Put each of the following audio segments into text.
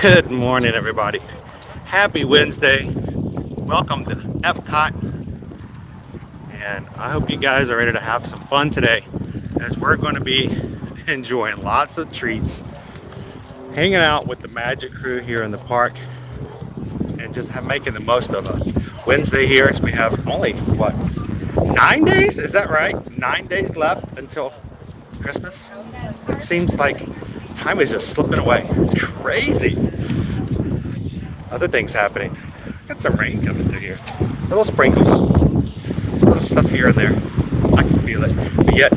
Good morning, everybody. Happy Wednesday. Welcome to EPCOT. And I hope you guys are ready to have some fun today, as we're going to be enjoying lots of treats, hanging out with the Magic crew here in the park, and just making the most of a Wednesday here. So we have only, what, 9 days? Is that right? 9 days left until Christmas. It seems like time is just slipping away. It's crazy. Other things happening. Got some rain coming through here. Little sprinkles. Little stuff here and there. I can feel it. But yet,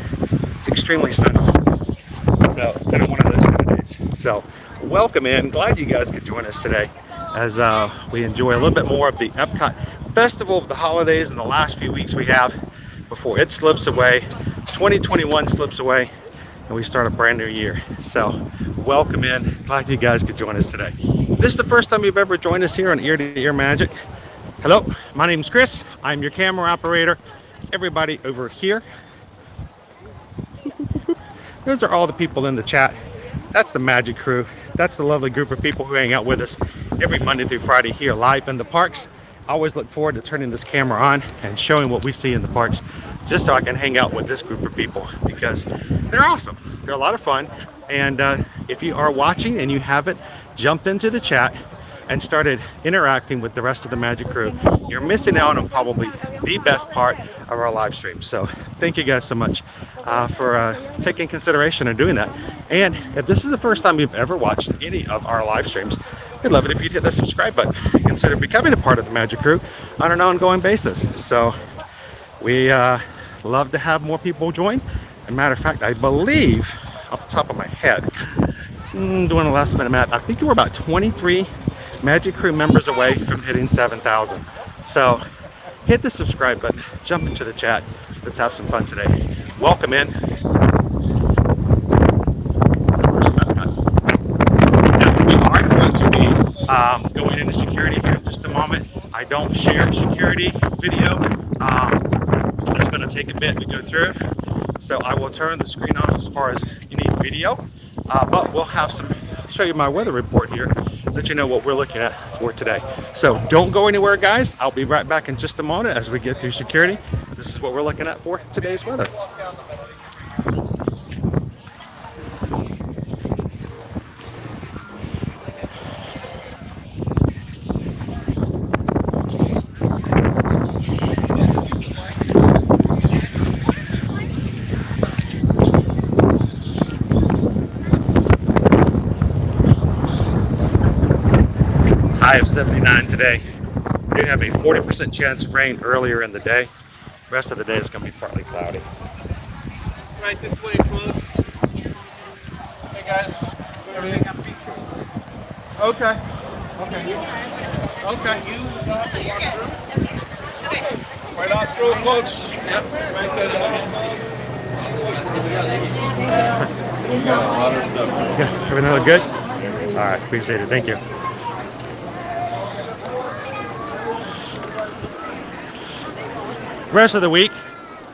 it's extremely sunny. So it's been one of those kind of days. So welcome in. Glad you guys could join us today as we enjoy a little bit more of the EPCOT Festival of the holidays in the last few weeks we have before it slips away. 2021 slips away and we start a brand new year. So welcome in. Glad you guys could join us today. If this is the first time you've ever joined us here on Ear to Ear Magic, hello, my name's Chris. I'm your camera operator. Everybody over here, those are all the people in the chat. That's the Magic crew. That's the lovely group of people who hang out with us every Monday through Friday here live in the parks. I always look forward to turning this camera on and showing what we see in the parks, just so I can hang out with this group of people, because they're awesome. They're a lot of fun. And if you are watching and you haven't jumped into the chat and started interacting with the rest of the Magic crew, you're missing out on probably the best part of our live stream. So thank you guys so much for taking consideration and doing that. And if this is the first time you've ever watched any of our live streams, we'd love it if you'd hit the subscribe button. Consider becoming a part of the Magic crew on an ongoing basis. So we love to have more people join. As a matter of fact, I believe, off the top of my head, doing a last minute math, I think we're about 23 Magic crew members away from hitting 7,000. So hit the subscribe button, jump into the chat. Let's have some fun today. Welcome in. Now, we are going to be going into security here in just a moment. I don't share security video. It's going to take a bit to go through. So I will turn the screen off as far as any video. But we'll have show you my weather report here, let you know what we're looking at for today. So don't go anywhere, guys. I'll be right back in just a moment as we get through security. This is what we're looking at for today's weather. High of 79 today. We do have a 40% chance of rain earlier in the day. The rest of the day is going to be partly cloudy. Right this way, close. Hey guys, everything got feature. Okay. Okay. Okay. Right on through, folks. Yep. Right there. We got a lot of stuff. Yeah, everything look good? All right, appreciate it. Thank you. Rest of the week,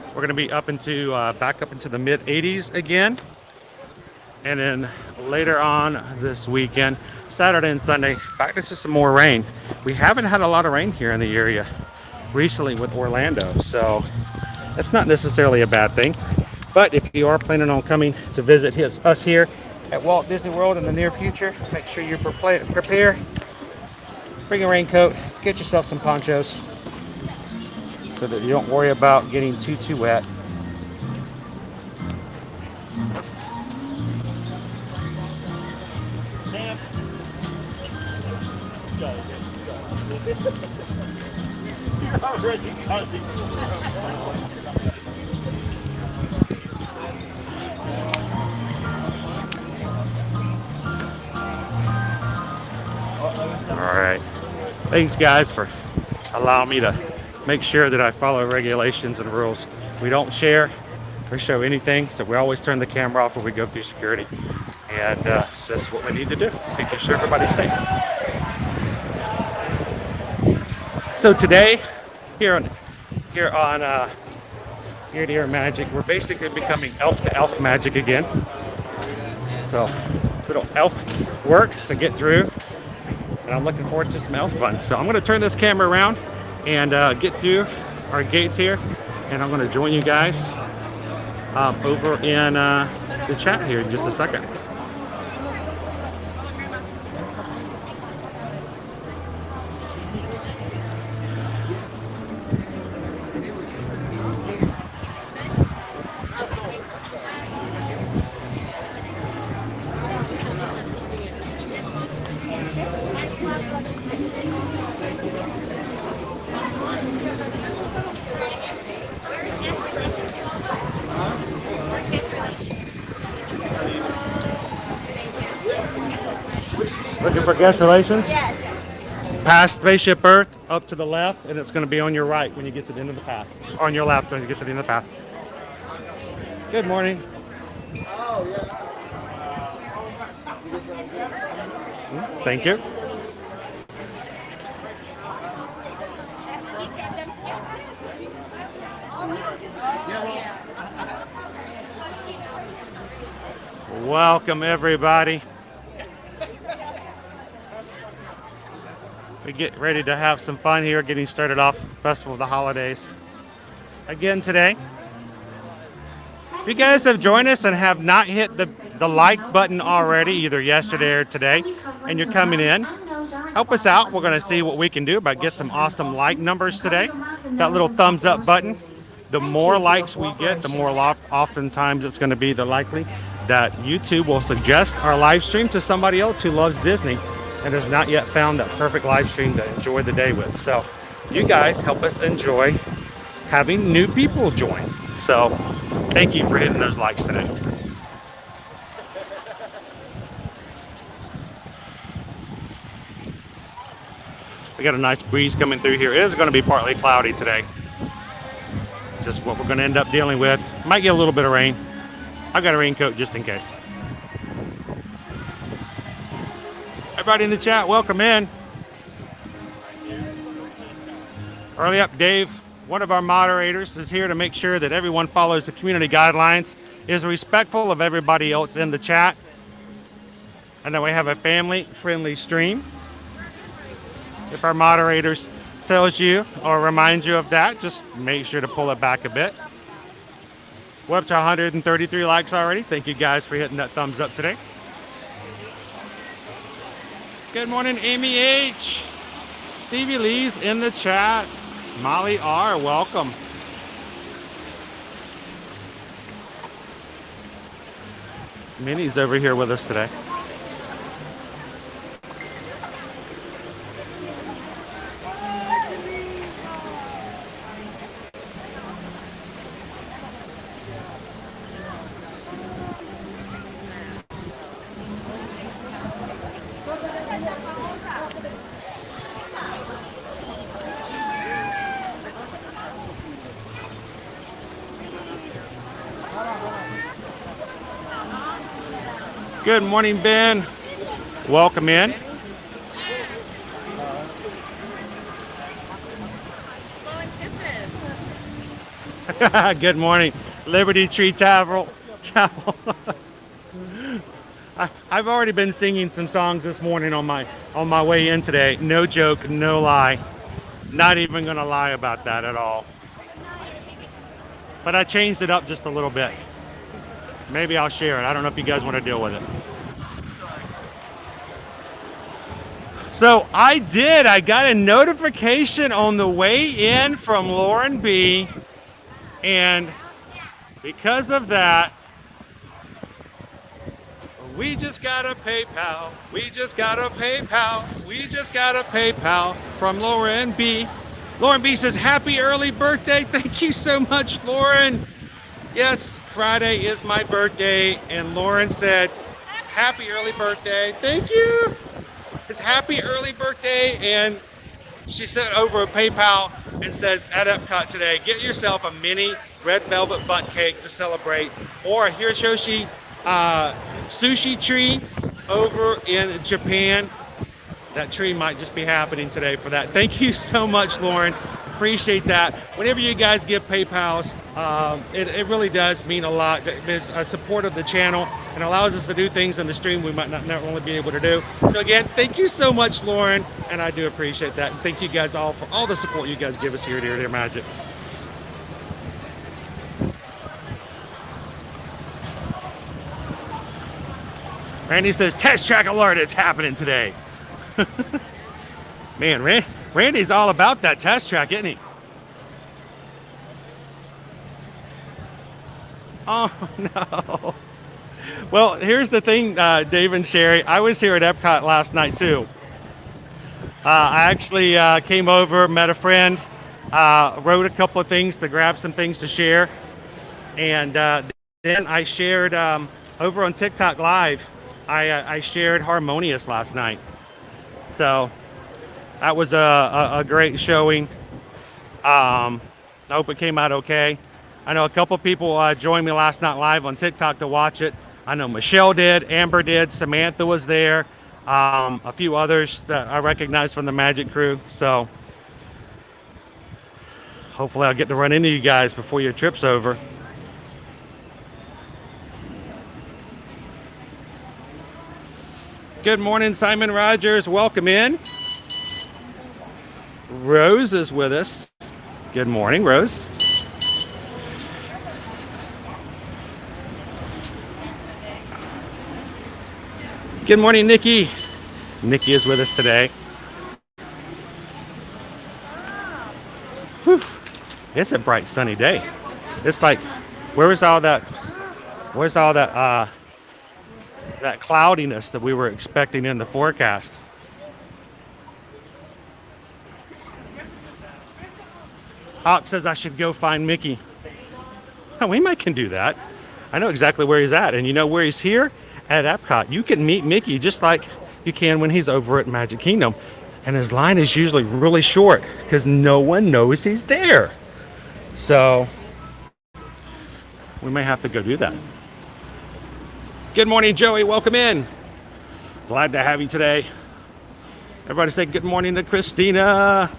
we're going to be up into back up into the mid 80s again, and then later on this weekend, Saturday and Sunday, back into some more rain. We haven't had a lot of rain here in the area recently with Orlando, so that's not necessarily a bad thing. But if you are planning on coming to visit us here at Walt Disney World in the near future, make sure you prepare. Bring a raincoat, get yourself some ponchos, so that you don't worry about getting too wet. All right. Thanks, guys, for allowing me to make sure that I follow regulations and rules. We don't share or show anything, so we always turn the camera off when we go through security. And it's just what we need to do, making sure everybody's safe. So today, here on Ear to Ear Magic, we're basically becoming elf to elf magic again. So little elf work to get through and I'm looking forward to some elf fun. So I'm going to turn this camera around and get through our gates here, and I'm going to join you guys over in the chat here in just a second. Looking for guest relations? Yes. Past Spaceship Earth, up to the left, and it's going to be on your right when you get to the end of the path. On your left when you get to the end of the path. Good morning. Thank you. Welcome, everybody. We get ready to have some fun here, getting started off Festival of the Holidays again today. If you guys have joined us and have not hit the like button already, either yesterday or today, and you're coming in, help us out. We're going to see what we can do about get some awesome like numbers today. That little thumbs up button. The more likes we get, the more oftentimes it's going to be the likely that YouTube will suggest our live stream to somebody else who loves Disney and has not yet found that perfect live stream to enjoy the day with. So you guys help us enjoy having new people join. So thank you for hitting those likes today. We got a nice breeze coming through here. It is going to be partly cloudy today. Just what we're going to end up dealing with. Might get a little bit of rain. I've got a raincoat just in case. Everybody in the chat, welcome in. Early up, Dave, one of our moderators, is here to make sure that everyone follows the community guidelines, is respectful of everybody else in the chat, and that we have a family-friendly stream. If our moderators tells you or reminds you of that, just make sure to pull it back a bit. We're up to 133 likes already. Thank you guys for hitting that thumbs up today. Good morning, Amy H. Stevie Lee's in the chat. Molly R, welcome. Minnie's over here with us today. Good morning, Ben. Welcome in. Good morning, Liberty Tree Chapel. I've already been singing some songs this morning on my way in today. No joke, no lie. Not even gonna lie about that at all. But I changed it up just a little bit. Maybe I'll share it. I don't know if you guys want to deal with it. So I got a notification on the way in from Lauren B. And because of that, we just got a PayPal. We just got a PayPal. We just got a PayPal from Lauren B. Lauren B says, happy early birthday. Thank you so much, Lauren. Yes, Friday is my birthday, and Lauren said, happy early birthday. Thank you. It's happy early birthday, and she sent over a PayPal and says, at EPCOT today, get yourself a mini red velvet bundt cake to celebrate, or a Hiroshi sushi tree over in Japan. That tree might just be happening today for that. Thank you so much, Lauren. Appreciate that. Whenever you guys give PayPals, it really does mean a lot. There's a support of the channel, and allows us to do things in the stream we might not normally be able to do. So again, thank you so much, Lauren, and I do appreciate that. And thank you guys all for all the support you guys give us here at Dear Magic. Randy says, test track alert, it's happening today. Man, Randy's all about that test track, isn't he? Oh, no. Well, here's the thing, Dave and Sherry. I was here at EPCOT last night, too. I actually came over, met a friend, wrote a couple of things to grab some things to share. And then I shared over on TikTok Live, I shared Harmonious last night. So that was a great showing. I hope it came out okay. I know a couple people joined me last night live on TikTok to watch it. I know Michelle did, Amber did, Samantha was there, a few others that I recognize from the Magic crew. So hopefully I'll get to run into you guys before your trip's over. Good morning, Simon Rogers. Welcome in. Rose is with us. Good morning, Rose. Good morning, Nikki. Nikki is with us today. Whew. It's a bright, sunny day. It's like, where's all that cloudiness that we were expecting in the forecast? Hawk says I should go find Mickey. Oh, we might can do that. I know exactly where he's at, and you know where he's here? At EPCOT. You can meet Mickey just like you can when he's over at Magic Kingdom. And his line is usually really short because no one knows he's there. So we may have to go do that. Good morning, Joey. Welcome in. Glad to have you today. Everybody say good morning to Christina.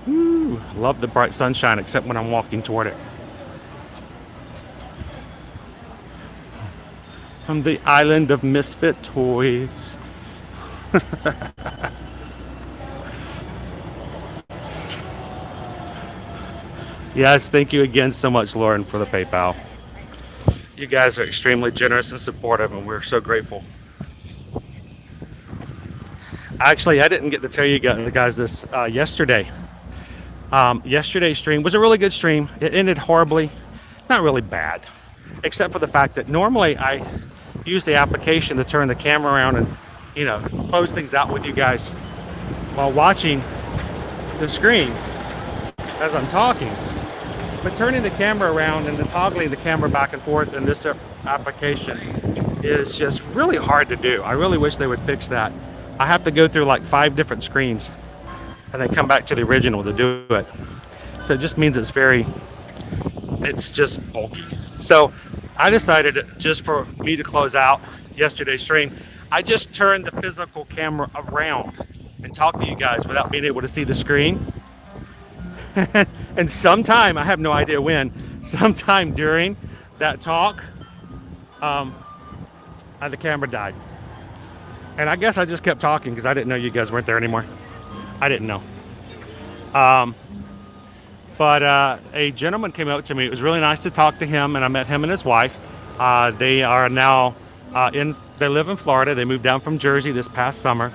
Ooh, love the bright sunshine except when I'm walking toward it. From the island of misfit toys. Yes, thank you again so much, Lauren, for the PayPal. You guys are extremely generous and supportive, and we're so grateful. Actually, I didn't get to tell you guys this yesterday. Yesterday's stream was a really good stream. It ended horribly. Not really bad, except for the fact that normally I use the application to turn the camera around and, you know, close things out with you guys while watching the screen as I'm talking. But turning the camera around and then toggling the camera back and forth in this application is just really hard to do. I really wish they would fix that. I have to go through like 5 different screens and then come back to the original to do it. So it just means it's just bulky. So I decided just for me to close out yesterday's stream, I just turned the physical camera around and talked to you guys without being able to see the screen. And sometime, I have no idea when, sometime during that talk, the camera died. And I guess I just kept talking because I didn't know you guys weren't there anymore. I didn't know. But a gentleman came up to me. It was really nice to talk to him, and I met him and his wife. They are now they live in Florida. They moved down from Jersey this past summer.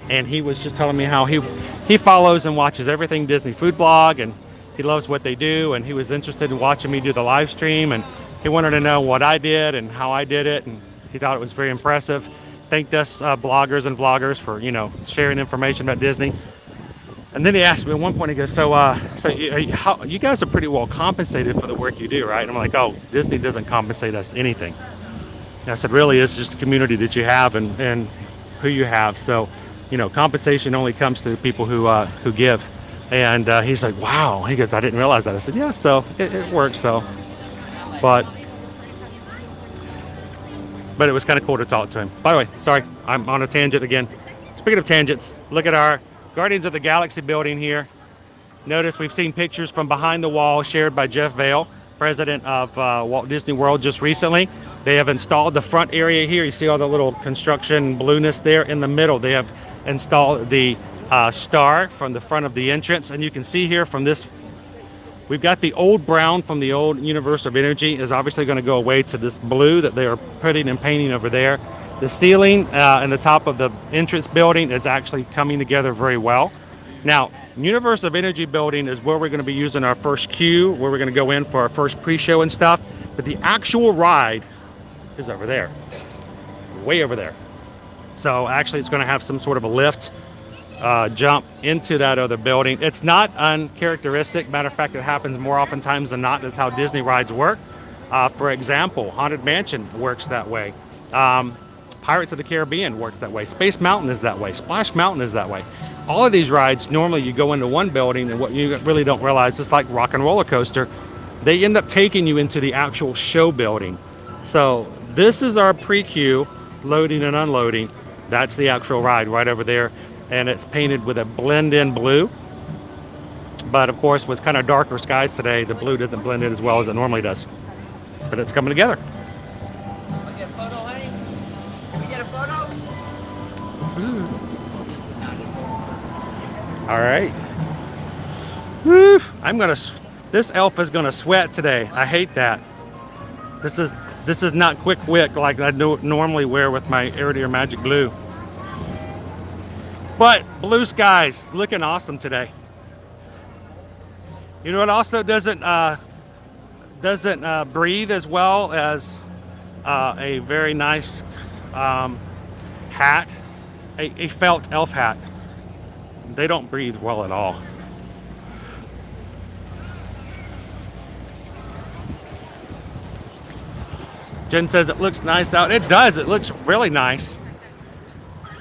And he was just telling me how he follows and watches everything Disney Food Blog, and he loves what they do, and he was interested in watching me do the live stream, and he wanted to know what I did and how I did it, and he thought it was very impressive. Thanked us bloggers and vloggers for, you know, sharing information about Disney. And then he asked me at one point, he goes, so you guys are pretty well compensated for the work you do, right? And I'm like, oh, Disney doesn't compensate us anything. And I said, really, it's just the community that you have and who you have. So, you know, compensation only comes to the people who give. And he's like, wow. He goes, I didn't realize that. I said, yeah, so it works. So, but it was kind of cool to talk to him. By the way, sorry, I'm on a tangent again. Speaking of tangents, look at our Guardians of the Galaxy building here. Notice we've seen pictures from behind the wall shared by Jeff Vail, president of Walt Disney World, just recently. They have installed the front area here. You see all the little construction blueness there in the middle. They have installed the star from the front of the entrance. And you can see here from this, we've got the old brown from the old Universe of Energy is obviously going to go away to this blue that they are putting and painting over there. The ceiling and the top of the entrance building is actually coming together very well. Now, Universe of Energy building is where we're going to be using our first queue, where we're going to go in for our first pre-show and stuff. But the actual ride is over there, way over there. So actually it's going to have some sort of a lift jump into that other building. It's not uncharacteristic. Matter of fact, it happens more oftentimes than not. That's how Disney rides work. For example, Haunted Mansion works that way. Pirates of the Caribbean works that way. Space Mountain is that way. Splash Mountain is that way. All of these rides, normally you go into one building, and what you really don't realize, it's like Rock and Roller Coaster, they end up taking you into the actual show building. So this is our pre-queue, loading and unloading. That's the actual ride right over there, and it's painted with a blend-in blue. But of course, with kind of darker skies today, the blue doesn't blend in as well as it normally does. But it's coming together. Get a photo, honey? Can we get a photo? All right. Woo! This elf is gonna sweat today. I hate that. This is not quick wick like I normally wear with my Air Magic Blue. But blue skies, looking awesome today. You know what also doesn't breathe as well as a very nice hat, a felt elf hat. They don't breathe well at all. Jen says it looks nice out. It does. It looks really nice.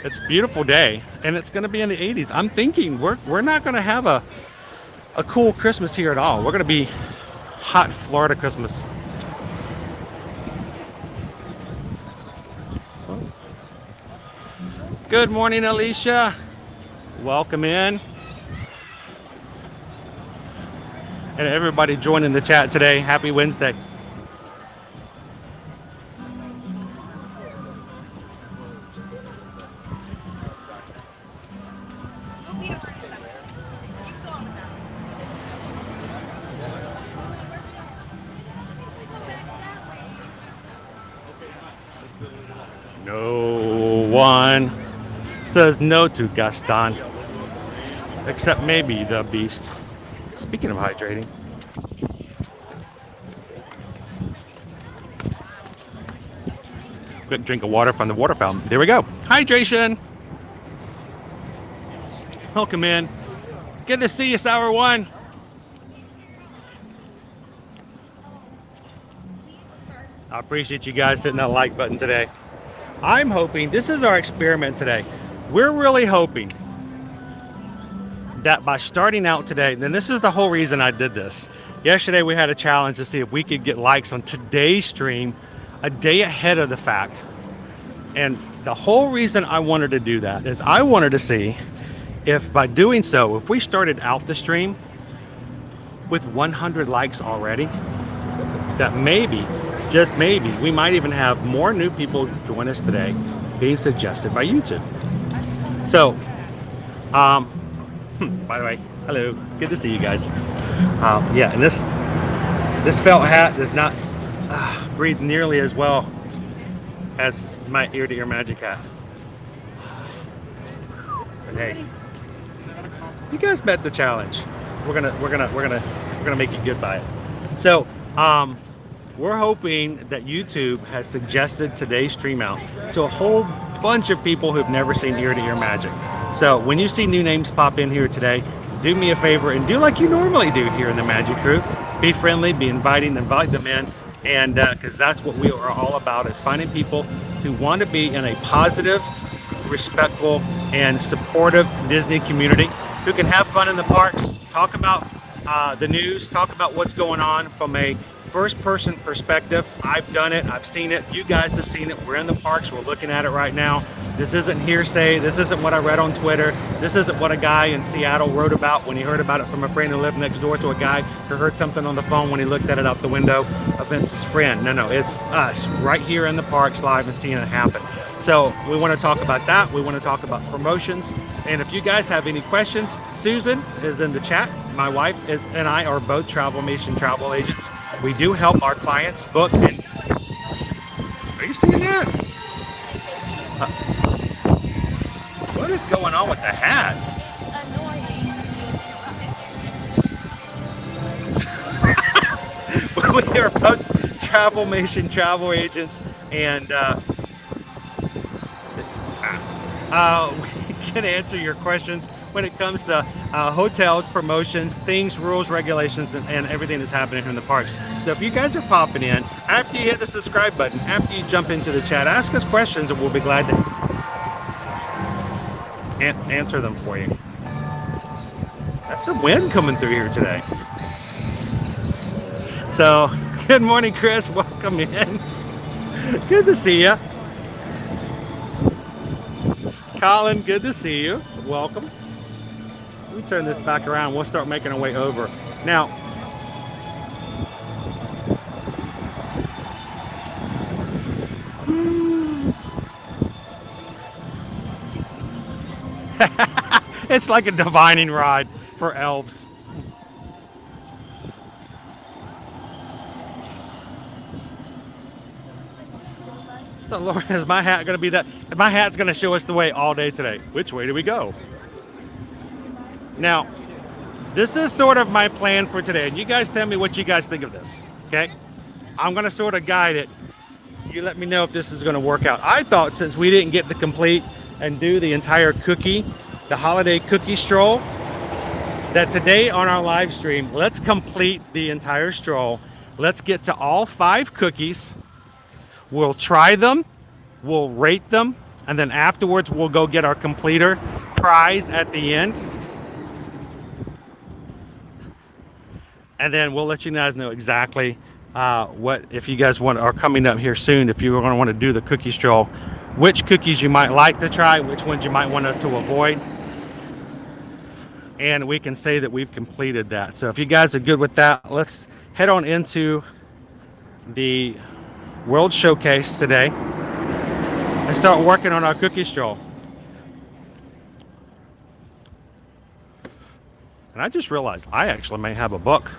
It's a beautiful day, and it's going to be in the 80s. I'm thinking we're not going to have a cool Christmas here at all. We're going to be hot Florida Christmas. Good morning, Alicia. Welcome in. And everybody joining the chat today. Happy Wednesday. No one says no to Gaston, except maybe the Beast. Speaking of hydrating, quick drink of water from the water fountain. There we go. Hydration. Welcome in. Good to see you, Sour One. I appreciate you guys hitting that like button today. I'm hoping, this is our experiment today. We're really hoping that by starting out today, and this is the whole reason I did this. Yesterday we had a challenge to see if we could get likes on today's stream a day ahead of the fact. And the whole reason I wanted to do that is I wanted to see if by doing so, if we started out the stream with 100 likes already, that maybe, just maybe, we might even have more new people join us today being suggested by YouTube. So, by the way, hello, good to see you guys. Yeah, and this felt hat does not breathe nearly as well as my ear-to-ear magic hat. But hey, you guys met the challenge. We're gonna make you good by it. So, we're hoping that YouTube has suggested today's stream out to a whole bunch of people who've never seen ear-to-ear magic. So when you see new names pop in here today, do me a favor and do like you normally do here in the Magic Crew. Be friendly, be inviting, invite them in, and because that's what we are all about, is finding people who want to be in a positive, respectful, and supportive Disney community, who can have fun in the parks, talk about the news, talk about what's going on from a first person perspective. I've done it, I've seen it, you guys have seen it. We're in the parks, we're looking at it right now. This isn't hearsay, this isn't what I read on Twitter, this isn't what a guy in Seattle wrote about when he heard about it from a friend who lived next door to a guy who heard something on the phone when he looked at it out the window of Vince's friend. No, it's us right here in the parks live and seeing it happen. So we want to talk about that. We want to talk about promotions. And if you guys have any questions, Susan is in the chat. My wife and I are both Travelmation travel agents. We do help our clients book. And are you seeing that? What is going on with the hat? We are both Travelmation travel agents, and we can answer your questions when it comes to hotels, promotions, things, rules, regulations, and everything that's happening here in the parks. So if you guys are popping in, after you hit the subscribe button, after you jump into the chat, ask us questions and we'll be glad to answer them for you. That's some wind coming through here today. So, good morning, Chris. Welcome in. Good to see you. Colin, good to see you. Welcome. Let me turn this back around. We'll start making our way over. Now, it's like a divining rod for elves. So, Laura, is my hat going to be that? My hat's going to show us the way all day today. Which way do we go? Now, this is sort of my plan for today, and you guys tell me what you guys think of this, okay? I'm going to sort of guide it. You let me know if this is going to work out. I thought since we didn't get to complete and do the entire cookie, the holiday cookie stroll, that today on our live stream, let's complete the entire stroll. Let's get to all 5 cookies. We'll try them, we'll rate them, and then afterwards we'll go get our completer prize at the end. And then we'll let you guys know exactly what, if you guys are coming up here soon, if you're going to want to do the cookie stroll, which cookies you might like to try, which ones you might want to avoid. And we can say that we've completed that. So if you guys are good with that, let's head on into the World Showcase today and start working on our cookie stroll. And I just realized I actually may have a book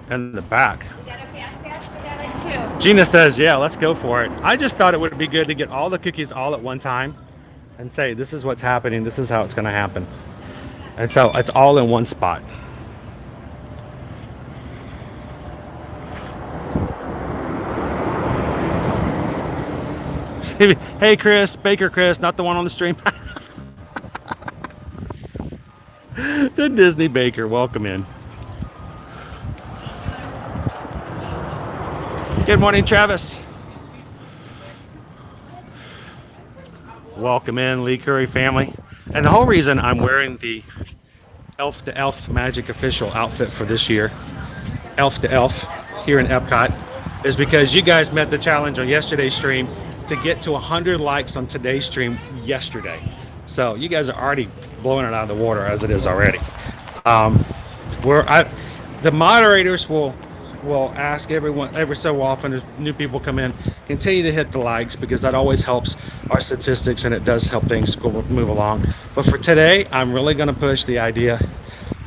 in the back. We got a fast pass for that too. Gina says, yeah, let's go for it. I just thought it would be good to get all the cookies all at one time and say, this is what's happening, this is how it's going to happen. And so it's all in one spot. Hey, Chris, Baker Chris, not the one on the stream. The Disney Baker, welcome in. Good morning, Travis. Welcome in, Lee Curry family. And the whole reason I'm wearing the Elf to Elf Magic Official outfit for this year, Elf to Elf, here in EPCOT, is because you guys met the challenge on yesterday's stream to get to 100 likes on today's stream yesterday. So you guys are already blowing it out of the water as it is already. The moderators will ask everyone every so often as new people come in, continue to hit the likes because that always helps our statistics and it does help things move along. But for today, I'm really going to push the idea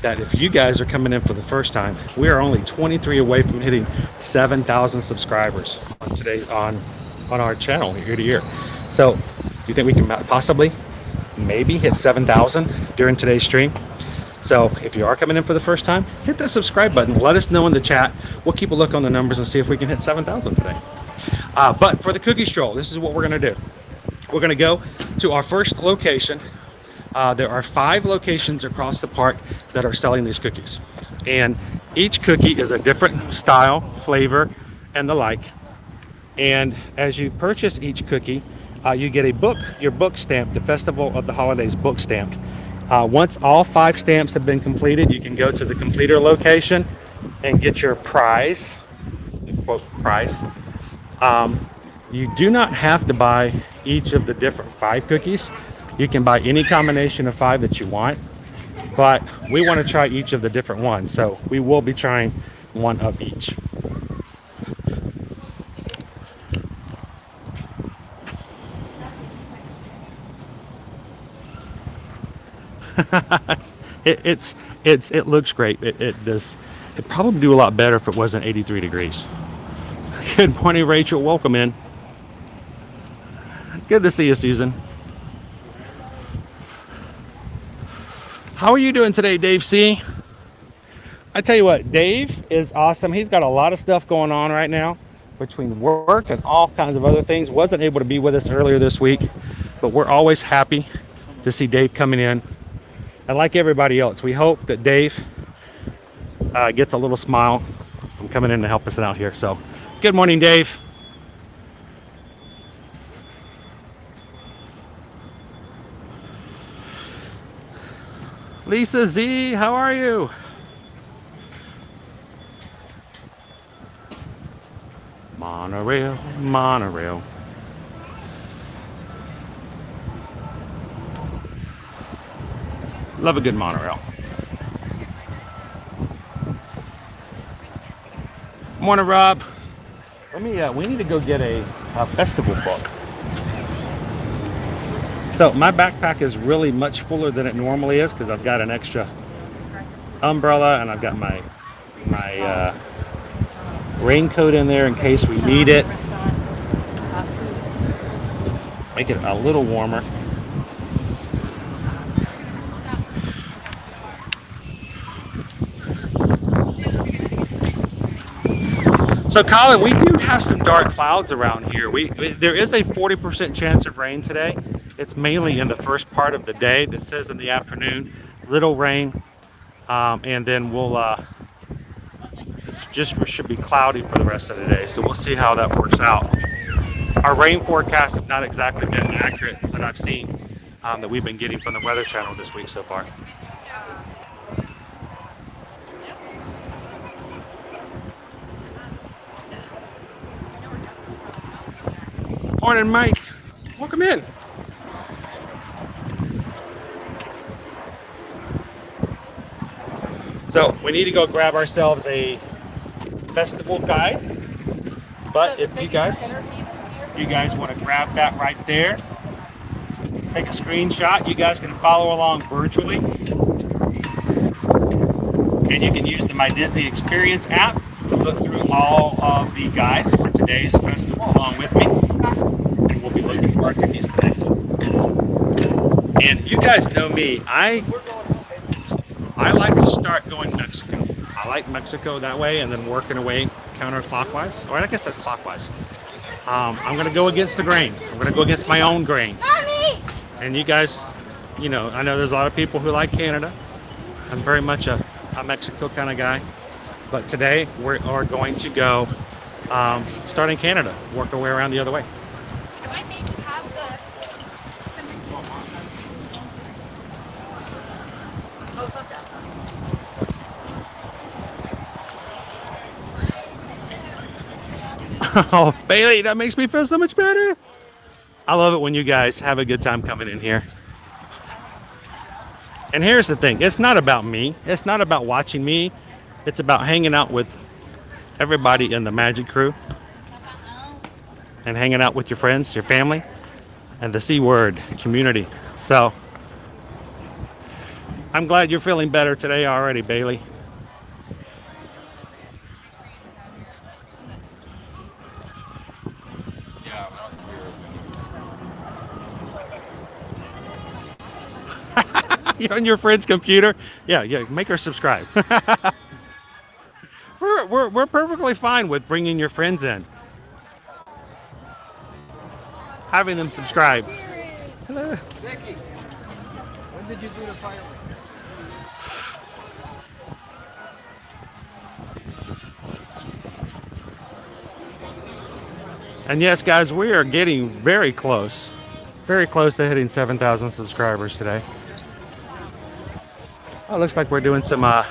that if you guys are coming in for the first time, we are only 23 away from hitting 7,000 subscribers on today on our channel year to year. So do you think we can possibly maybe hit 7,000 during today's stream? So if you are coming in for the first time, hit that subscribe button. Let us know in the chat. We'll keep a look on the numbers and see if we can hit 7,000 today. But for the cookie stroll, this is what we're going to do. We're going to go to our first location. There are 5 locations across the park that are selling these cookies. And each cookie is a different style, flavor, and the like. And as you purchase each cookie, you get a book, your book stamp, the Festival of the Holidays book stamped. Once all 5 stamps have been completed, you can go to the completer location and get your prize quote price. You do not have to buy each of the different 5 cookies. You can buy any combination of 5 that you want, but we want to try each of the different ones, so we will be trying one of each. It looks great. It does. It'd probably do a lot better if it wasn't 83 degrees. Good morning, Rachel. Welcome in. Good to see you, Susan. How are you doing today, Dave C? I tell you what, Dave is awesome. He's got a lot of stuff going on right now between work and all kinds of other things. Wasn't able to be with us earlier this week, but we're always happy to see Dave coming in. And like everybody else, we hope that Dave gets a little smile from coming in to help us out here. So, good morning, Dave. Lisa Z, how are you? Monorail, monorail. Love a good monorail. Morning, Rob. We need to go get a festival book. So my backpack is really much fuller than it normally is because I've got an extra umbrella and I've got my raincoat in there in case we need it. Make it a little warmer. So Colin, we do have some dark clouds around here. There is a 40% chance of rain today. It's mainly in the first part of the day. That says in the afternoon, little rain, and then should be cloudy for the rest of the day. So we'll see how that works out. Our rain forecasts have not exactly been accurate that I've seen that we've been getting from the Weather Channel this week so far. Morning, Mike. Welcome in. So we need to go grab ourselves a festival guide. But if you guys want to grab that right there, take a screenshot. You guys can follow along virtually. And you can use the My Disney Experience app to look through all of the guides for today's festival along with me. And we'll be looking for our cookies today. And you guys know me, I like to start going Mexico. I like Mexico that way and then working away counterclockwise. Or I guess that's clockwise. I'm going to go against the grain. I'm going to go against my own grain. Mommy! And you guys, I know there's a lot of people who like Canada. I'm very much a Mexico kind of guy. But today we are going to go start in Canada, work our way around the other way. Oh, Bailey, that makes me feel so much better. I love it when you guys have a good time coming in here. And here's the thing. It's not about me. It's not about watching me. It's about hanging out with everybody in the Magic Crew. And hanging out with your friends, your family, and the C word, community. So, I'm glad you're feeling better today already, Bailey. You're on your friend's computer? Yeah, make her subscribe. We're perfectly fine with bringing your friends in. Having them subscribe. Hello. Becky, when did you do the fireworks? And yes, guys, we are getting very close to hitting 7,000 subscribers today. Oh, looks like we're doing some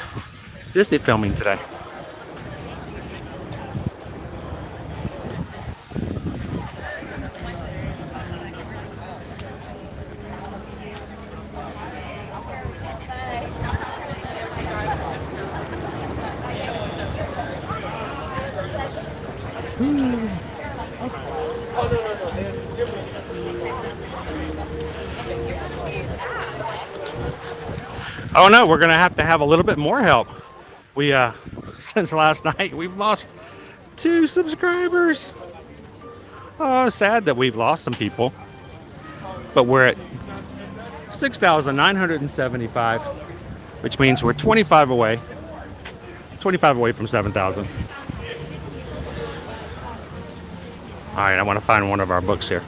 Disney filming today. Oh no, we're gonna have to have a little bit more help. We since last night we've lost 2 subscribers. Oh, sad that we've lost some people. But we're at 6,975, which means we're 25 away. 25 away from 7,000. All right, I want to find one of our books here.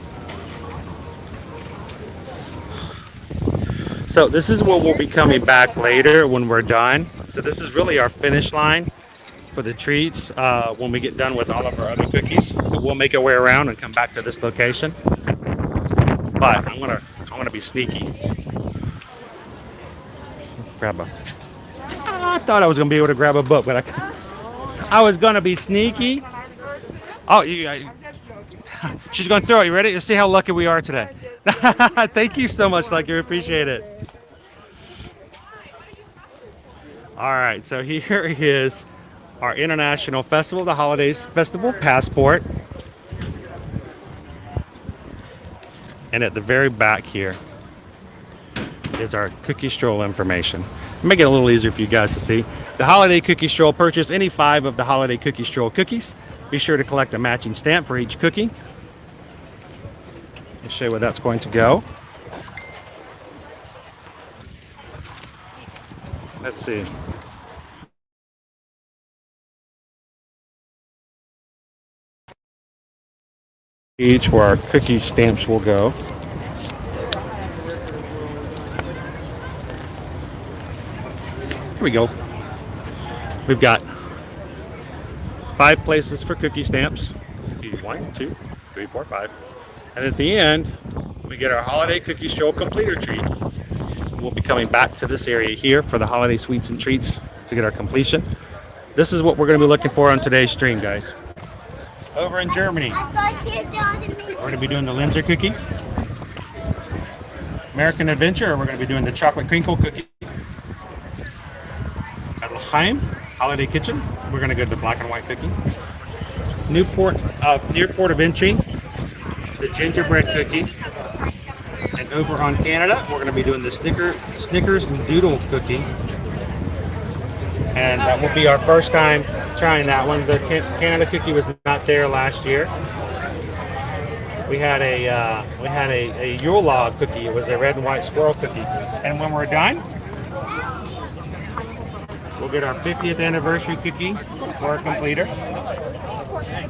So this is where we'll be coming back later when we're done. So this is really our finish line for the treats. When we get done with all of our other cookies, we'll make our way around and come back to this location. But I'm gonna be sneaky. Grab a. I thought I was gonna be able to grab a book, but I was gonna be sneaky. Oh, she's gonna throw it. You ready? Let's see how lucky we are today. Thank you so much, Lucky. We appreciate it. All right, so here is our International Festival of the Holidays Festival passport. And at the very back here is our cookie stroll information. Make it a little easier for you guys to see. The holiday cookie stroll, purchase any 5 of the holiday cookie stroll cookies. Be sure to collect a matching stamp for each cookie. I'll show you where that's going to go. Let's see. Each where our cookie stamps will go. Here we go. We've got 5 places for cookie stamps. 1, 2, 3, 4, 5. And at the end, we get our holiday cookie stroll completer treat. We'll be coming back to this area here for the holiday sweets and treats to get our completion. This is what we're going to be looking for on today's stream, guys. Over in Germany, we're going to be doing the Linzer cookie. American Adventure, we're going to be doing the chocolate crinkle cookie. At L'Chaim, Holiday Kitchen, we're going to go to the black and white cookie. Newport of Vinci, the gingerbread cookie. And over on Canada, we're going to be doing the Snickers and Doodle cookie. And that will be our first time trying that one. The Canada cookie was not there last year. We had a Yule log cookie. It was a red and white squirrel cookie. And when we're done, we'll get our 50th anniversary cookie for our completer.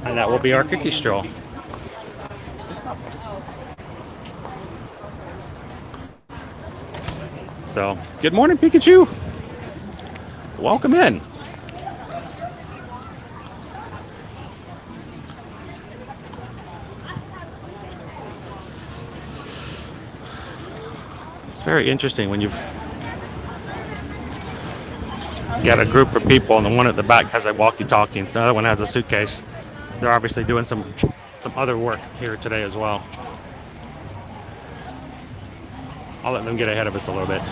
And that will be our cookie stroll. So, good morning, Pikachu. Welcome in. It's very interesting when you've got a group of people, and the one at the back has a walkie-talkie, and the other one has a suitcase. They're obviously doing some other work here today as well. I'll let them get ahead of us a little bit.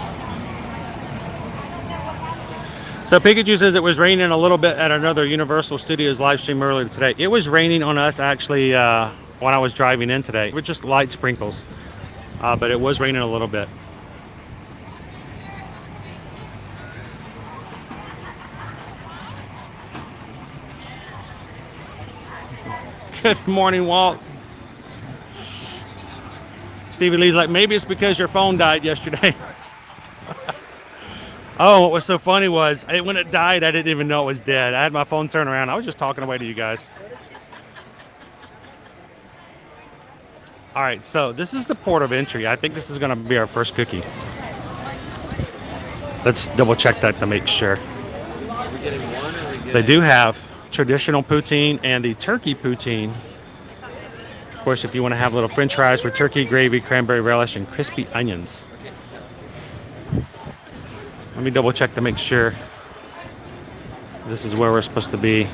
So Pikachu says it was raining a little bit at another Universal Studios live stream earlier today. It was raining on us actually when I was driving in today. It was just light sprinkles, but it was raining a little bit. Good morning, Walt. Stevie Lee's like, maybe it's because your phone died yesterday. Oh, what was so funny was when it died, I didn't even know it was dead. I had my phone turned around. I was just talking away to you guys. All right, so this is the port of entry. I think this is going to be our first cookie. Let's double check that to make sure. They do have traditional poutine and the turkey poutine. Of course, if you want to have little french fries with turkey, gravy, cranberry relish, and crispy onions. Let me double check to make sure this is where we're supposed to be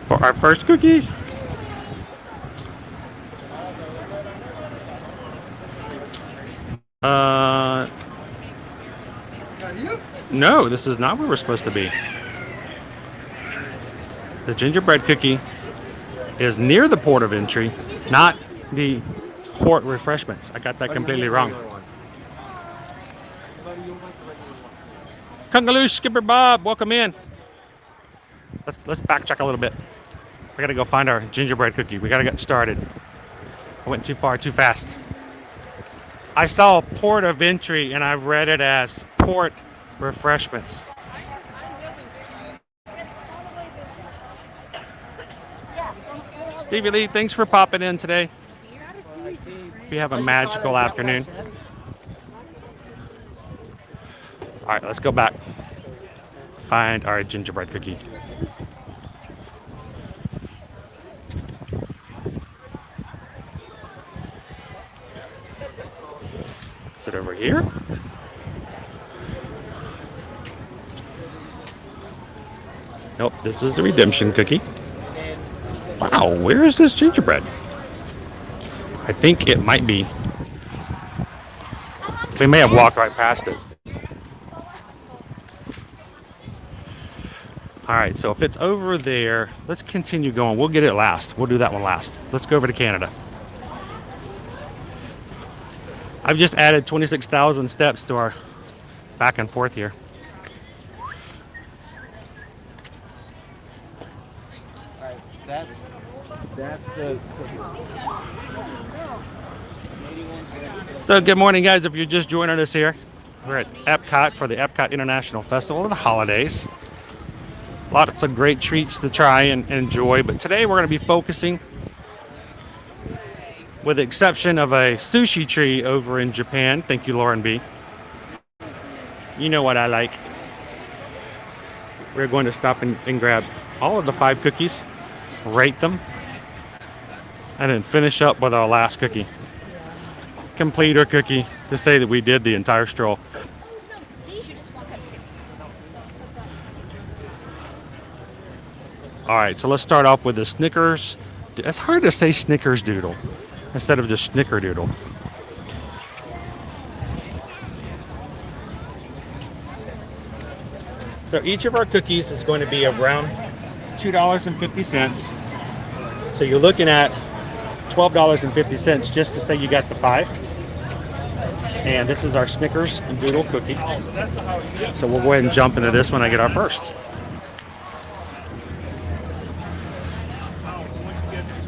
for our first cookie. No, this is not where we're supposed to be. The gingerbread cookie is near the port of entry, not the port refreshments. I got that completely wrong. Kungaloo, Skipper Bob, welcome in. Let's backtrack a little bit. We gotta go find our gingerbread cookie. We gotta get started. I went too far, too fast. I saw port of entry and I read it as port refreshments. Stevie Lee, thanks for popping in today. We have a magical afternoon. All right, let's go back. Find our gingerbread cookie. Is it over here? Nope, this is the redemption cookie. Wow, where is this gingerbread? I think it might be. They may have walked right past it. All right, so if it's over there, let's continue going. We'll get it last. We'll do that one last. Let's go over to Canada. I've just added 26,000 steps to our back and forth here. All right, that's the. So good morning, guys. If you're just joining us here, we're at EPCOT for the EPCOT International Festival of the Holidays. Lots of great treats to try and enjoy, but today we're going to be focusing, with the exception of a sushi tree over in Japan. Thank you, Lauren B. You know what I like. We're going to stop and grab all of the 5 cookies, rate them, and then finish up with our last cookie. Complete our cookie to say that we did the entire stroll. All right, so let's start off with the Snickers. It's hard to say Snickers Doodle instead of just Snickerdoodle. So each of our cookies is going to be around $2.50. So you're looking at $12.50 just to say you got the 5. And this is our Snickers Doodle cookie. So we'll go ahead and jump into this when I get our first.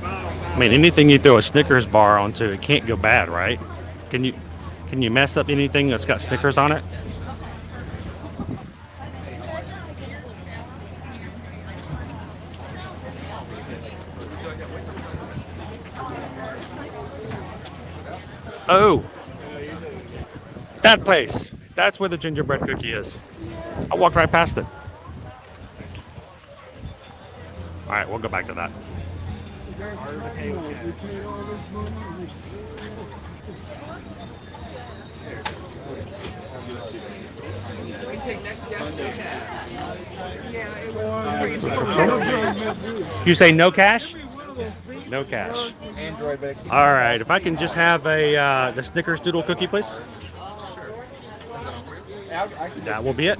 I mean, anything you throw a Snickers bar onto, it can't go bad, right? Can you mess up anything that's got Snickers on it? Oh, that place. That's where the gingerbread cookie is. I walked right past it. All right, we'll go back to that. You say no cash? No cash. All right, if I can just have the Snickers Doodle cookie, please. That will be it.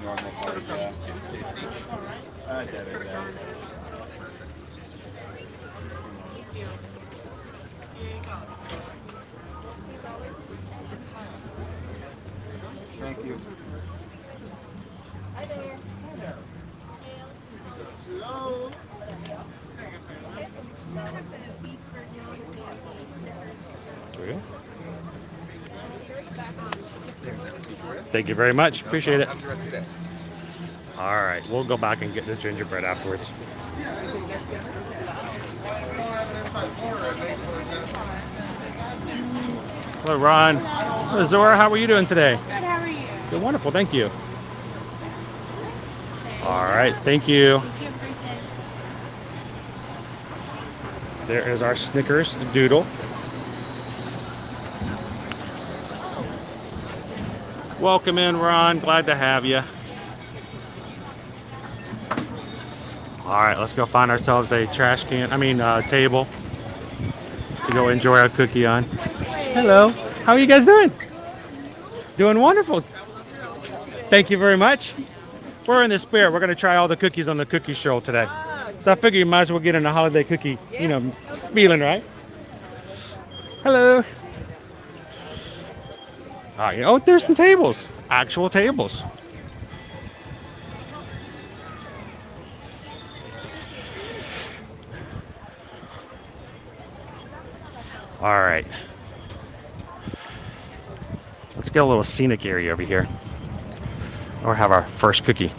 Thank you. Hi there. Hello. There we go. Thank you very much. Appreciate it. All right, we'll go back and get the gingerbread afterwards. Hello, Ron. Hello, Zora. How are you doing today? Good, how are you? Good, wonderful. Thank you. All right, thank you. There is our Snickers Doodle. Welcome in, Ron. Glad to have you. All right, let's go find ourselves a table to go enjoy our cookie on. Hello. How are you guys doing? Doing wonderful. Thank you very much. We're in the spirit. We're going to try all the cookies on the cookie stroll today. So I figure you might as well get in a holiday cookie, feeling, right? Hello. Oh, yeah. Oh, there's some tables. Actual tables. All right. Let's get a little scenic area over here. Or have our first cookie.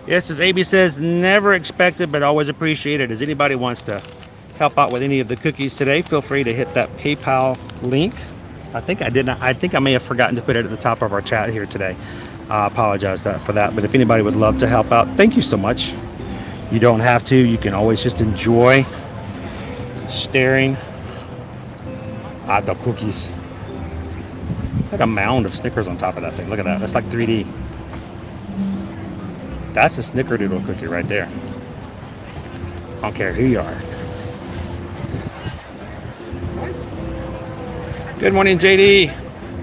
Yes, as AB says, never expected but always appreciated. As anybody wants to help out with any of the cookies today, feel free to hit that PayPal link. I think I may have forgotten to put it at the top of our chat here today. I apologize for that. But if anybody would love to help out, thank you so much. You don't have to. You can always just enjoy staring at the cookies. Like a mound of Snickers on top of that thing. Look at that. That's like 3D. That's a snickerdoodle cookie right there. I don't care who you are. Good morning, JD.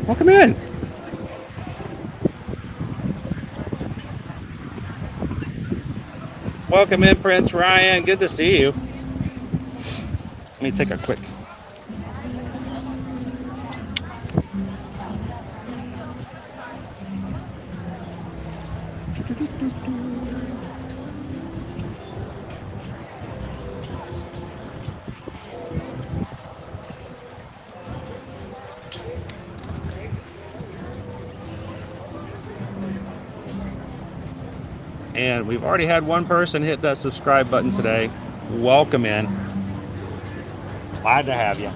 Welcome in. Welcome in, Prince Ryan. Good to see you. Let me take a quick. And we've already had one person hit that subscribe button today. Welcome in. Glad to have you.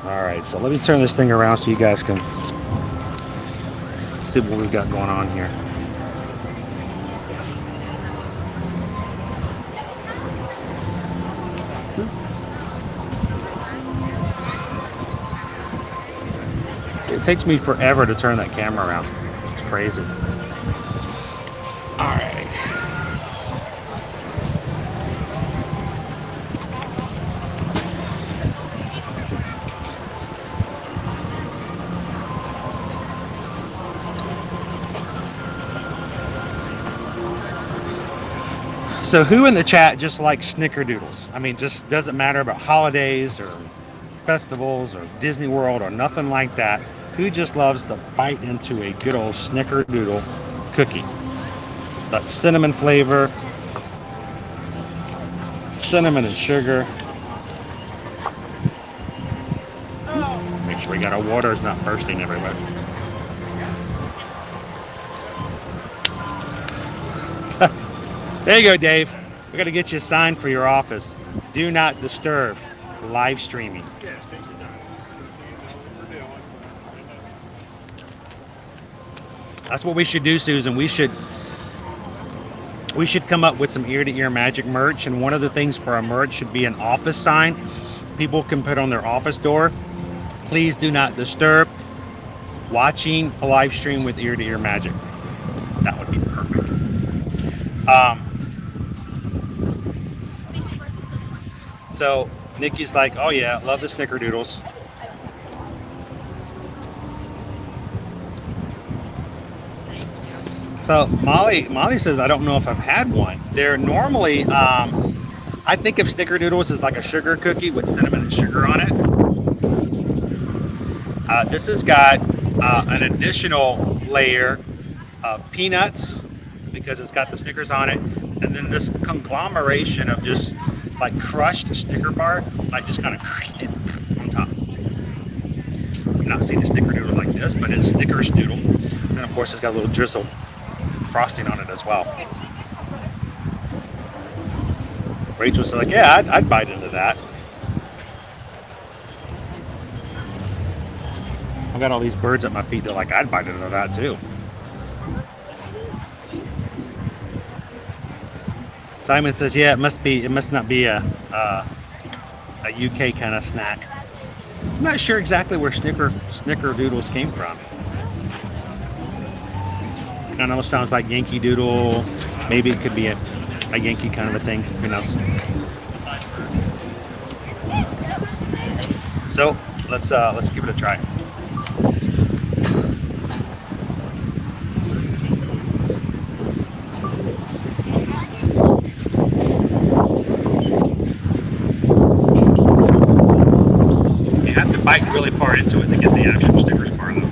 All right, so let me turn this thing around so you guys can see what we've got going on here. It takes me forever to turn that camera around. It's crazy. All right. So who in the chat just likes snickerdoodles? I mean, just doesn't matter about holidays or festivals or Disney World or nothing like that. Who just loves to bite into a good old snickerdoodle cookie? That cinnamon flavor, cinnamon and sugar. Make sure we got our water is not bursting everywhere. There you go, Dave. We got to get you a sign for your office. Do not disturb live streaming. That's what we should do, Susan. We should come up with some ear-to-ear magic merch, and one of the things for our merch should be an office sign people can put on their office door. Please do not disturb watching a live stream with ear-to-ear magic. That would be perfect. So Nikki's like, oh yeah, love the snickerdoodles. So Molly says, I don't know if I've had one. They're normally, I think of snickerdoodles as like a sugar cookie with cinnamon and sugar on it. This has got an additional layer of peanuts because it's got the Snickers on it. And then this conglomeration of just like crushed Snicker bar, like just kind of on top. I've not seen a snickerdoodle like this, but it's Snickers doodle. And of course it's got a little drizzle frosting on it as well. Rachel's like, yeah, I'd bite into that. I've got all these birds at my feet. They're like, I'd bite into that too. Simon says, yeah, it must not be a UK kind of snack. I'm not sure exactly where snickerdoodles came from. Kind of almost sounds like Yankee Doodle. Maybe it could be a Yankee kind of a thing. Who knows? So let's give it a try. You have to bite really far into it to get the actual Snickers bar though.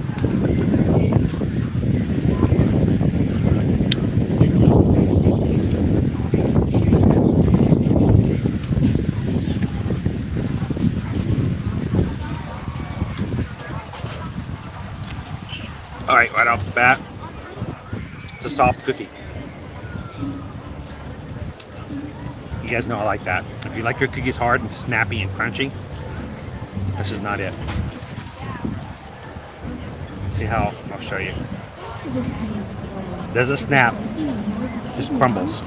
All right, right off the bat, it's a soft cookie. You guys know I like that. If you like your cookies hard and snappy and crunchy, this is not it. See how, I'll show you. Doesn't snap, just crumbles.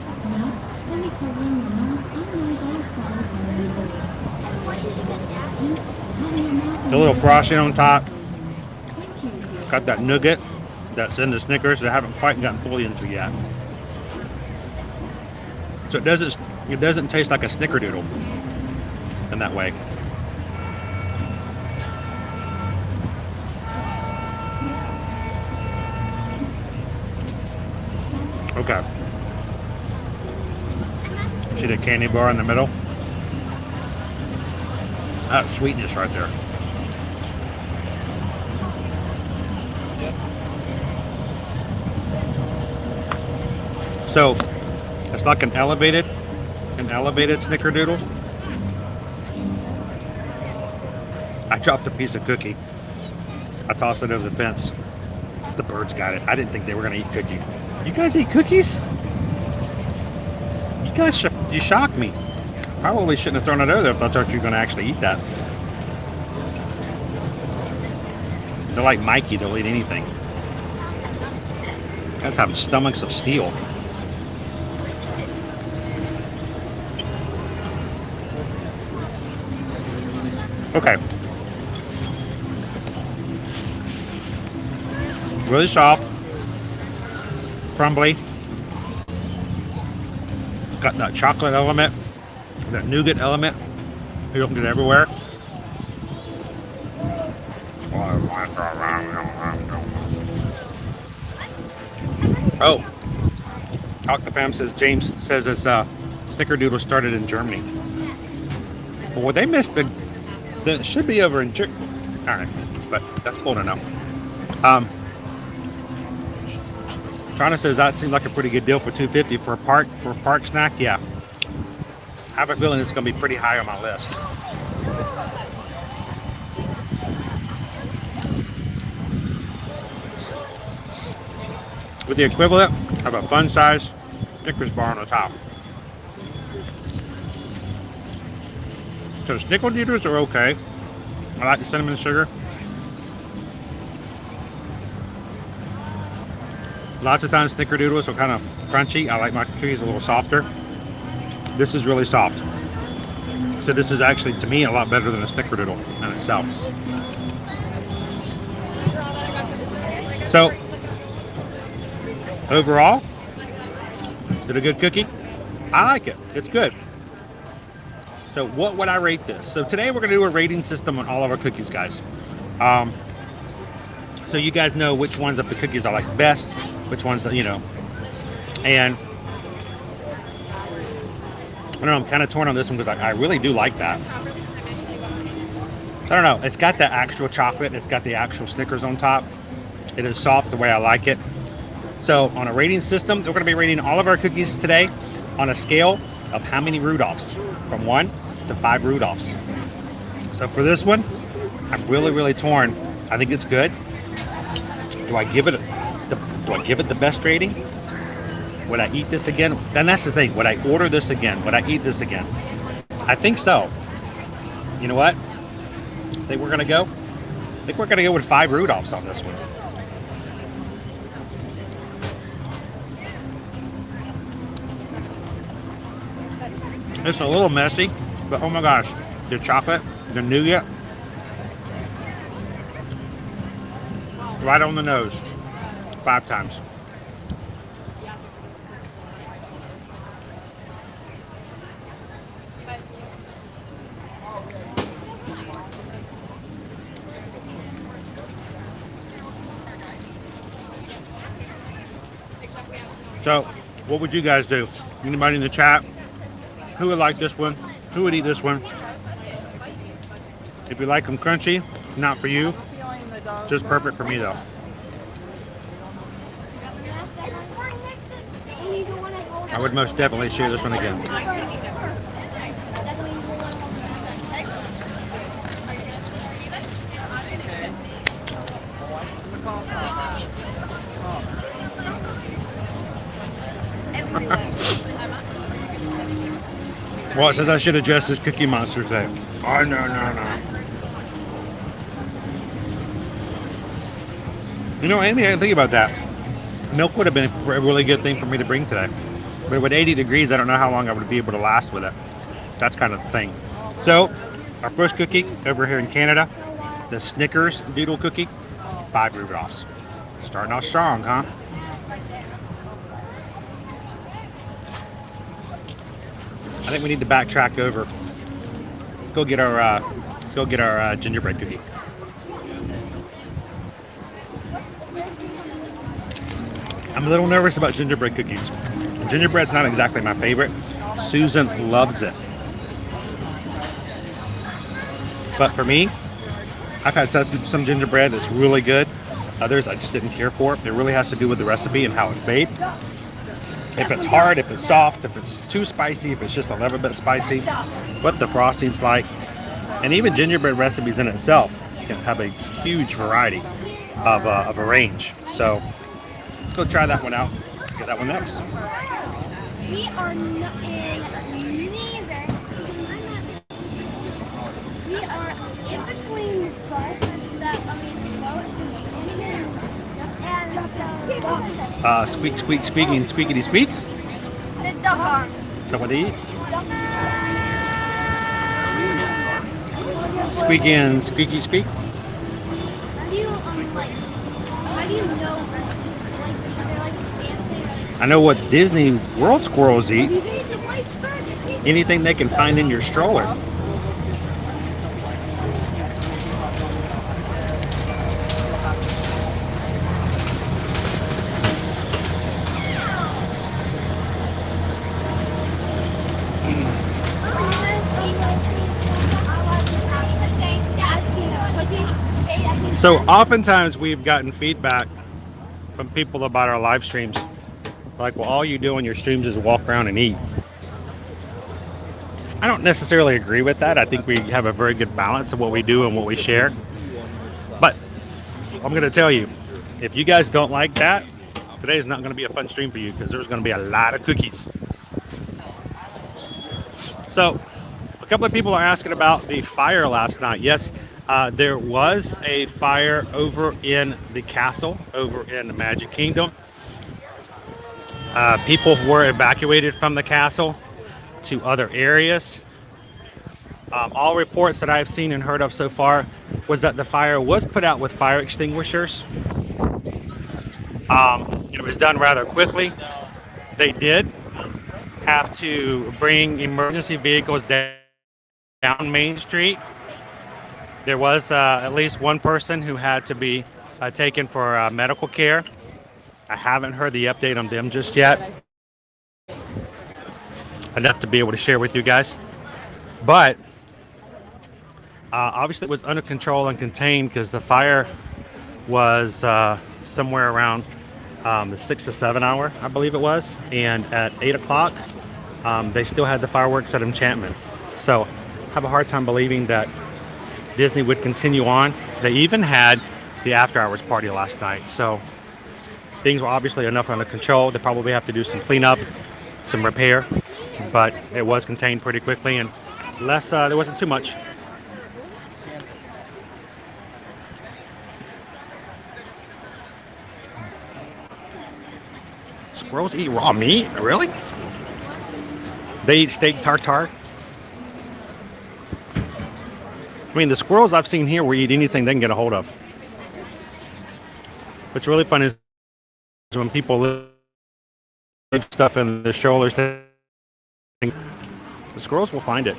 A little frosting on top. Got that nougat that's in the Snickers that I haven't quite gotten fully into yet. So it doesn't taste like a snickerdoodle in that way. Okay. See the candy bar in the middle? That's sweetness right there. So it's like an elevated snickerdoodle. I chopped a piece of cookie. I tossed it over the fence. The birds got it. I didn't think they were gonna eat cookie. You guys eat cookies? You guys, you shocked me. Probably shouldn't have thrown it over there if I thought you were gonna actually eat that. They're like Mikey, they'll eat anything. You guys have stomachs of steel. Okay. Really soft, crumbly. Got that chocolate element, that nougat element. You don't get everywhere. Oh, Talk the Fam says, James says it's Snickerdoodle started in Germany. Well, they missed the it should be over in Germany. All right, but that's cool to know. China says that seems like a pretty good deal for $2.50 for a park snack. Yeah, I have a feeling it's going to be pretty high on my list. With the equivalent of a fun-size Snickers bar on the top. So the snickerdoodles are okay. I like the cinnamon sugar. Lots of times snickerdoodles are kind of crunchy. I like my cookies a little softer. This is really soft. So this is actually, to me, a lot better than a snickerdoodle in itself. So, overall, is it a good cookie? I like it. It's good. So what would I rate this? So today we're going to do a rating system on all of our cookies, guys. So you guys know which ones of the cookies I like best, which ones, you know. And I don't know, I'm kind of torn on this one because I really do like that. So I don't know, it's got the actual chocolate, it's got the actual Snickers on top. It is soft the way I like it. So on a rating system, we're going to be rating all of our cookies today on a scale of how many Rudolphs, from 1 to 5 Rudolphs. So for this one, I'm really torn. I think it's good. Do I give it the best rating? Would I eat this again? Then that's the thing. Would I order this again? Would I eat this again? I think so. You know what? I think we're gonna go with 5 Rudolphs on this one. It's a little messy, but oh my gosh, the chocolate, the nougat, right on the nose, 5 times. So, what would you guys do? Anybody in the chat? Who would like this one? Who would eat this one? If you like them crunchy, not for you. Just perfect for me though. I would most definitely share this one again. Well, it says I should address this Cookie Monster thing. Oh, no. You know, Amy, I didn't think about that. Milk would have been a really good thing for me to bring today. But with 80 degrees, I don't know how long I would be able to last with it. That's kind of the thing. So, our first cookie over here in Canada, the Snickers Doodle Cookie, 5 Rudolphs. Starting off strong, huh? I think we need to backtrack over. Let's go get our gingerbread cookie. I'm a little nervous about gingerbread cookies. Gingerbread's not exactly my favorite. Susan loves it. But for me, I've had some gingerbread that's really good. Others I just didn't care for. It really has to do with the recipe and how it's baked. If it's hard, if it's soft, if it's too spicy, if it's just a little bit spicy, what the frosting's like. And even gingerbread recipes in itself can have a huge variety of a range. So let's go try that one out. Get that one next. We are not in neither. We are in between the bus, the boat, and Squeak, squeak, squeaking, squeakity, squeak. the dog. Somebody. Squeaking, squeaky, squeak. How do you know? Is there like a stamp there? I know what Disney World squirrels eat. These are the white birds. Anything they can find in your stroller. So oftentimes we've gotten feedback from people about our live streams. Like, well, all you do on your streams is walk around and eat. I don't necessarily agree with that. I think we have a very good balance of what we do and what we share. But I'm going to tell you, if you guys don't like that, today is not going to be a fun stream for you because there's going to be a lot of cookies. So a couple of people are asking about the fire last night. Yes, there was a fire over in the castle, over in the Magic Kingdom. People were evacuated from the castle to other areas. All reports that I've seen and heard of so far was that the fire was put out with fire extinguishers. It was done rather quickly. They did have to bring emergency vehicles down Main Street. There was at least one person who had to be taken for medical care. I haven't heard the update on them just yet. Enough to be able to share with you guys. But obviously it was under control and contained because the fire was somewhere around the 6 to 7 hour, I believe it was. And at 8 o'clock, they still had the fireworks at Enchantment. So I have a hard time believing that Disney would continue on. They even had the after hours party last night. So Things were obviously enough under control. They probably have to do some cleanup, some repair, but it was contained pretty quickly and less. There wasn't too much. Squirrels eat raw meat? Really? They eat steak tartare? I mean, the squirrels I've seen here will eat anything they can get a hold of. What's really fun is when people leave stuff in the strollers, the squirrels will find it.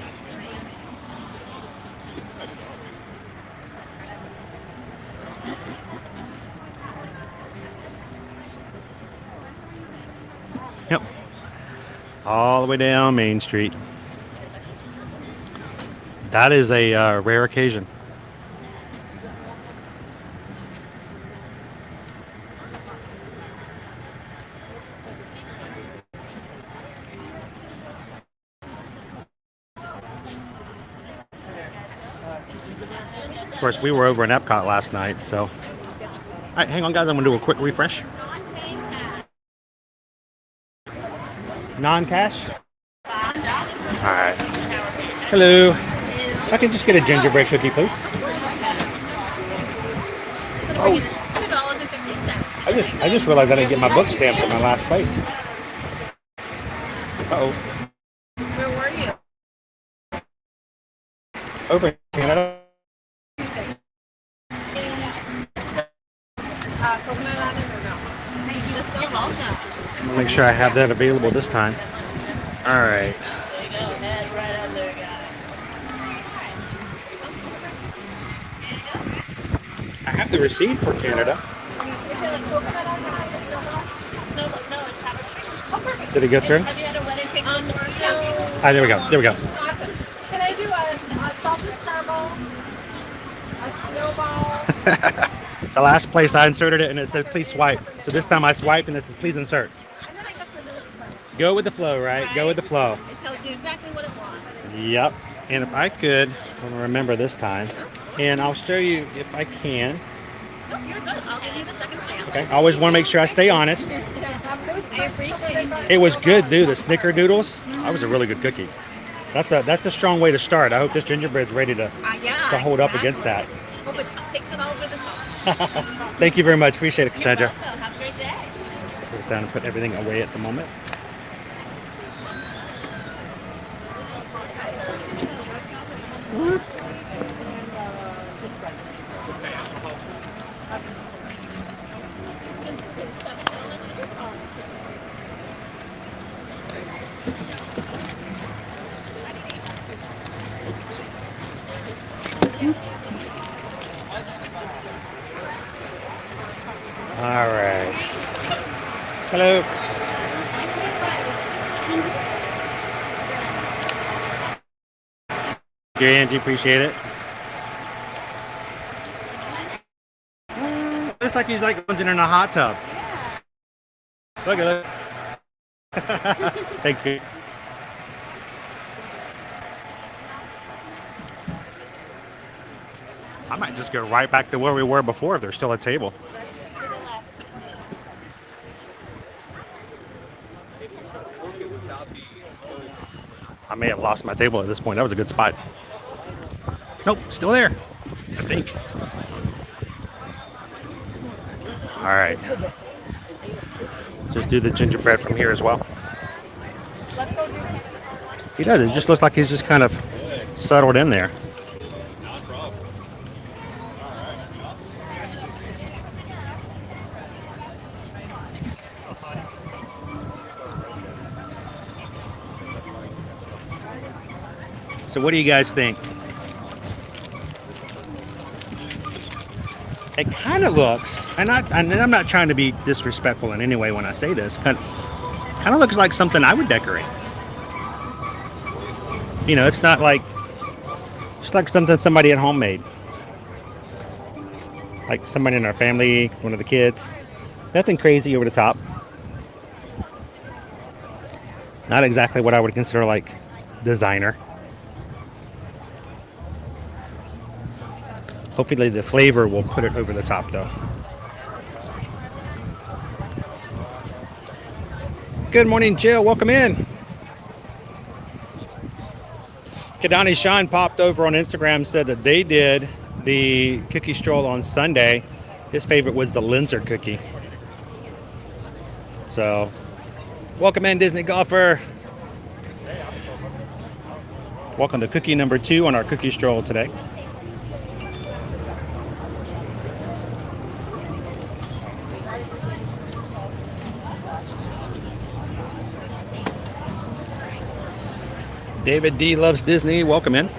Yep. All the way down Main Street. That is a rare occasion. Of course, we were over in EPCOT last night, so. All right, hang on, guys. I'm going to do a quick refresh. Non-cash? All right. Hello. If I can just get a gingerbread cookie, please. Oh. $2.50. I just realized I didn't get my book stamped at my last place. Uh-oh. Where were you? Over in Canada. Make sure I have that available this time. All right. I have the receipt for Canada. Did it go through? Ah, there we go. There we go. Can I do a salted caramel, a snowball? The last place I inserted it and it said please swipe. So this time I swiped and it says please insert. And then I got the little part. Go with the flow, right? Go with the flow. It tells you exactly what it wants. Yep. And if I could, I'm gonna remember this time. And I'll show you if I can. No, you're good. I'll give you the second stamp. Okay. I always want to make sure I stay honest. I appreciate it. It was good, dude. The snickerdoodles. That was a really good cookie. That's a strong way to start. I hope this gingerbread's ready to Yeah, hold up against that. Hope it takes it all over the top. Thank you very much. Appreciate it, You're Cassandra. welcome. Have a great day. Set this down and put everything away at the moment. All right. Hello. Dear Angie, appreciate it. Looks like he's like plunging in a hot tub. Look at that. Thanks, good. I might just go right back to where we were before if there's still a table. I may have lost my table at this point. That was a good spot. Nope, still there, I think. All right. Just do the gingerbread from here as well. He does. It just looks like he's just kind of settled in there. So what do you guys think? It kind of looks, and I'm not trying to be disrespectful in any way when I say this, kind of looks like something I would decorate. You know, it's not like, just like something somebody at home made. Like somebody in our family, one of the kids. Nothing crazy over the top. Not exactly what I would consider like designer. Hopefully the flavor will put it over the top though. Good morning, Jill. Welcome in. Kadani Sean popped over on Instagram, said that they did the cookie stroll on Sunday. His favorite was the Linzer cookie. So, welcome in, Disney Golfer. Welcome to cookie number 2 on our cookie stroll today. David D loves Disney. Welcome in.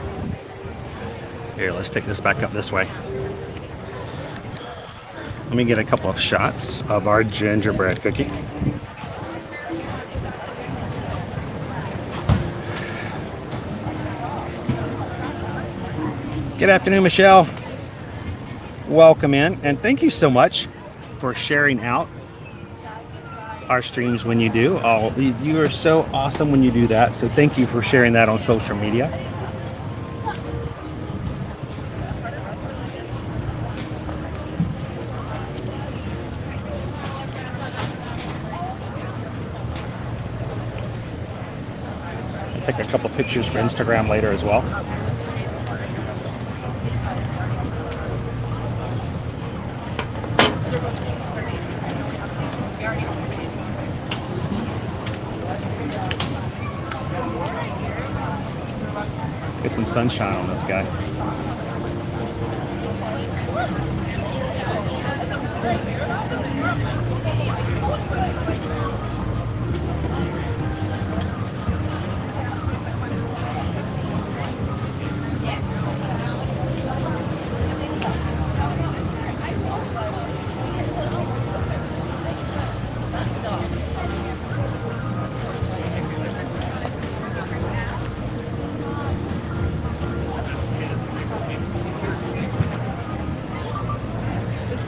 Here, let's take this back up this way. Let me get a couple of shots of our gingerbread cookie. Good afternoon, Michelle. Welcome in, and thank you so much for sharing out our streams when you do. Oh, you are so awesome when you do that. So thank you for sharing that on social media. I'll take a couple pictures for Instagram later as well. Get some sunshine on this guy.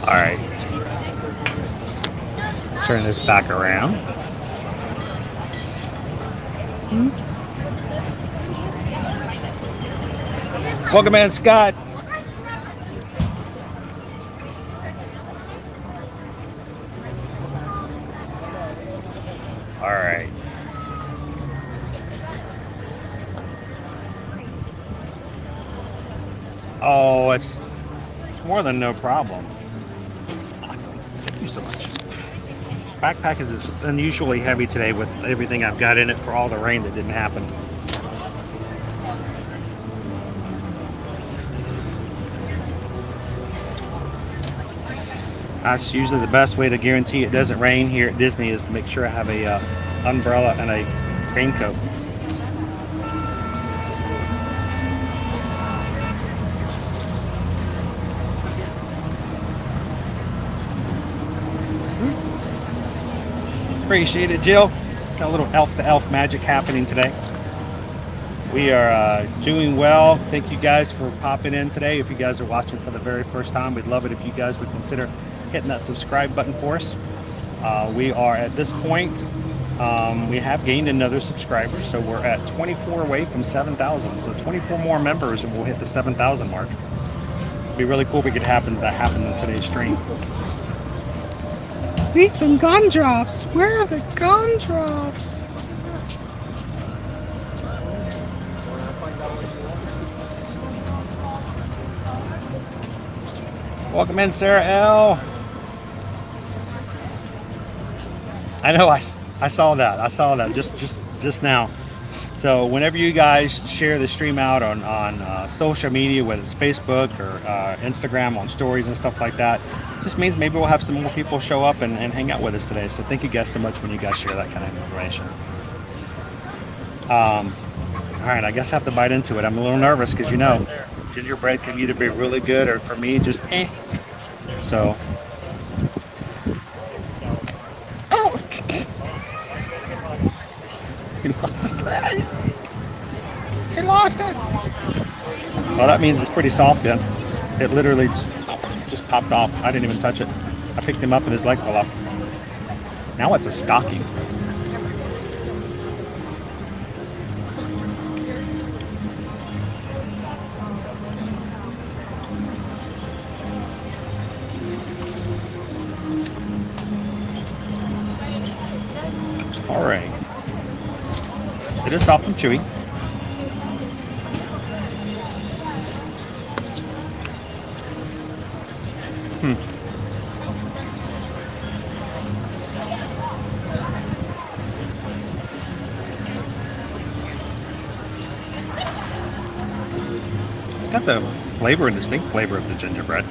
All right, turn this back around. Welcome in, Scott. All right. Oh, it's more than no problem. Thank you so much. Backpack is unusually heavy today with everything I've got in it for all the rain that didn't happen. That's usually the best way to guarantee it doesn't rain here at Disney is to make sure I have a umbrella and a raincoat. Appreciate it, Jill. Got a little elf-to-elf magic happening today. We are doing well. Thank you guys for popping in today. If you guys are watching for the very first time, we'd love it if you guys would consider hitting that subscribe button for us. We are at this point, we have gained another subscriber, so we're at 24 away from 7,000. So 24 more members and we'll hit the 7,000 mark. It'd be really cool if we could that happen in today's stream. Need some gumdrops. Where are the gumdrops? Welcome in, Sarah L. I know I saw that. I saw that just now. So whenever you guys share the stream out on social media, whether it's Facebook or Instagram on stories and stuff like that, just means maybe we'll have some more people show up and hang out with us today. So thank you guys so much when you guys share that kind of information. All right, I guess I have to bite into it. I'm a little nervous because, you know, gingerbread can either be really good or for me just eh. So. Oh! He lost it. He lost it. Well, that means it's pretty soft then. It literally just popped off. I didn't even touch it. I picked him up and his leg fell off. Now it's a stocking. All right. It is soft and chewy. It's got the flavor and distinct flavor of the gingerbread.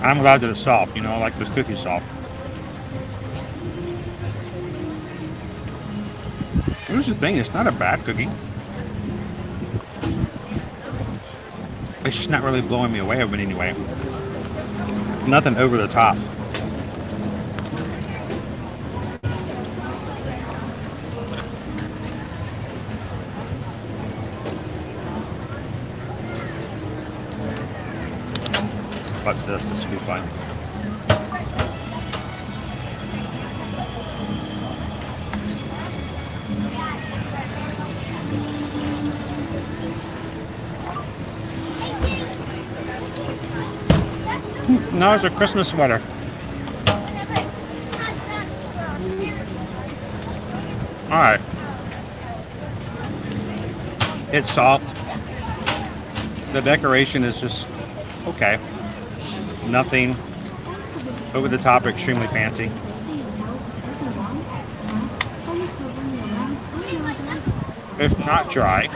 I'm glad that it's soft. You know, I like this cookie soft. Here's the thing, it's not a bad cookie. It's just not really blowing me away in any way. Nothing over the top. What's this? This should be fun. No, it's a Christmas sweater. All right. It's soft. The decoration is just okay. Nothing over the top or extremely fancy. It's not dry.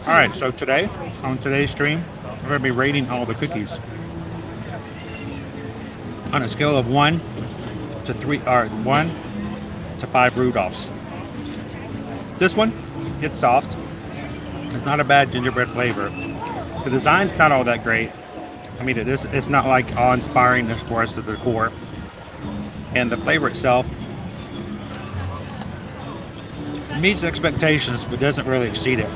All right, so today, on today's stream, we're going to be rating all the cookies on a scale of 1 to 3, or 1 to 5 Rudolphs. This one, it's soft. It's not a bad gingerbread flavor. The design's not all that great. I mean, it's not like awe-inspiring as far as the decor. And the flavor itself meets expectations, but doesn't really exceed it.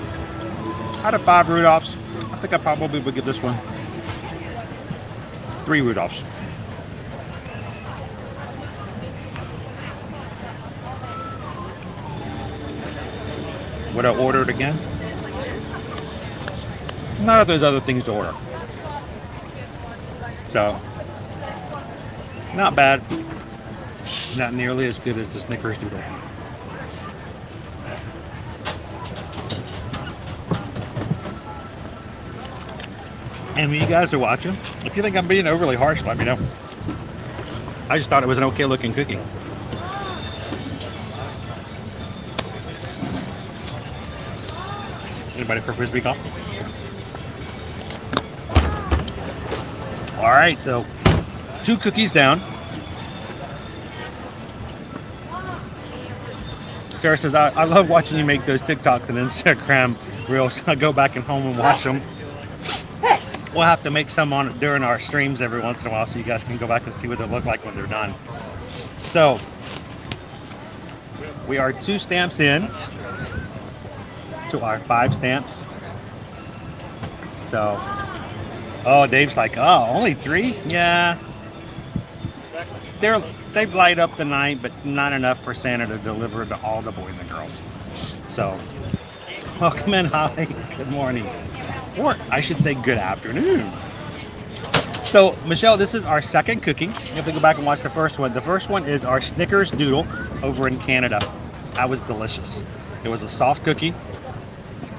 Out of 5 Rudolphs, I think I probably would give this one 3 Rudolphs. Would I order it again? Not if there's other things to order. So, not bad. Not nearly as good as the Snickers doodle. And when you guys are watching, if you think I'm being overly harsh, let me know. I just thought it was an okay looking cookie. Anybody for Frisbee golf? All right, so 2 cookies down. Sarah says, I love watching you make those TikToks and Instagram reels. I go back and home and watch them. We'll have to make some on during our streams every once in a while so you guys can go back and see what they look like when they're done. So, we are 2 stamps in to our 5 stamps. So, oh, Dave's like, oh, only 3? Yeah. They light up the night, but not enough for Santa to deliver to all the boys and girls. So, welcome in, Holly. Good morning. Or I should say good afternoon. So, Michelle, this is our second cookie. You have to go back and watch the first one. The first one is our Snickers Doodle over in Canada. That was delicious. It was a soft cookie.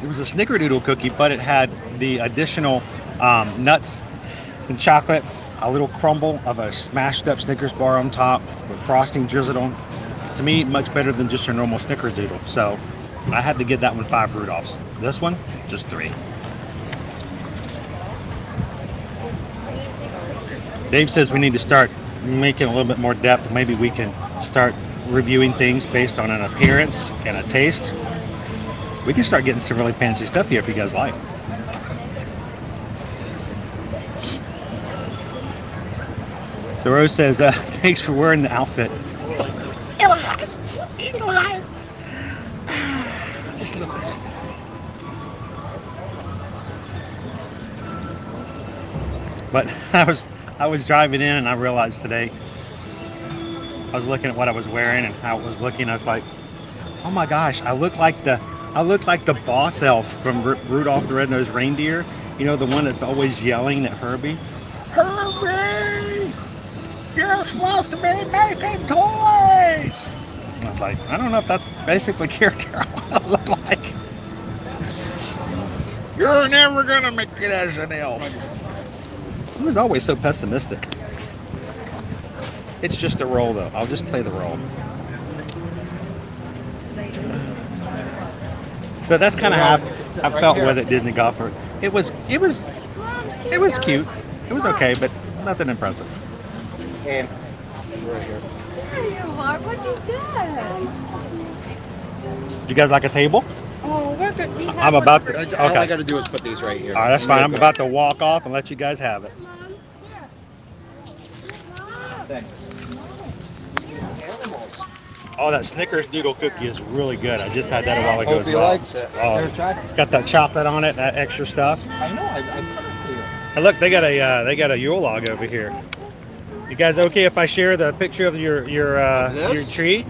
It was a Snickerdoodle cookie, but it had the additional nuts and chocolate, a little crumble of a smashed up Snickers bar on top with frosting drizzled on. To me, much better than just your normal Snickers Doodle. So I had to give that one 5 Rudolphs. This one, just 3. Dave says we need to start making a little bit more depth. Maybe we can start reviewing things based on an appearance and a taste. We can start getting some really fancy stuff here if you guys like. So Rose says, thanks for wearing the outfit. Just look. But I was driving in and I realized today, I was looking at what I was wearing and how it was looking. I was like, oh my gosh, I look like the boss elf from Rudolph the Red-Nosed Reindeer. You know, the one that's always yelling at Herbie. Herbie! We're supposed to be making toys. I was like, I don't know if that's basically character I want to look like. You're never gonna make it as an elf. He was always so pessimistic. It's just a role, though. I'll just play the role. So that's kind of how I felt with it. Disney Golfer. It was cute. It was okay, but nothing impressive. And right here. There you are. What'd you get? Did you guys like a table? Oh, we're good. We have I'm one about for to. you. All I Okay. got to do is put these right here. All right, that's fine. I'm about to walk off and let you guys have it. Thanks. Oh, that Snickers doodle cookie is really good. I just had that a while ago Hope as he well. likes it. Oh, Here, try it. it's got that chocolate on it, that extra stuff. I know. I put it for you. Hey, look, they got a Yule log over here. You guys okay if I share the picture of your This? tree?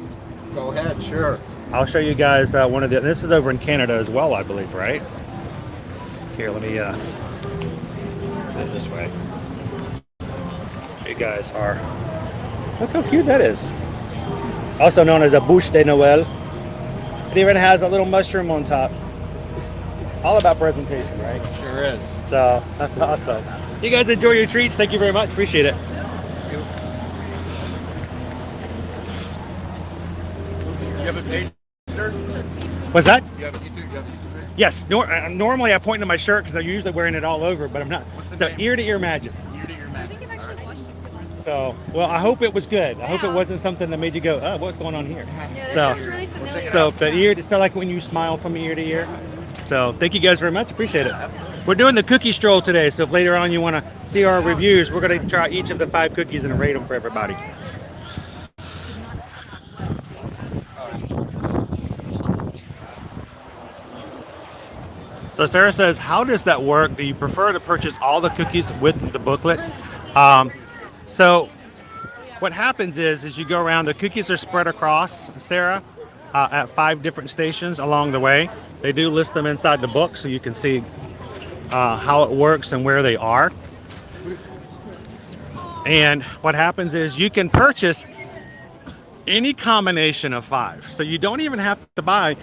Go ahead. Sure. I'll show you guys one of the. This is over in Canada as well, I believe, right? Here, let me do it this way. So you guys are. Look how cute that is. Also known as a bouche de Noël. It even has a little mushroom on top. All about presentation, right? Sure is. So that's awesome. You guys enjoy your treats. Thank you very much. Appreciate it. You have a page, sir? What's that? You have YouTube? Yes. Normally I point to my shirt because I'm usually wearing it all over, but I'm not. What's the So name? ear to ear magic. Ear to ear magic. So well, I hope it was good. I hope it wasn't something that made you go, oh, what's going on here? Yeah, this So- sounds really familiar. So the ear, it's not like when you smile from ear to ear. So thank you guys very much. Appreciate it. We're doing the cookie stroll today. So if later on you want to see our reviews, we're going to try each of the 5 cookies and rate them for everybody. So Sarah says, how does that work? Do you prefer to purchase all the cookies with the booklet? So what happens is you go around, the cookies are spread across, Sarah, at 5 different stations along the way. They do list them inside the book so you can see how it works and where they are. And what happens is you can purchase any combination of 5. So you don't even have to buy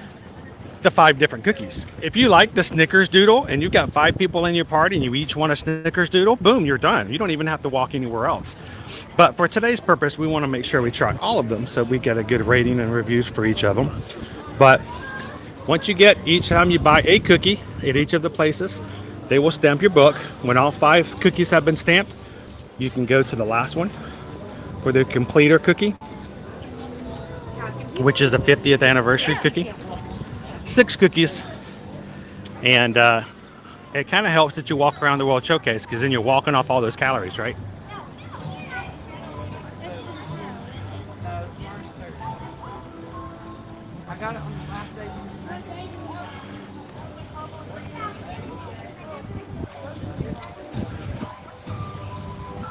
the 5 different cookies. If you like the Snickers doodle and you've got 5 people in your party and you each want a Snickers doodle, boom, you're done. You don't even have to walk anywhere else. But for today's purpose, we want to make sure we try all of them so we get a good rating and reviews for each of them. But once you get, each time you buy a cookie at each of the places, they will stamp your book. When all 5 cookies have been stamped, you can go to the last one for the completer cookie, which is a 50th anniversary cookie. 6 cookies, and it kind of helps that you walk around the World Showcase because then you're walking off all those calories, right? I got it on the last day.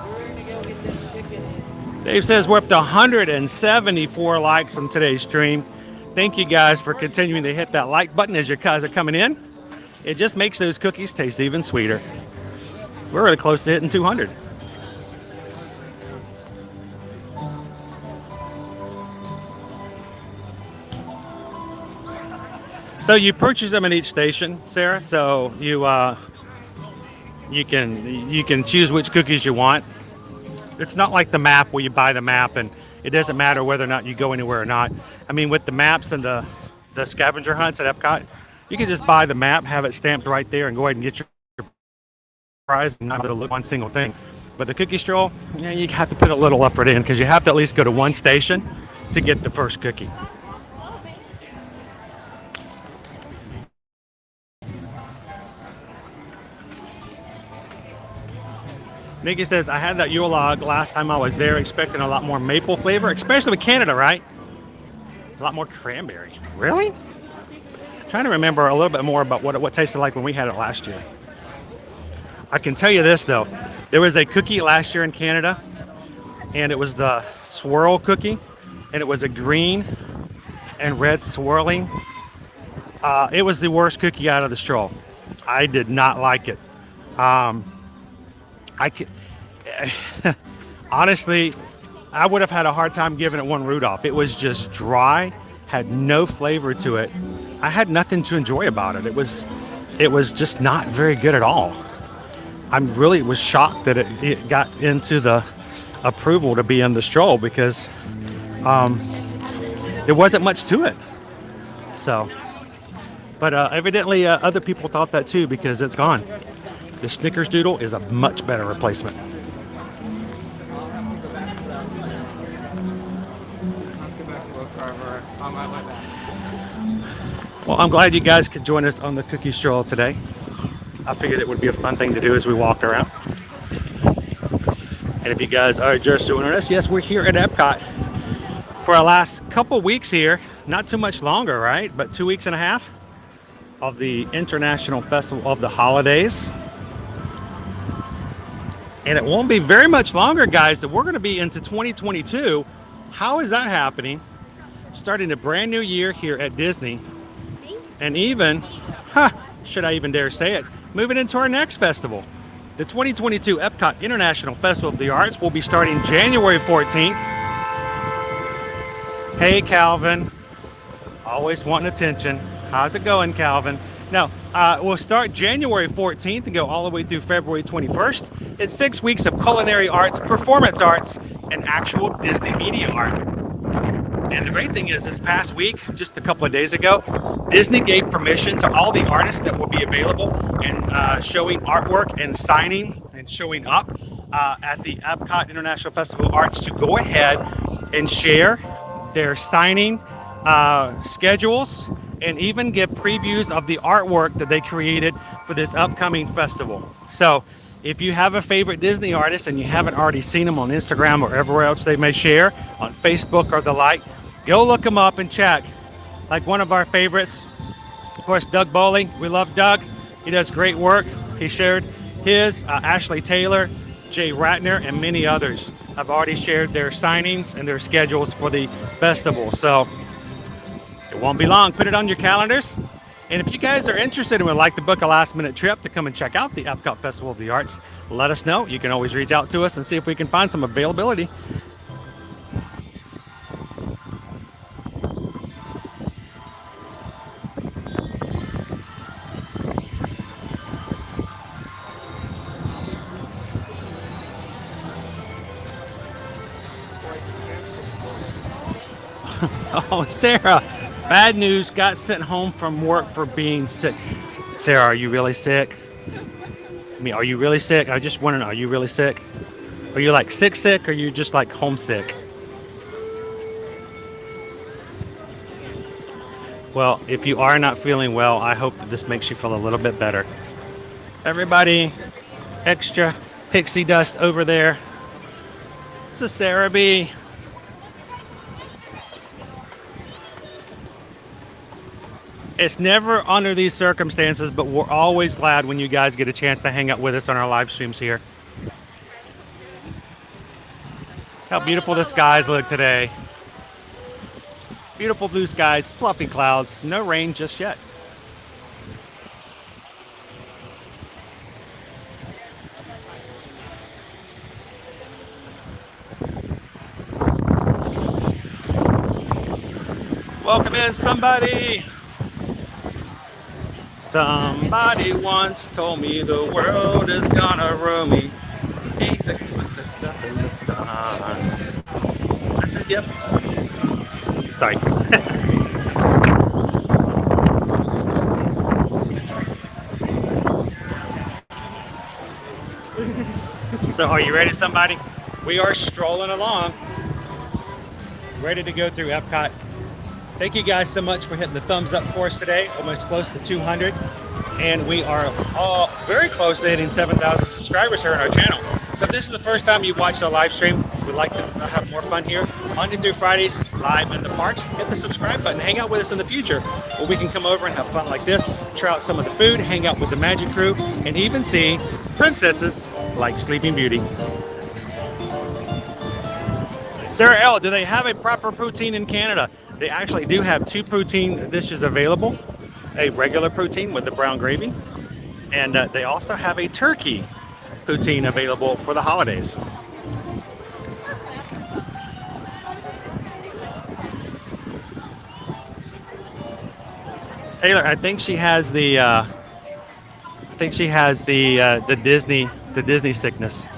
We're gonna go get this chicken. Dave says we're up to 174 likes on today's stream. Thank you guys for continuing to hit that like button as your guys are coming in. It just makes those cookies taste even sweeter. We're really close to hitting 200. So you purchase them at each station, Sarah. So you can choose which cookies you want. It's not like the map where you buy the map and it doesn't matter whether or not you go anywhere or not. I mean, with the maps and the scavenger hunts at EPCOT, you can just buy the map, have it stamped right there, and go ahead and get your prize and not have to look one single thing. But the cookie stroll, yeah, you have to put a little effort in because you have to at least go to one station to get the first cookie. Nikki says, I had that Yule log last time I was there, expecting a lot more maple flavor, especially with Canada, right? A lot more cranberry. Really? Trying to remember a little bit more about what it tasted like when we had it last year. I can tell you this, though. There was a cookie last year in Canada, and it was the swirl cookie, and it was a green and red swirling. It was the worst cookie out of the stroll. I did not like it. Honestly, I would have had a hard time giving it 1 Rudolph. It was just dry, had no flavor to it. I had nothing to enjoy about it. It was just not very good at all. I really was shocked that it got into the approval to be in the Stroll because there wasn't much to it. So, but evidently other people thought that too because it's gone. The Snickerdoodle is a much better replacement. Well, I'm glad you guys could join us on the cookie stroll today. I figured it would be a fun thing to do as we walked around. And if you guys are just joining us, yes, we're here at EPCOT for our last couple weeks here. Not too much longer, right? But 2 weeks and a half of the International Festival of the Holidays. And it won't be very much longer, guys, that we're going to be into 2022. How is that happening? Starting a brand new year here at Disney. And even, should I even dare say it, moving into our next festival. The 2022 EPCOT International Festival of the Arts will be starting January 14th. Hey, Calvin. Always wanting attention. How's it going, Calvin? No, we'll start January 14th and go all the way through February 21st. It's 6 weeks of culinary arts, performance arts, and actual Disney media art. And the great thing is this past week, just a couple of days ago, Disney gave permission to all the artists that will be available and showing artwork and signing and showing up at the EPCOT International Festival of Arts to go ahead and share their signing schedules and even give previews of the artwork that they created for this upcoming festival. So if you have a favorite Disney artist and you haven't already seen them on Instagram or everywhere else they may share, on Facebook or the like, go look them up and check. Like one of our favorites, of course, Doug Bowling. We love Doug. He does great work. He shared his, Ashley Taylor, Jay Ratner, and many others have already shared their signings and their schedules for the festival. So it won't be long. Put it on your calendars. And if you guys are interested and would like to book a last-minute trip to come and check out the EPCOT Festival of the Arts, let us know. You can always reach out to us and see if we can find some availability. Oh, Sarah, bad news, got sent home from work for being sick. Sarah, are you really sick? I mean, are you really sick? I just want to know, are you really sick? Are you like sick, or are you just like homesick? Well, if you are not feeling well, I hope that this makes you feel a little bit better. Everybody, extra pixie dust over there to Sarah B. It's never under these circumstances, but we're always glad when you guys get a chance to hang out with us on our live streams here. How beautiful the skies look today. Beautiful blue skies, fluffy clouds, no rain just yet. Welcome in, somebody. Somebody once told me the world is gonna ruin me. Ain't the stuff in the sun. I said, yep. Sorry. So are you ready, somebody? We are strolling along, ready to go through EPCOT. Thank you guys so much for hitting the thumbs up for us today, almost close to 200. And we are all very close to hitting 7,000 subscribers here on our channel. So if this is the first time you've watched our live stream, we'd like to have more fun here. Monday through Fridays, live in the parks. Hit the subscribe button, hang out with us in the future, where we can come over and have fun like this, try out some of the food, hang out with the magic crew, and even see princesses like Sleeping Beauty. Sarah L., do they have a proper poutine in Canada? They actually do have 2 poutine dishes available. A regular poutine with the brown gravy. And they also have a turkey poutine available for the holidays. Taylor, I think she has the the Disney sickness.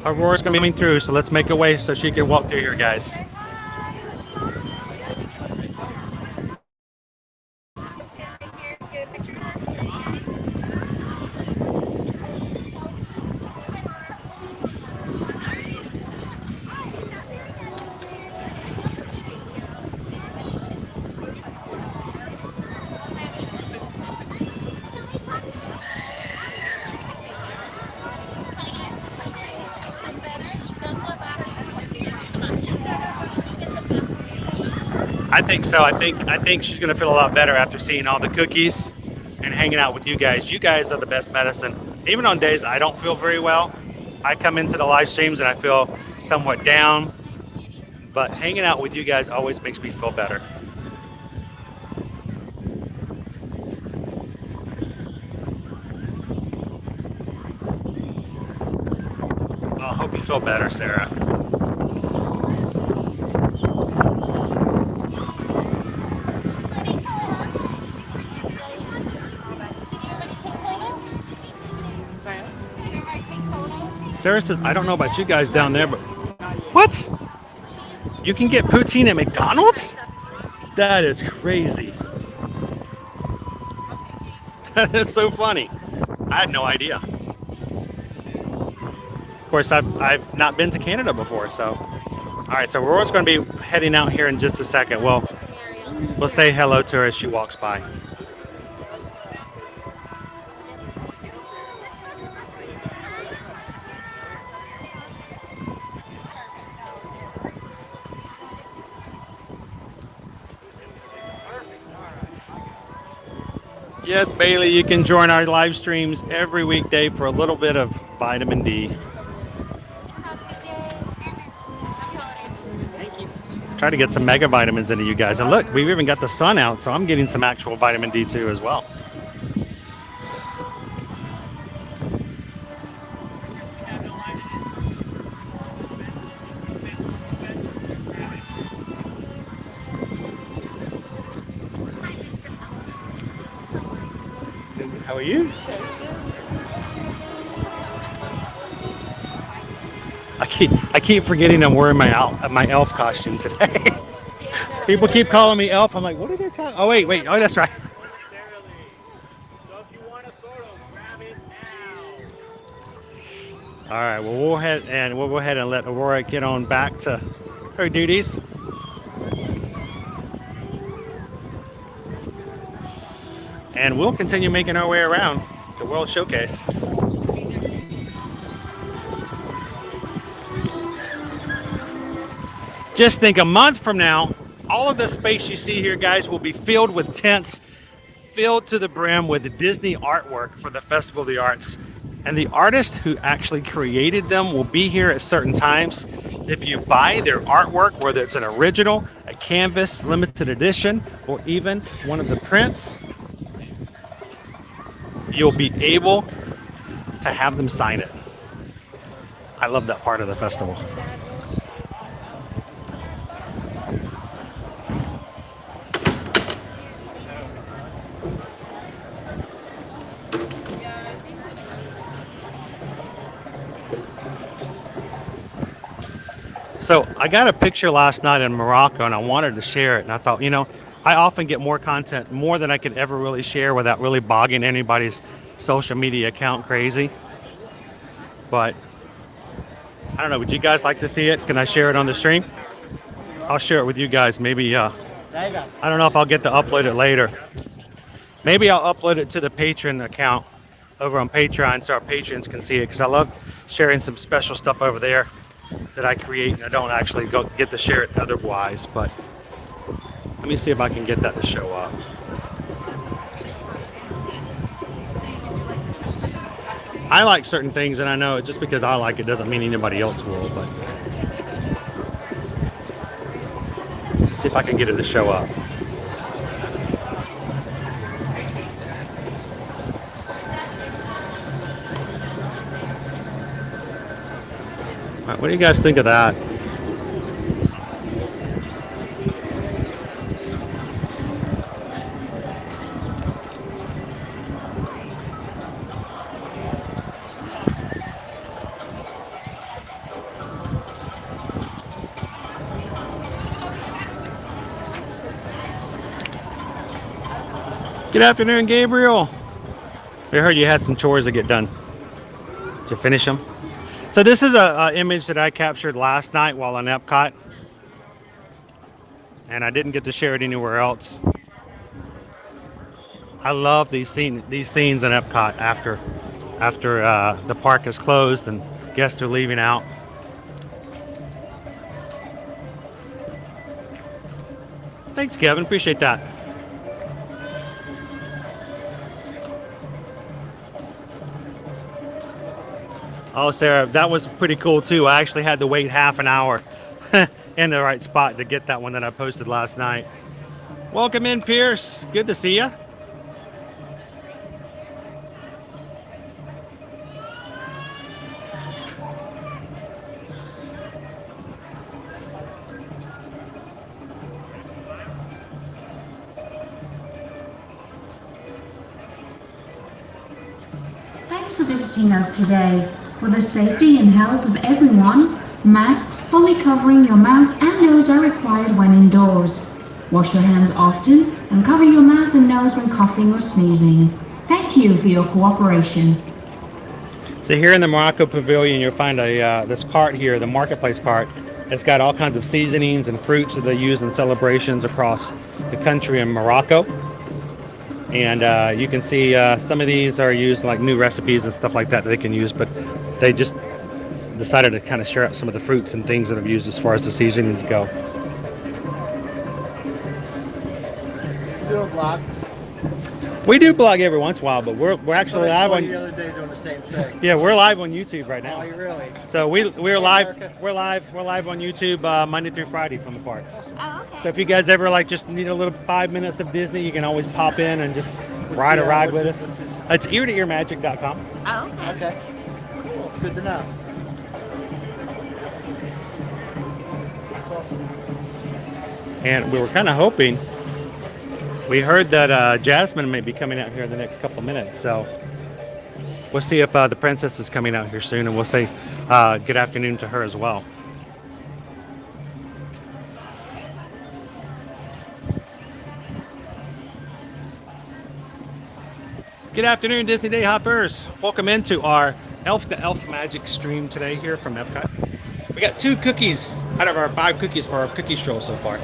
Aurora's coming through, so let's make a way so she can walk through here, guys. I think so. I think she's gonna feel a lot better after seeing all the cookies and hanging out with you guys. You guys are the best medicine. Even on days I don't feel very well, I come into the live streams and I feel somewhat down. But hanging out with you guys always makes me feel better. Well, I hope you feel better, Sarah. Sarah says, I don't know about you guys down there, but what? You can get poutine at McDonald's? That is crazy. That is so funny. I had no idea. Of course, I've not been to Canada before, so. All right, so Aurora's going to be heading out here in just a second. We'll say hello to her as she walks by. Yes, Bailey, you can join our live streams every weekday for a little bit of vitamin D. Try to get some mega vitamins into you guys. And look, we've even got the sun out, so I'm getting some actual vitamin D too as well. How are you? I keep forgetting I'm wearing my elf costume today. People keep calling me elf. I'm like, what are they talking? Oh wait. Oh, that's right. So if you want a photo, grab it now. All right. Well, we'll go ahead and let Aurora get on back to her duties. And we'll continue making our way around the World Showcase. Just think, a month from now, all of the space you see here, guys, will be filled with tents, filled to the brim with the Disney artwork for the Festival of the Arts. And the artists who actually created them will be here at certain times. If you buy their artwork, whether it's an original, a canvas, limited edition, or even one of the prints, you'll be able to have them sign it. I love that part of the festival. So I got a picture last night in Morocco and I wanted to share it, and I thought, you know, I often get more content, more than I could ever really share without really bogging anybody's social media account crazy. But I don't know, would you guys like to see it? Can I share it on the stream? I'll share it with you guys. Maybe, I don't know if I'll get to upload it later. Maybe I'll upload it to the Patreon account over on Patreon so our patrons can see it, because I love sharing some special stuff over there that I create and I don't actually get to share it otherwise. But let me see if I can get that to show up. I like certain things, and I know just because I like it doesn't mean anybody else will, but let's see if I can get it to show up. All right, what do you guys think of that? Good afternoon, Gabriel. We heard you had some chores to get done. Did you finish them? So this is a image that I captured last night while on EPCOT, and I didn't get to share it anywhere else. I love these scenes in EPCOT after the park is closed and guests are leaving out. Thanks, Kevin. Appreciate that. Oh, Sarah, that was pretty cool too. I actually had to wait half an hour in the right spot to get that one that I posted last night. Welcome in, Pierce. Good to see you. Thanks for visiting us today. For the safety and health of everyone, masks fully covering your mouth and nose are required when indoors. Wash your hands often and cover your mouth and nose when coughing or sneezing. Thank you for your cooperation. So here in the Morocco Pavilion, you'll find this cart here, the marketplace cart. It's got all kinds of seasonings and fruits that they use in celebrations across the country in Morocco. And you can see some of these are used like new recipes and stuff like that they can use, but they just decided to kind of share out some of the fruits and things that I've used as far as the seasonings go. You do a blog. We do blog every once in a while, but we're actually live on. The other day doing the same thing. Yeah, we're live on YouTube right now. Oh, you really? So we're live. America. We're live on YouTube Monday through Friday from the parks. Oh, okay. So if you guys ever like just need a little 5 minutes of Disney, you can always pop in and just ride a ride with us. It's ear-to-earmagic.com. Oh, okay. Okay. Cool. It's good to know. That's awesome. And we were kind of hoping. We heard that Jasmine may be coming out here in the next couple of minutes, so we'll see if the princess is coming out here soon, and we'll say good afternoon to her as well. Good afternoon, Disney Day Hoppers. Welcome into our Elf to Elf Magic stream today here from EPCOT. We got 2 cookies out of our 5 cookies for our cookie stroll so far.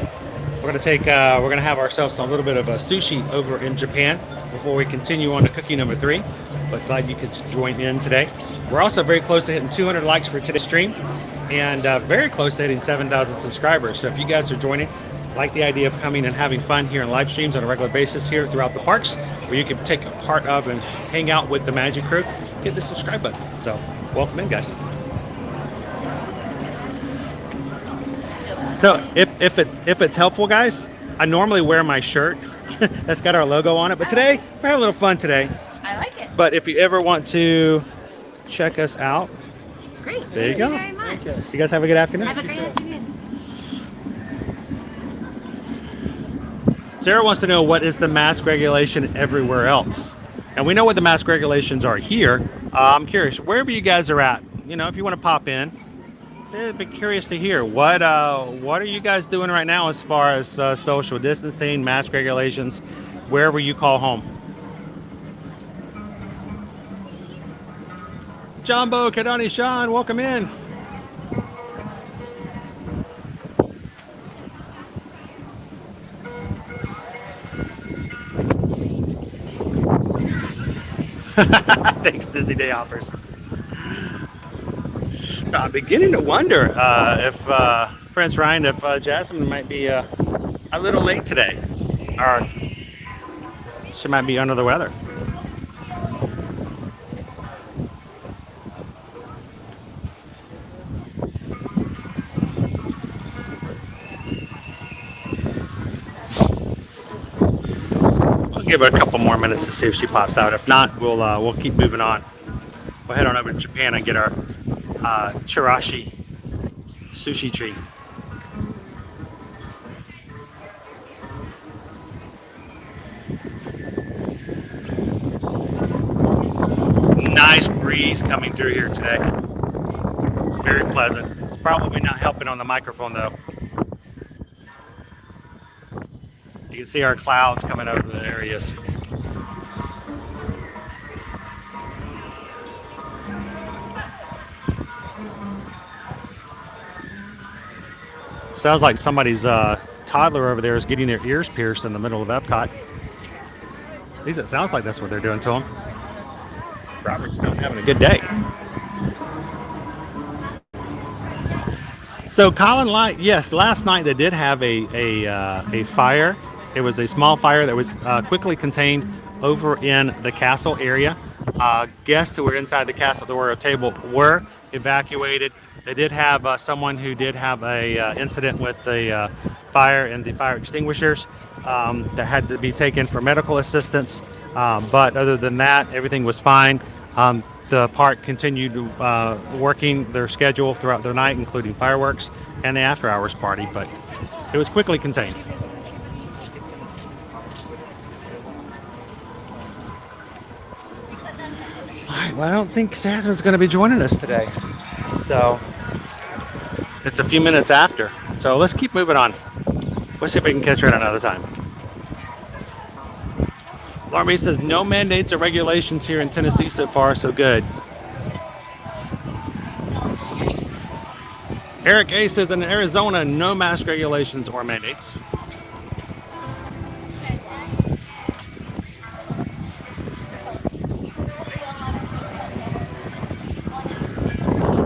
We're gonna have ourselves a little bit of a sushi over in Japan before we continue on to cookie number 3. But glad you could join in today. We're also very close to hitting 200 likes for today's stream, and very close to hitting 7,000 subscribers. So if you guys are joining, like the idea of coming and having fun here in live streams on a regular basis here throughout the parks, where you can take a part of and hang out with the Magic Crew, hit the subscribe button. So welcome in, guys. So if it's helpful, guys, I normally wear my shirt that's got our logo on it, but today we're having a little fun today. I like it. But if you ever want to check us out, Great. there you go. Thank you very much. You guys have a good afternoon. Have a great afternoon. Sarah wants to know what is the mask regulation everywhere else, and we know what the mask regulations are here. I'm curious, wherever you guys are at, you know, if you want to pop in, I'd be curious to hear what are you guys doing right now as far as social distancing, mask regulations, wherever you call home. Jumbo, Kadani, Sean, welcome in. Thanks, Disney Day Hoppers. So I'm beginning to wonder if Prince Ryan, if Jasmine might be a little late today, or she might be under the weather. We'll give her a couple more minutes to see if she pops out. If not, we'll keep moving on. We'll head on over to Japan and get our chirashi sushi tree. Nice breeze coming through here today. Very pleasant. It's probably not helping on the microphone though. You can see our clouds coming over the areas. Sounds like somebody's toddler over there is getting their ears pierced in the middle of Epcot. At least it sounds like that's what they're doing to them. Robert's not having a good day. So Colin Light, yes, last night they did have a fire. It was a small fire that was quickly contained over in the castle area. Guests who were inside the castle that were at a table were evacuated. They did have someone who did have a incident with the fire and the fire extinguishers that had to be taken for medical assistance. But other than that, everything was fine. The park continued working their schedule throughout their night, including fireworks and the after-hours party, but it was quickly contained. All right, well, I don't think Sassman's going to be joining us today, so it's a few minutes after. So let's keep moving on. We'll see if we can catch her at another time. Larmy says no mandates or regulations here in Tennessee so far, so good. Eric A says in Arizona, no mask regulations or mandates.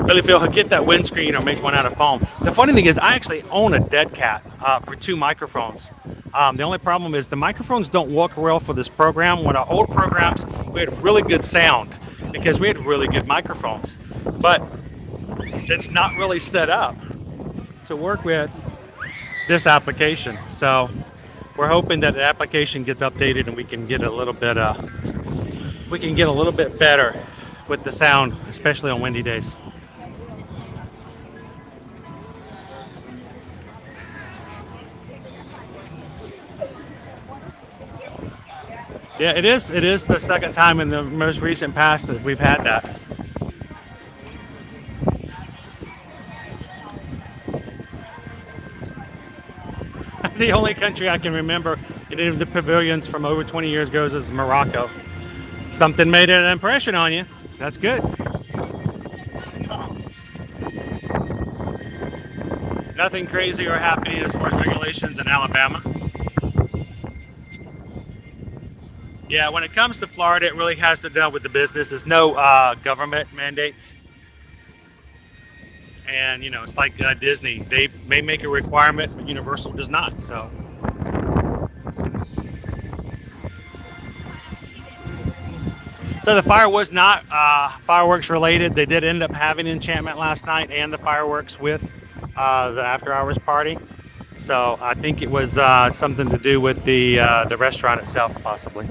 Billy Phil, get that windscreen or make one out of foam. The funny thing is I actually own a dead cat for 2 microphones. The only problem is the microphones don't work well for this program. When our old programs, we had really good sound because we had really good microphones. But it's not really set up to work with this application. So we're hoping that the application gets updated and we can get a little bit better with the sound, especially on windy days. Yeah, it is. It is the second time in the most recent past that we've had that. The only country I can remember in any of the pavilions from over 20 years ago is Morocco. Something made an impression on you. That's good. Nothing crazy or happening as far as regulations in Alabama. Yeah, when it comes to Florida, it really has to do with the business. There's no government mandates. And, you know, it's like Disney. They may make a requirement, but Universal does not, so. So the fire was not fireworks related. They did end up having enchantment last night and the fireworks with the after-hours party. So I think it was something to do with the restaurant itself, possibly.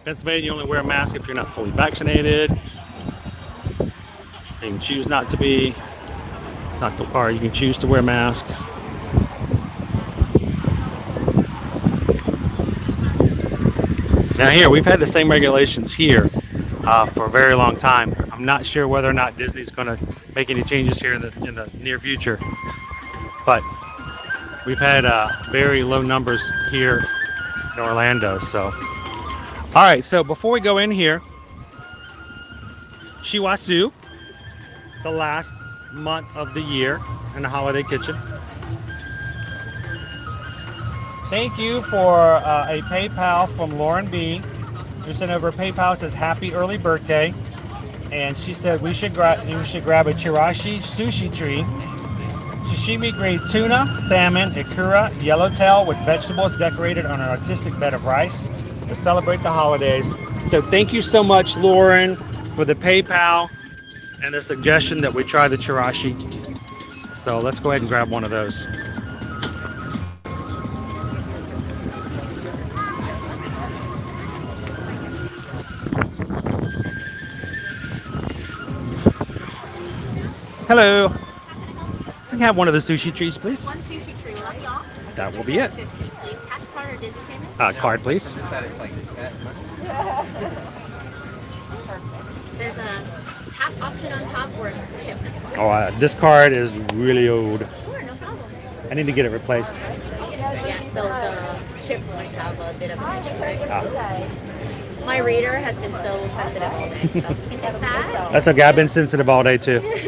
Pennsylvania, you only wear a mask if you're not fully vaccinated. You can choose not to be, or you can choose to wear a mask. Now here, we've had the same regulations here for a very long time. I'm not sure whether or not Disney's going to make any changes here in the near future, but we've had very low numbers here in Orlando, so. All right, so before we go in here, Shiwasu, the last month of the year in the holiday kitchen. Thank you for a PayPal from Lauren B. Who sent over a PayPal, says happy early birthday. And she said we should grab a chirashi sushi tree, sashimi grade tuna, salmon, ikura, yellowtail with vegetables decorated on an artistic bed of rice to celebrate the holidays. So thank you so much, Lauren, for the PayPal and the suggestion that we try the chirashi. So let's go ahead and grab one of those. Hello. Can I have one of the sushi trees, please? One sushi tree, will that be all? That will be it. 50, please. Cash card or Disney payment? Card, please. There's a tap option on top or a chip. Oh, this card is really old. Sure, no problem. I need to get it replaced. Yeah, so the chip might have a bit of an issue, right? My reader has been so sensitive all day. So you can tip that. That's okay. I've been sensitive all day too. It's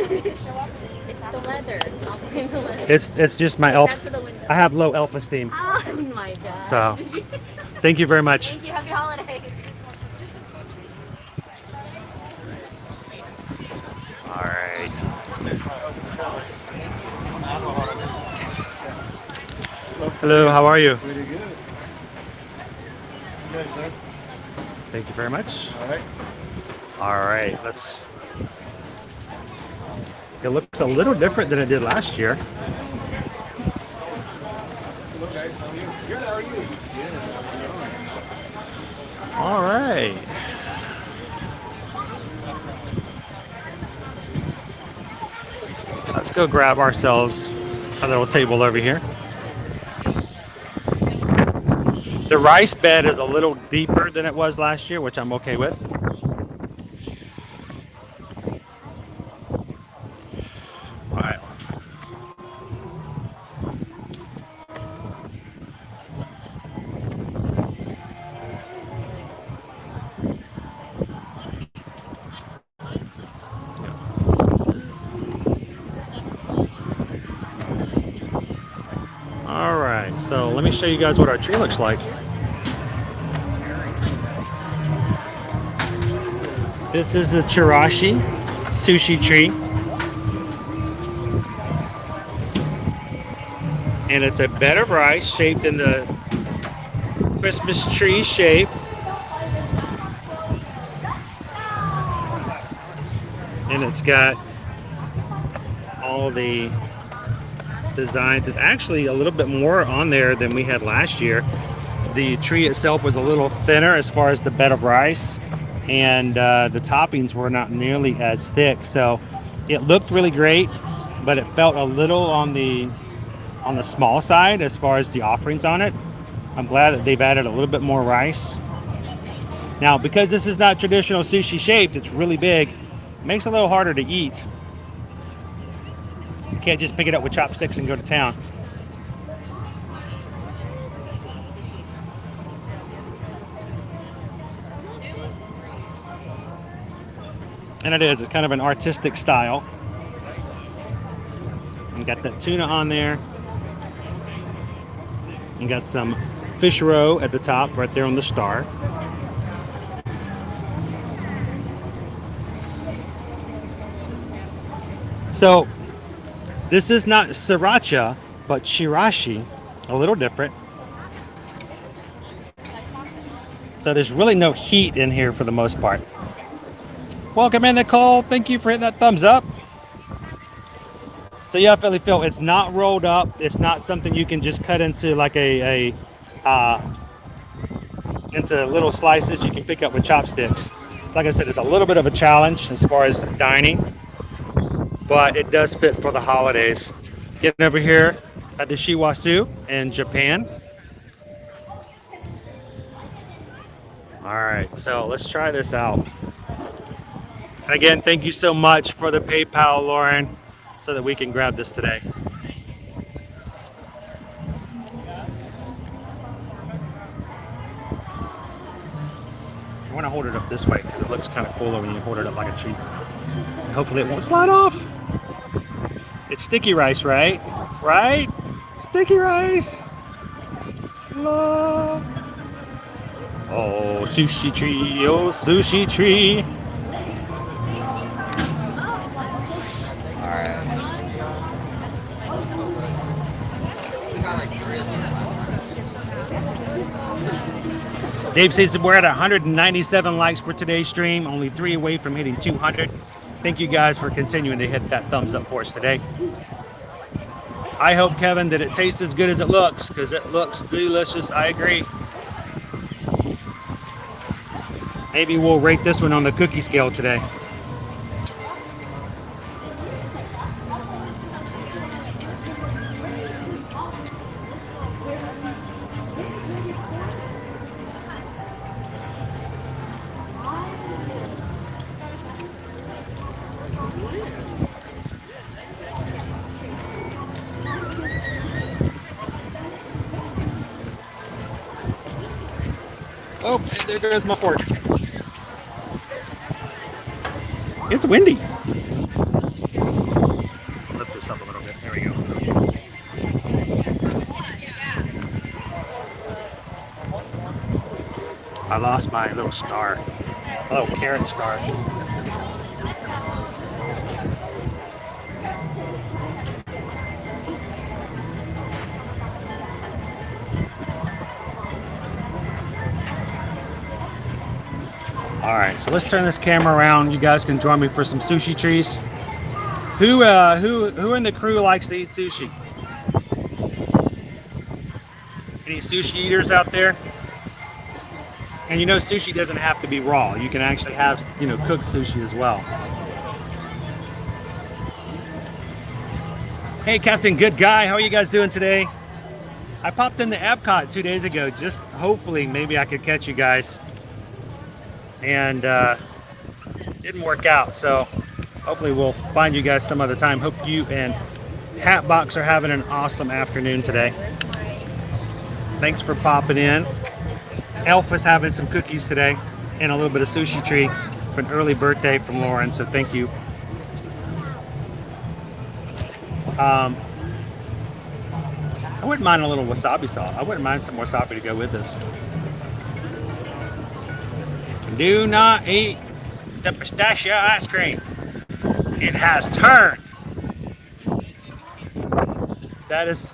the weather. I'll blame the weather. It's just my That's elf. to the window. I have low elf-esteem. Oh my gosh. So, thank you very much. Thank you. Happy holidays. All right. Hello, how are you? Pretty good. Yes, sir. Thank you very much. All right. All right, let's. It looks a little different than it did last year. Hello, guys. How are you? Good. How are you? All right. Let's go grab ourselves a little table over here. The rice bed is a little deeper than it was last year, which I'm okay with. All right. All right, so let me show you guys what our tree looks like. This is the Chirashi sushi tree. And it's a bed of rice shaped in the Christmas tree shape. And it's got all the designs. It's actually a little bit more on there than we had last year. The tree itself was a little thinner as far as the bed of rice, and the toppings were not nearly as thick. So it looked really great, but it felt a little on the small side as far as the offerings on it. I'm glad that they've added a little bit more rice. Now, because this is not traditional sushi shaped, it's really big. It makes it a little harder to eat. You can't just pick it up with chopsticks and go to town. And it's kind of an artistic style. You got that tuna on there. You got some fish roe at the top, right there on the star. So, this is not sriracha, but chirashi, a little different. So there's really no heat in here for the most part. Welcome in, Nicole. Thank you for hitting that thumbs up. So yeah, Philly Phil, it's not rolled up. It's not something you can just cut into like into little slices you can pick up with chopsticks. Like I said, it's a little bit of a challenge as far as dining, but it does fit for the holidays. Getting over here at the Shiwasu in Japan. All right, so let's try this out. And again, thank you so much for the PayPal, Lauren, so that we can grab this today. I want to hold it up this way because it looks kind of cooler when you hold it up like a tree. Hopefully it won't slide off. It's sticky rice, right? Right? Sticky rice. Love. Oh, sushi tree. Oh, sushi tree. All right. Dave says we're at 197 likes for today's stream. Only 3 away from hitting 200. Thank you guys for continuing to hit that thumbs up for us today. I hope, Kevin, that it tastes as good as it looks, because it looks delicious. I agree. Maybe we'll rate this one on the cookie scale today. Oh, there goes my fork. It's windy. Lift this up a little bit. There we go. I lost my little star, a little carrot star. All right, so let's turn this camera around. You guys can join me for some sushi trees. Who in the crew likes to eat sushi? Any sushi eaters out there? And you know, sushi doesn't have to be raw. You can actually have, you know, cooked sushi as well. Hey, Captain Good Guy, how are you guys doing today? I popped in the EPCOT 2 days ago, just hopefully maybe I could catch you guys. And didn't work out, so hopefully we'll find you guys some other time. Hope you and Hatbox are having an awesome afternoon today. Thanks for popping in. Elf is having some cookies today and a little bit of sushi treat for an early birthday from Lauren, so thank you. I wouldn't mind a little wasabi salt. I wouldn't mind some wasabi to go with this. Do not eat the pistachio ice cream. It has turned. That's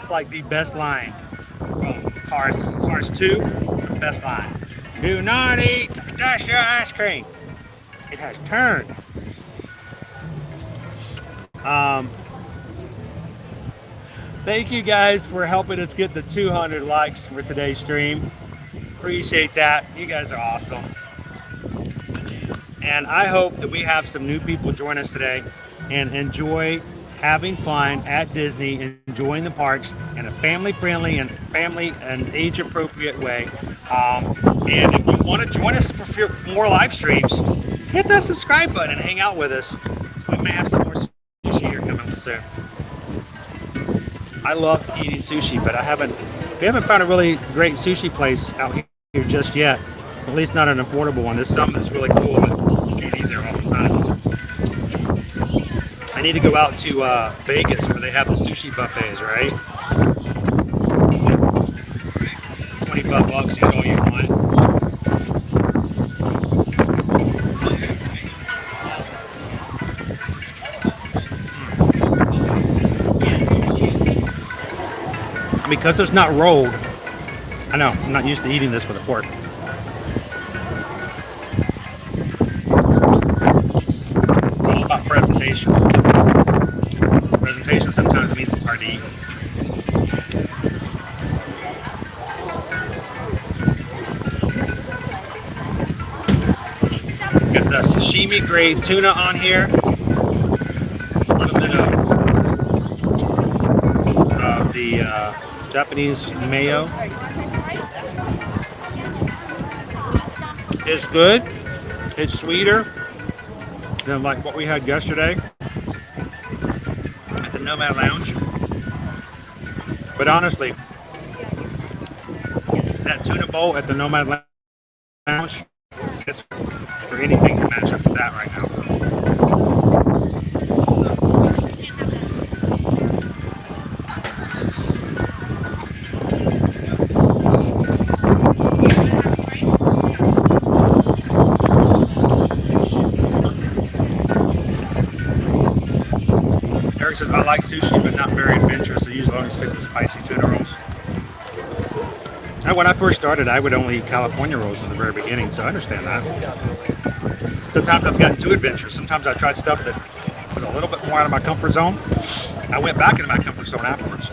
like the best line from Cars 2. It's the best line. Do not eat the pistachio ice cream. It has turned. Thank you guys for helping us get the 200 likes for today's stream. Appreciate that. You guys are awesome. And I hope that we have some new people join us today and enjoy having fun at Disney, enjoying the parks in a family-friendly and age-appropriate way. And if you want to join us for more live streams, hit that subscribe button and hang out with us. We may have some more sushi here coming soon. I love eating sushi, but we haven't found a really great sushi place out here just yet. At least not an affordable one. There's some that's really cool, but you can't eat there all the time. I need to go out to Vegas where they have the sushi buffets, right? $25, you get all you want. Because it's not rolled, I know, I'm not used to eating this with a fork. It's all about presentation. Presentation sometimes means it's hard to eat. Got the sashimi grade tuna on here. A little bit of the Japanese mayo. It's good. It's sweeter than like what we had yesterday at the Nomad Lounge. But honestly, that tuna bowl at the Nomad Lounge, it's for anything to match up to that right now. Says I like sushi but not very adventurous. I usually only stick to spicy tuna rolls. And when I first started, I would only eat California rolls in the very beginning, so I understand that. Sometimes I've gotten too adventurous. Sometimes I tried stuff that was a little bit more out of my comfort zone. I went back into my comfort zone afterwards.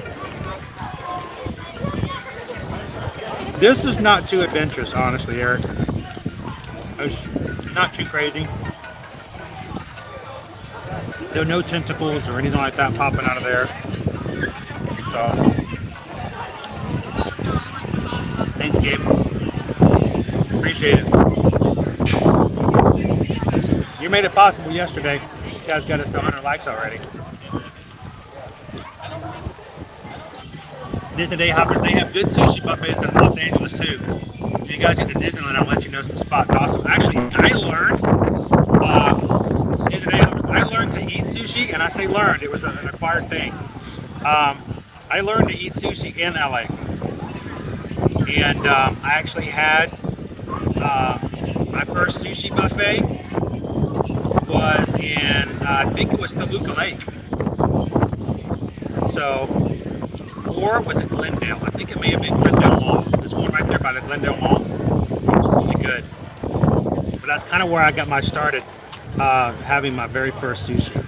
This is not too adventurous, honestly, Eric. It's not too crazy. There are no tentacles or anything like that popping out of there. So, thanks, Gabe. Appreciate it. You made it possible yesterday. You guys got us to 100 likes already. Disney Day Hoppers, they have good sushi buffets in Los Angeles too. you guys get to Disneyland, I'll let you know some spots. Awesome. Actually, I learned. I learned to eat sushi, and I say learned. It was an acquired thing. I learned to eat sushi in LA, and I actually had my first sushi buffet was in I think it was Toluca Lake. So, or was it Glendale? I think it may have been Glendale Mall. This one right there by the Glendale Mall. It's really good. But that's kind of where I got my started having my very first sushi.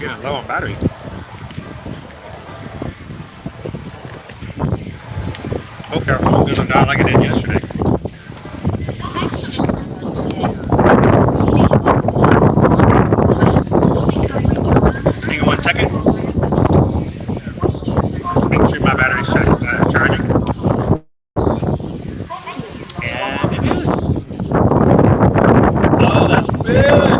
Getting low on battery. Hope our phone doesn't die like it did yesterday. Hang on 1 second. Make sure my battery's charging. And it is. Oh, that's good.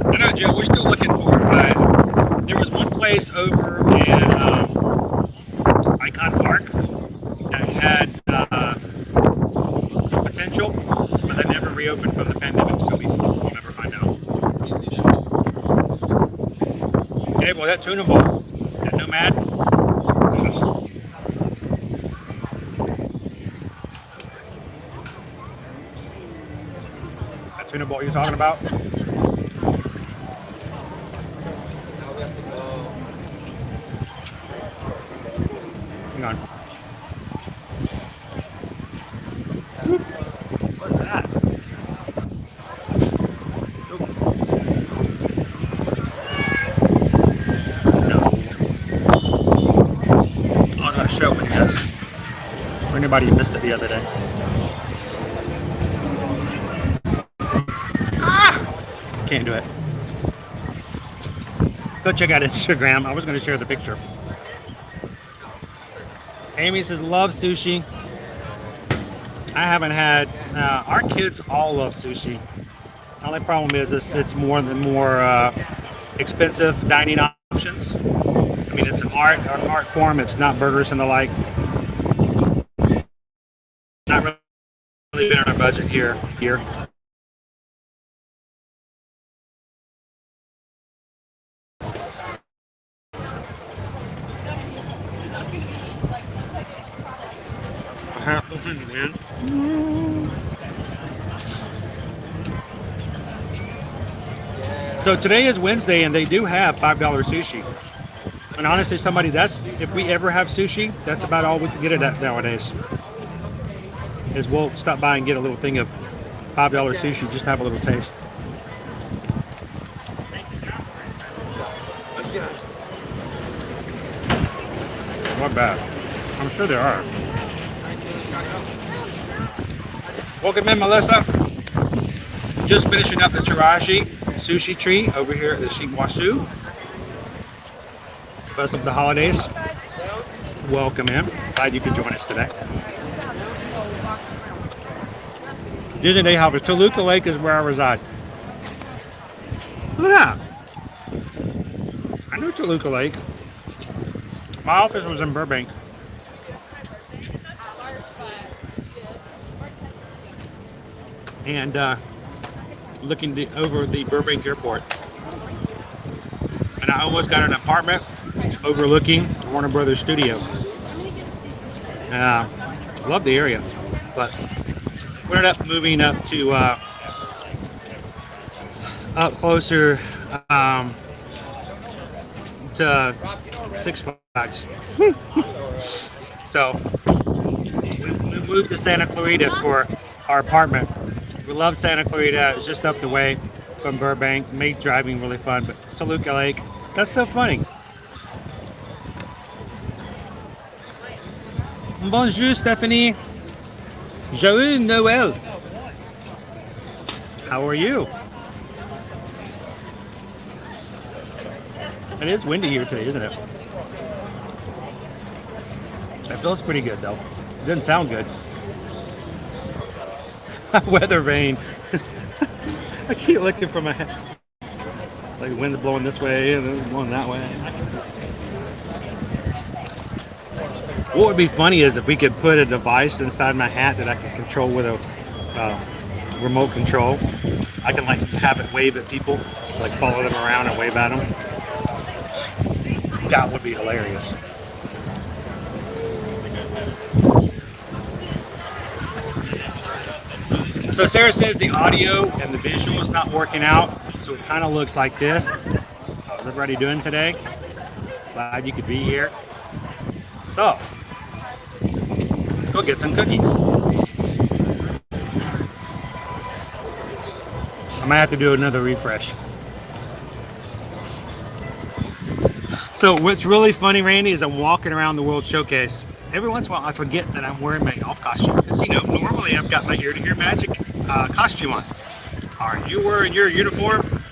I know, Joe, we're still looking for it, but there was one place over in Icon Park that had some potential, but they never reopened from the pandemic, so we'll never find out. Okay, well, that tuna bowl, that Nomad, yes. That tuna bowl you're talking about? Hang on. What's that? No. I was going to show it with you guys. For anybody who missed it the other day. Ah! Can't do it. Go check out Instagram. I was going to share the picture. Amy says, love sushi. I haven't had, our kids all love sushi. The only problem is it's more expensive dining options. I mean, it's an art form. It's not burgers and the like. Not really been on our budget here. Man. So today is Wednesday, and they do have $5 sushi. And honestly, if we ever have sushi, that's about all we can get it at nowadays. Is we'll stop by and get a little thing of $5 sushi, just to have a little taste. Not bad. I'm sure there are. Welcome in, Melissa. Just finishing up the Taraji sushi tree over here at the Shiwasu. Best of the holidays. Welcome in. Glad you could join us today. Disney Day Hoppers. Toluca Lake is where I reside. Look at that. I know Toluca Lake. My office was in Burbank. And looking over the Burbank Airport. And I almost got an apartment overlooking Warner Brothers Studio. Love the area, but we ended up moving up to up closer to Six Flags. So we moved to Santa Clarita for our apartment. We love Santa Clarita. It's just up the way from Burbank. Made driving really fun, but Toluca Lake, that's so funny. Bonjour, Stephanie. Joyeux Noël. How are you? It is windy here today, isn't it? It feels pretty good, though. It doesn't sound good. Weather vane. I keep looking for my hat. Like the wind's blowing this way and then blowing that way. What would be funny is if we could put a device inside my hat that I can control with a remote control. I can like have it wave at people, like follow them around and wave at them. That would be hilarious. So Sarah says the audio and the visual is not working out, so it kind of looks like this. How's everybody doing today? Glad you could be here. So, go get some cookies. I might have to do another refresh. So what's really funny, Randy, is I'm walking around the World Showcase. Every once in a while, I forget that I'm wearing my golf costume because, you know, normally I've got my ear-to-ear magic costume on. Are you wearing your uniform?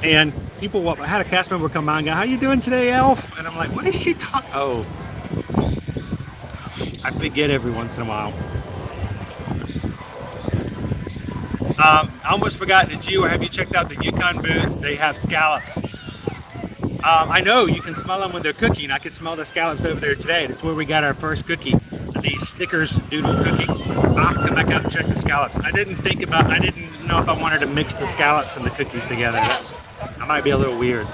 And people, I had a cast member come by and go, "How you doing today, Elf?" And I'm like, "What is she talking?" Oh, I forget every once in a while. I almost forgot, did you or have you checked out the Yukon booth? They have scallops. I know you can smell them when they're cooking. I could smell the scallops over there today. That's where we got our first cookie, the Snickers doodle cookie. I'll have to come back out and check the scallops. I didn't know if I wanted to mix the scallops and the cookies together. That might be a little weird.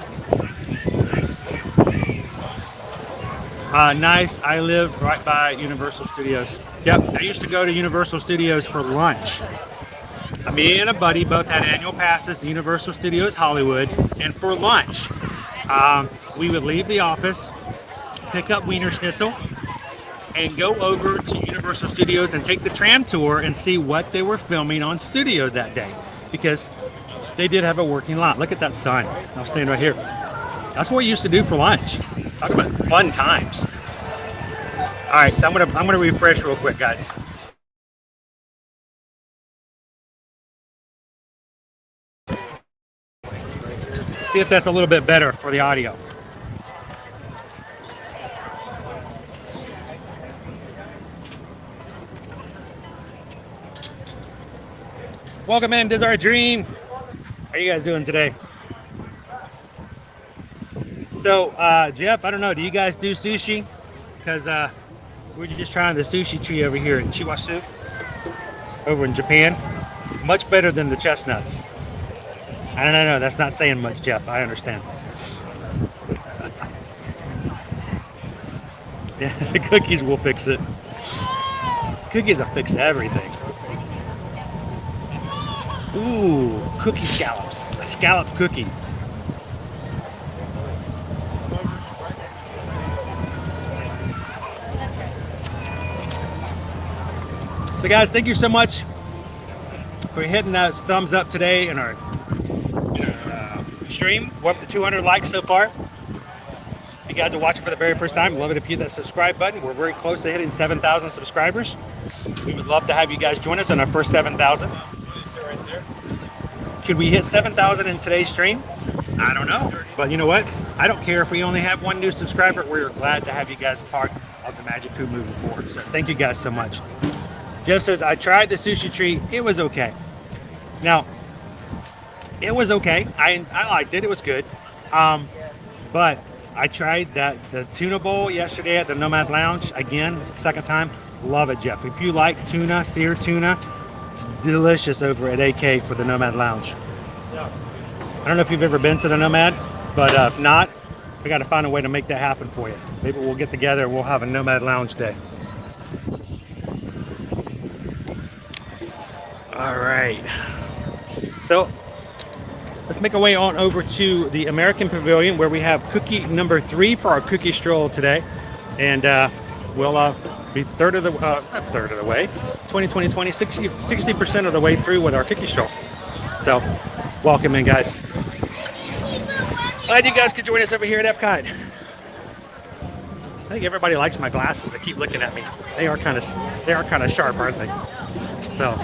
Nice. I live right by Universal Studios. Yep, I used to go to Universal Studios for lunch. Me and a buddy both had annual passes to Universal Studios Hollywood, and for lunch, we would leave the office, pick up Wiener Schnitzel, and go over to Universal Studios and take the tram tour and see what they were filming on studio that day, because they did have a working lot. Look at that sign. I'll stand right here. That's what we used to do for lunch. Talk about fun times. All right, so I'm gonna refresh real quick, guys. See if that's a little bit better for the audio. Welcome in, Desire Dream. How are you guys doing today? So, Jeff, I don't know, do you guys do sushi? Because we're just trying the sushi tree over here in Chiwasu, over in Japan. Much better than the chestnuts. I don't know, that's not saying much, Jeff. I understand. Yeah, the cookies will fix it. Cookies will fix everything. Ooh, cookie scallops. A scallop cookie. So guys, thank you so much for hitting that thumbs up today in our stream. We're up to 200 likes so far. If you guys are watching for the very first time, love it if you hit that subscribe button. We're very close to hitting 7,000 subscribers. We would love to have you guys join us on our first 7,000. Could we hit 7,000 in today's stream? I don't know. But you know what? I don't care if we only have one new subscriber. We're glad to have you guys part of the Magic Crew moving forward. So thank you guys so much. Jeff says, I tried the sushi tree. It was okay. Now, it was okay. I liked it. It was good. But I tried the tuna bowl yesterday at the Nomad Lounge. Again, second time. Love it, Jeff. If you like tuna, seared tuna, it's delicious over at AK for the Nomad Lounge. I don't know if you've ever been to the Nomad, but if not, we got to find a way to make that happen for you. Maybe we'll get together and we'll have a Nomad Lounge day. All right. So let's make our way on over to the American Pavilion where we have cookie number 3 for our cookie stroll today. And we'll be not third of the way, 60% of the way through with our cookie stroll. So welcome in, guys. Glad you guys could join us over here at EPCOT. I think everybody likes my glasses. They keep looking at me. They are kind of sharp, aren't they? So.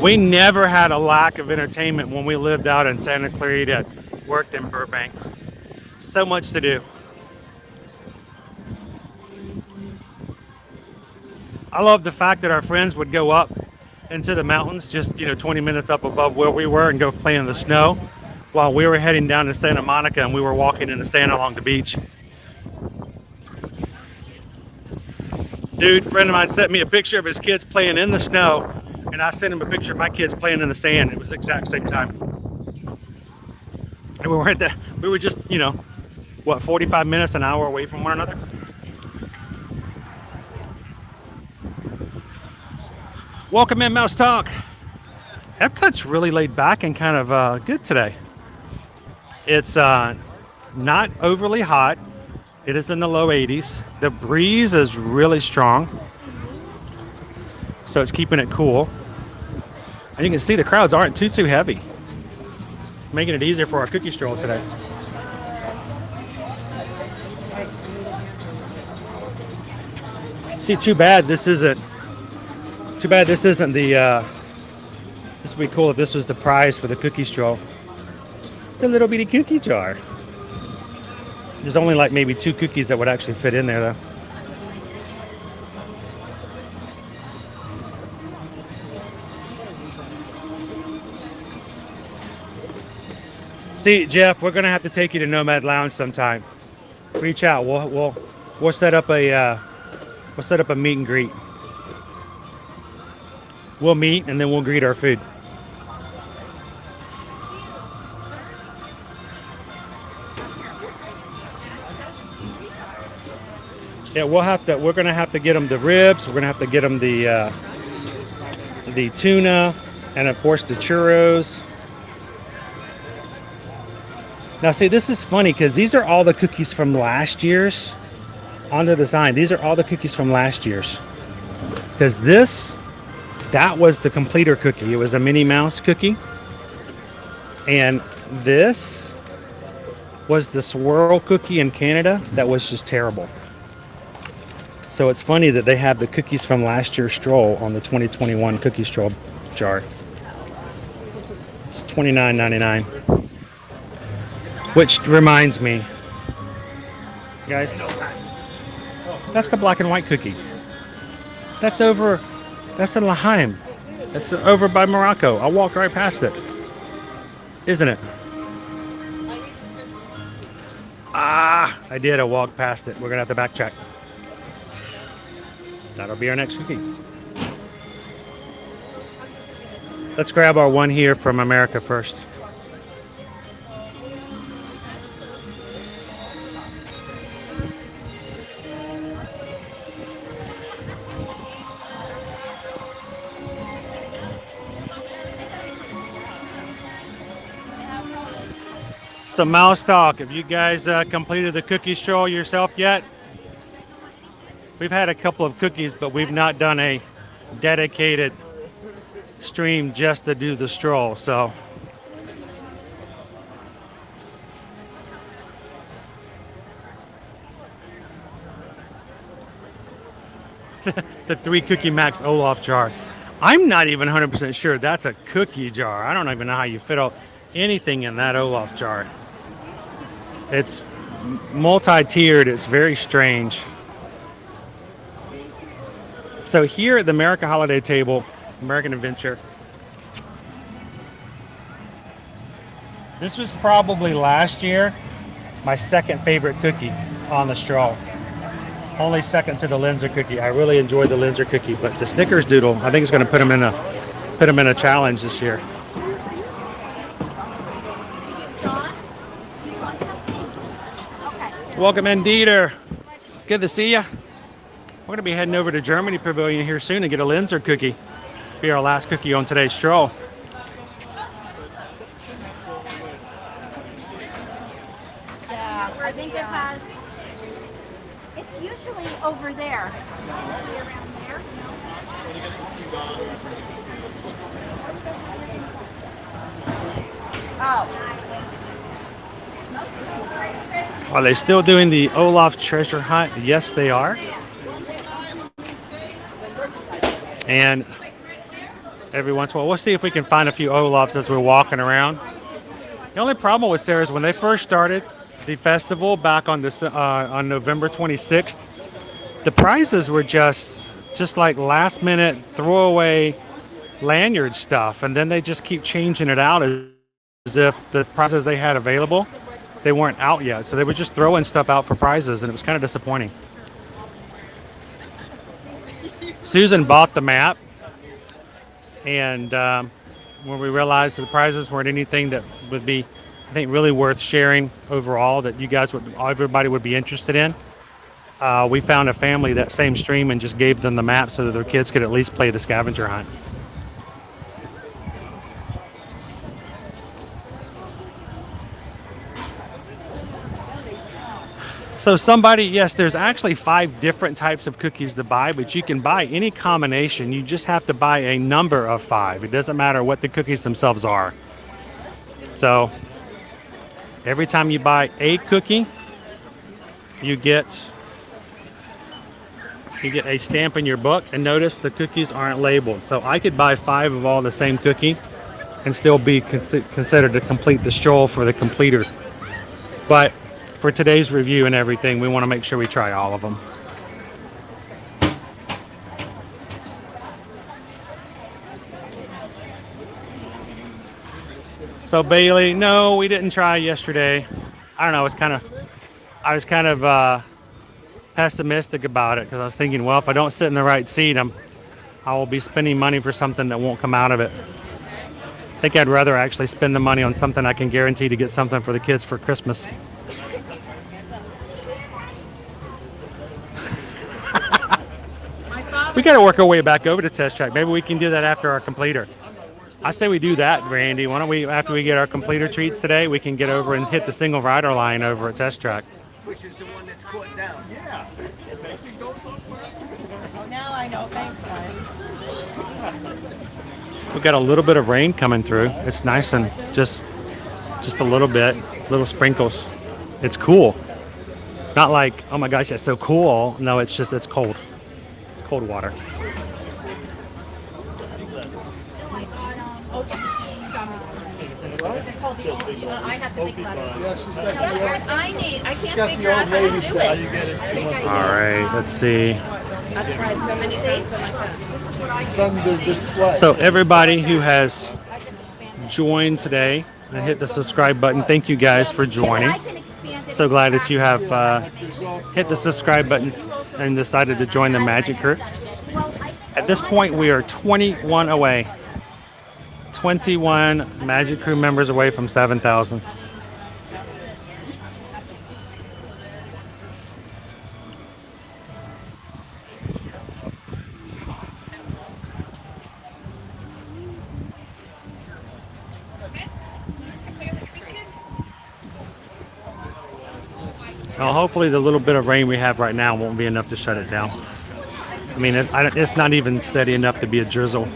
We never had a lack of entertainment when we lived out in Santa Clarita, worked in Burbank. So much to do. I love the fact that our friends would go up into the mountains, just 20 minutes up above where we were, and go play in the snow, while we were heading down to Santa Monica and we were walking in the sand along the beach. Dude, friend of mine sent me a picture of his kids playing in the snow, and I sent him a picture of my kids playing in the sand. It was the exact same time. And we weren't that, we were just, 45 minutes, an hour away from one another. Welcome in, Mouse Talk. EPCOT's really laid back and kind of good today. It's not overly hot. It is in the low 80s. The breeze is really strong, so it's keeping it cool. And you can see the crowds aren't too heavy, making it easier for our cookie stroll today. See, too bad this isn't the this would be cool if this was the prize for the cookie stroll. It's a little bitty cookie jar. There's only like maybe 2 cookies that would actually fit in there though. See, Jeff, we're gonna have to take you to Nomad Lounge sometime. Reach out. We'll set up a meet and greet. We'll meet and then we'll greet our food. Yeah, we're gonna have to get them the ribs. We're gonna have to get them the tuna, and of course the churros. Now, see, this is funny because these are all the cookies from last year's. On the design, these are all the cookies from last year's. Because that was the completer cookie. It was a Minnie Mouse cookie, and this was the swirl cookie in Canada. That was just terrible. So it's funny that they have the cookies from last year's stroll on the 2021 cookie stroll jar. It's $29.99. Which reminds me, guys, that's the black and white cookie. That's in Lahaim. That's over by Morocco. I walked right past it. Isn't it? I did. I walked past it. We're going to have to backtrack. That'll be our next cookie. Let's grab our one here from America first. Some mouse talk. Have you guys completed the cookie stroll yourself yet? We've had a couple of cookies, but we've not done a dedicated stream just to do the stroll. So the 3 Cookie Max Olaf jar. I'm not even 100% sure that's a cookie jar. I don't even know how you fit out anything in that Olaf jar. It's multi-tiered. It's very strange. So here at the America Holiday Table, American Adventure, this was probably last year my second favorite cookie on the stroll. Only second to the Linzer cookie. I really enjoyed the Linzer cookie, but the Snickers Doodle, I think, is going to put them in a challenge this year. Welcome in, Dieter. Good to see you. We're going to be heading over to Germany Pavilion here soon and get a Linzer cookie. Be our last cookie on today's stroll. Yeah, I think it has. It's usually over there. Usually around there. Oh. Are they still doing the Olaf treasure hunt? Yes, they are. And every once in a while. We'll see if we can find a few Olafs as we're walking around. The only problem with Sarah is when they first started the festival back on this on November 26th, the prizes were just like last minute throwaway lanyard stuff, and then they just keep changing it out as if the prizes they had available, they weren't out yet. So they were just throwing stuff out for prizes, and it was kind of disappointing. Susan bought the map, and when we realized that the prizes weren't anything that would be, I think, really worth sharing overall, that you guys everybody would be interested in, we found a family that same stream and just gave them the map so that their kids could at least play the scavenger hunt. So yes, there's actually 5 different types of cookies to buy, but you can buy any combination. You just have to buy a number of 5. It doesn't matter what the cookies themselves are. So every time you buy a cookie, you get a stamp in your book, and notice the cookies aren't labeled. So I could buy 5 of all the same cookie and still be considered to complete the stroll for the completer. But for today's review and everything, we want to make sure we try all of them. So Bailey, no, we didn't try yesterday. I don't know. I was kind of pessimistic about it because I was thinking, well, if I don't sit in the right seat, I will be spending money for something that won't come out of it. I think I'd rather actually spend the money on something I can guarantee to get something for the kids for Christmas. We got to work our way back over to Test Track. Maybe we can do that after our completer. I say we do that, Randy. Why don't we, after we get our completer treats today, we can get over and hit the single rider line over at Test Track. Which is the one that's caught down. Yeah. It makes it go somewhere. Now I know. Thanks, Mike. We've got a little bit of rain coming through. It's nice and just a little bit, little sprinkles. It's cool. Not like, oh my gosh, that's so cool. No, it's cold. It's cold water. All right, let's see. I've tried so many days on my phone. It's under display. So everybody who has joined today and hit the subscribe button, thank you guys for joining. So glad that you have hit the subscribe button and decided to join the Magic Crew. At this point, we are 21 away. 21 Magic Crew members away from 7,000. Well, hopefully the little bit of rain we have right now won't be enough to shut it down. I mean, it's not even steady enough to be a drizzle.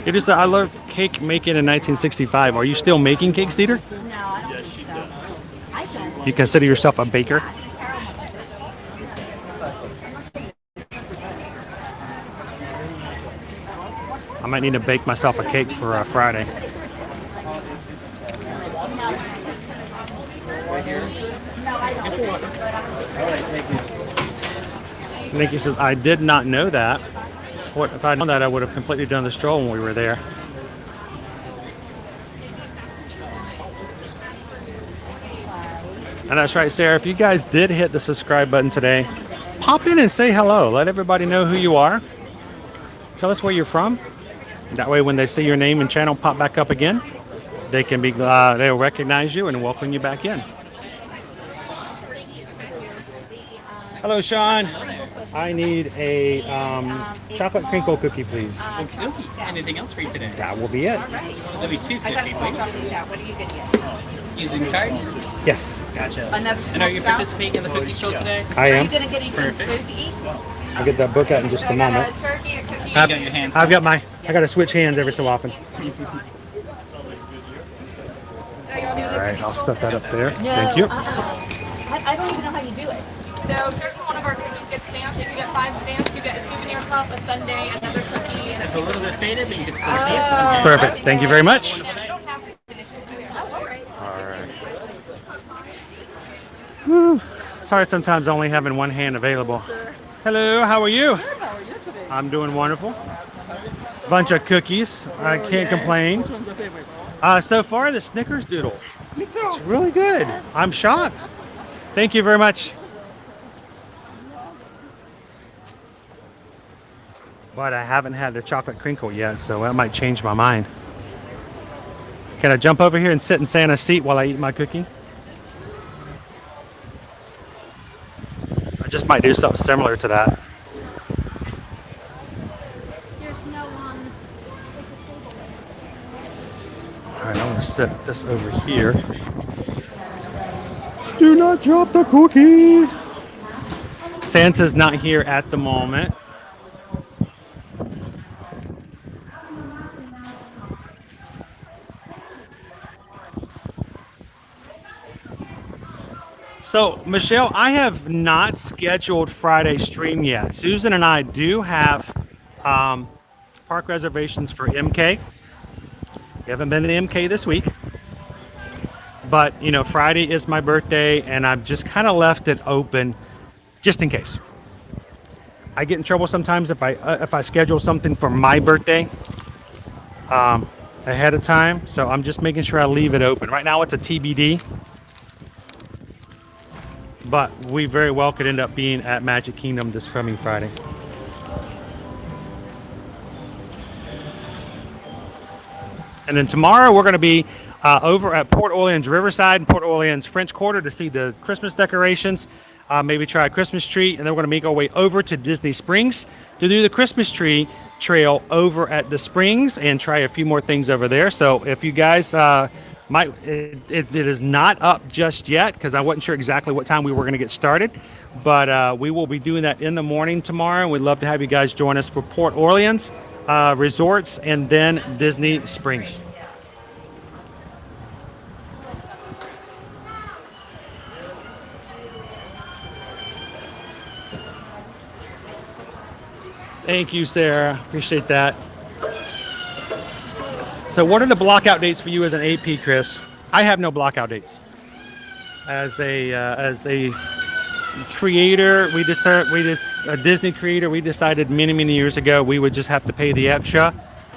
It is. I learned cake making in 1965. Are you still making cakes, Dieter? No, I don't think so. I don't. You consider yourself a baker? I might need to bake myself a cake for Friday. Nikki says, I did not know that. What if I'd known that, I would have completely done the stroll when we were there. And that's right, Sarah. If you guys did hit the subscribe button today, pop in and say hello. Let everybody know who you are. Tell us where you're from. That way, when they see your name and channel pop back up again, they can be they'll recognize you and welcome you back in. Hello, Sean. I need a chocolate crinkle cookie, please. Okey-dokey. Anything else for you today? That will be it. That'll be $2.50, please. What are you going to get? Using the card? Yes. Gotcha. Another And are you participating in the cookie stroll today? I Are you am. going to get any Perfect. food to eat? I'll get that book out in just a moment. Turkey or cookie? So you got your hands I got to switch hands every so often. All right, I'll set that up there. Thank you. I don't even know how you do it. So certain one of our cookies get stamped. If you get 5 stamps, you get a souvenir cup, a sundae, another cookie, and It's a little bit faded, but you can still see it. Okay. Perfect. Thank you very much. And you don't have to finish it. Oh, all right. All right. Whew. Sorry, sometimes only having one hand available. Hello, how are you? I'm doing wonderful. Bunch of cookies. I can't complain. Which one's your favorite? So far, the Snickers doodle. Me too. It's really good. I'm shocked. Thank you very much. But I haven't had the chocolate crinkle yet, so that might change my mind. Can I jump over here and sit in Santa's seat while I eat my cookie? I just might do something similar to that. There's no All right, I'm going to set this over here. Do not drop the cookie. Santa's not here at the moment. So, Michelle, I have not scheduled Friday stream yet. Susan and I do have park reservations for MK. We haven't been to MK this week. But, you know, Friday is my birthday, and I've just kind of left it open just in case. I get in trouble sometimes if I schedule something for my birthday ahead of time. So I'm just making sure I leave it open. Right now it's a TBD. But we very well could end up being at Magic Kingdom this coming Friday. And then tomorrow we're going to be over at Port Orleans Riverside and Port Orleans French Quarter to see the Christmas decorations. Maybe try a Christmas tree. And then we're going to make our way over to Disney Springs to do the Christmas tree trail over at the Springs and try a few more things over there. So if you guys... it is not up just yet because I wasn't sure exactly what time we were going to get started, but we will be doing that in the morning tomorrow. We'd love to have you guys join us for Port Orleans resorts and then Disney Springs. Thank you, Sarah. Appreciate that. So what are the blockout dates for you as an AP, Chris? I have no blockout dates. As a creator, a Disney creator, we decided many years ago we would just have to pay the extra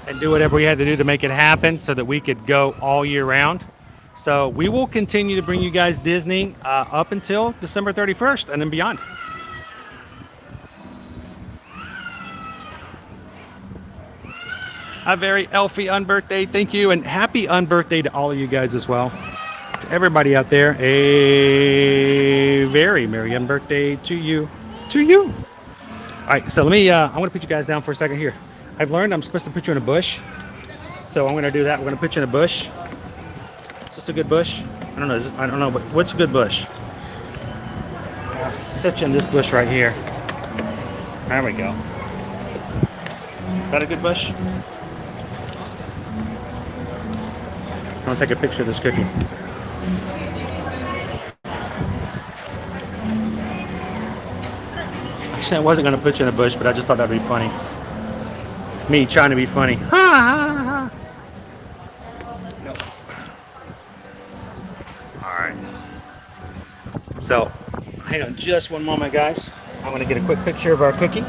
and do whatever we had to do to make it happen so that we could go all year round. So we will continue to bring you guys Disney up until December 31st and then beyond. A very Elfie unbirthday, thank you, and happy unbirthday to all of you guys as well. To everybody out there, a very merry unbirthday to you. All right, so let me, I'm gonna put you guys down for a second here. I've learned I'm supposed to put you in a bush. So I'm gonna do that, we're gonna put you in a bush. Is this a good bush? I don't know, I don't know, but what's a good bush? I'll sit you in this bush right here. There we go. Is that a good bush? I'm gonna take a picture of this cookie. Actually, I wasn't gonna put you in a bush, but I just thought that'd be funny. Me trying to be funny. Ha ha ha. Nope. All right. So, hang on just one moment, guys. I'm gonna get a quick picture of our cookie.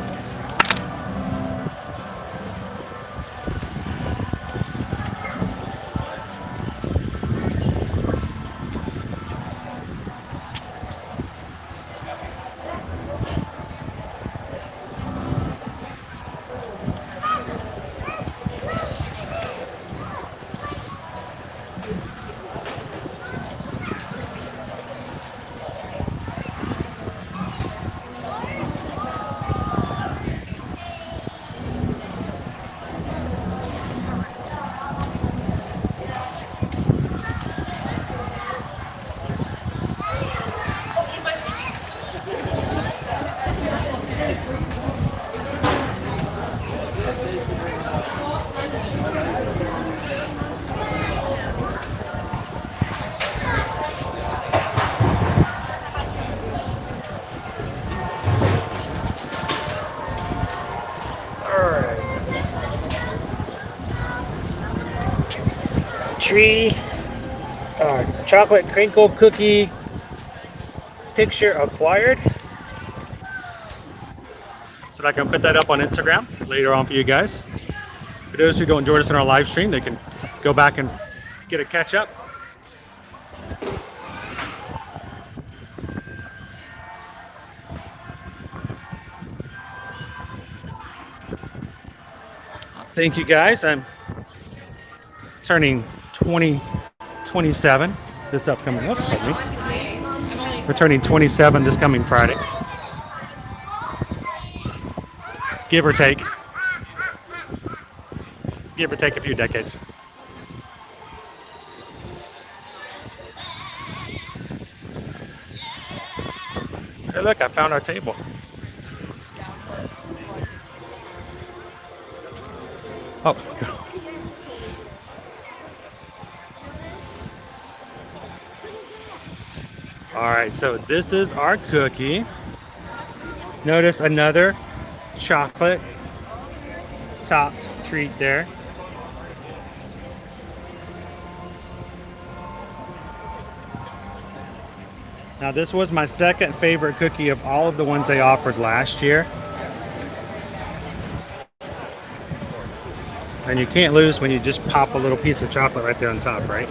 tree, chocolate crinkle cookie picture acquired. So I can put that up on Instagram later on for you guys. For those who don't join us in our live stream, they can go back and get a catch up. Thank you guys. I'm turning 27 this upcoming, we're turning 27 this coming Friday. Give or take a few decades. Hey, look, I found our table. Oh. All right, so this is our cookie. Notice another chocolate topped treat there. Now this was my second favorite cookie of all of the ones they offered last year. And you can't lose when you just pop a little piece of chocolate right there on top, right?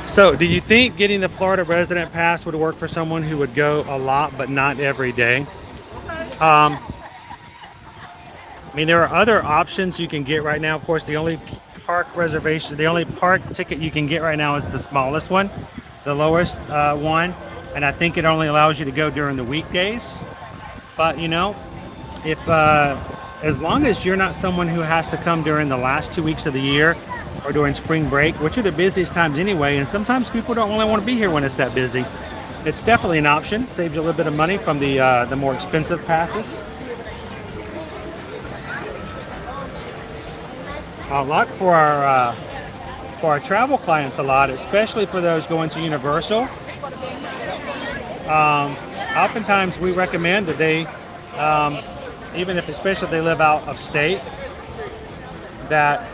So, do you think getting the Florida resident pass would work for someone who would go a lot but not every day? I mean, there are other options you can get right now. Of course, the only park ticket you can get right now is the smallest one, the lowest one, and I think it only allows you to go during the weekdays. But you know, if as long as you're not someone who has to come during the last 2 weeks of the year or during spring break, which are the busiest times anyway, and sometimes people don't really want to be here when it's that busy, it's definitely an option. Saves you a little bit of money from the more expensive passes. A lot for our travel clients, a lot, especially for those going to Universal. Oftentimes we recommend that they, especially if they live out of state, that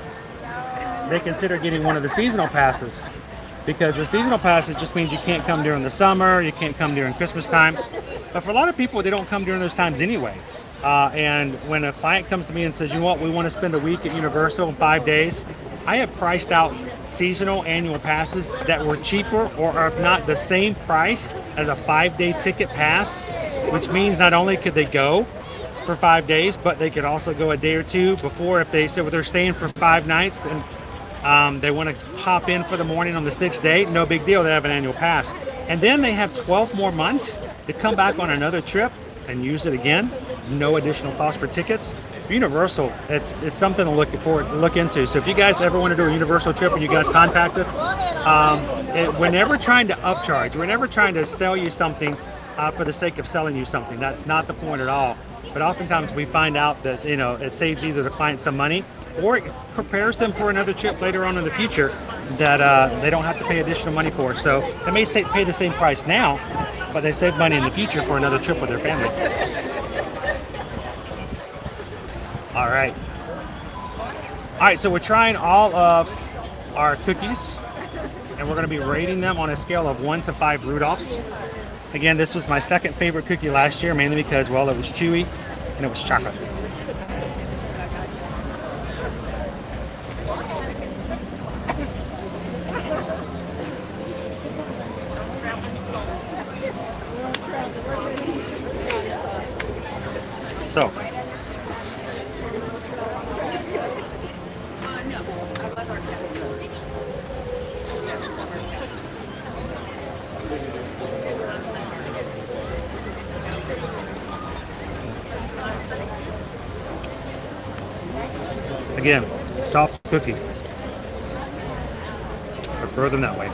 they consider getting one of the seasonal passes, because the seasonal passes just means you can't come during the summer, you can't come during Christmas time. But for a lot of people, they don't come during those times anyway. And when a client comes to me and says, you know what, we want to spend a week at Universal in 5 days, I have priced out seasonal annual passes that were cheaper, or are if not the same price as a 5-day ticket pass, which means not only could they go for 5 days, but they could also go a day or two before. If they said, well, they're staying for 5 nights and they want to hop in for the morning on the 6th day, no big deal, they have an annual pass. And then they have 12 more months to come back on another trip and use it again. No additional cost for tickets. Universal, it's something to look into. So if you guys ever want to do a Universal trip and you guys contact us, we're never trying to upcharge. We're never trying to sell you something for the sake of selling you something. That's not the point at all. But oftentimes we find out that, you know, it saves either the client some money, or it prepares them for another trip later on in the future that they don't have to pay additional money for. So they may pay the same price now, but they save money in the future for another trip with their family. All right, so we're trying all of our cookies, and we're going to be rating them on a scale of 1 to 5 Rudolphs. Again, this was my second favorite cookie last year, mainly because, well, it was chewy and it was chocolate. So, again, soft cookie. Prefer them that way.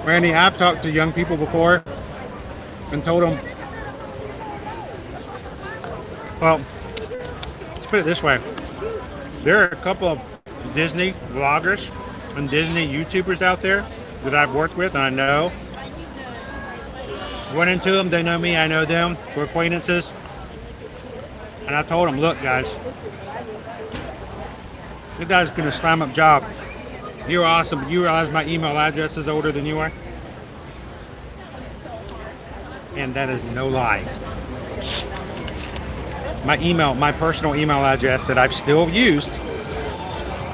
Randy, I've talked to young people before and told them, well, let's put it this way. There are a couple of Disney vloggers and Disney YouTubers out there that I've worked with and I know. Run into them, they know me, I know them, we're acquaintances. And I told them, look guys, you guys doing a slam up job. You're awesome, but you realize my email address is older than you are? And that is no lie. My personal email address that I've still used,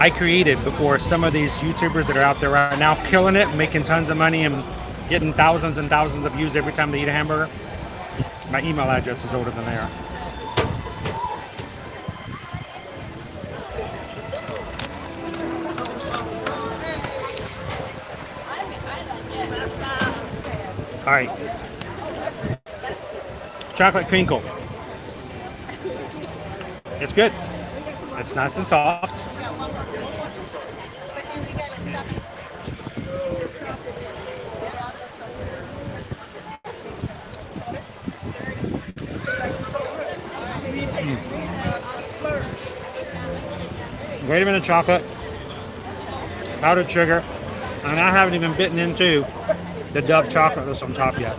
I created before some of these YouTubers that are out there right now killing it, making tons of money and getting thousands and thousands of views every time they eat a hamburger. My email address is older than they are. All right. Chocolate crinkle. It's good. It's nice and soft. Great amount of chocolate, powdered sugar, and I haven't even bitten into the Dove chocolate that's on top yet.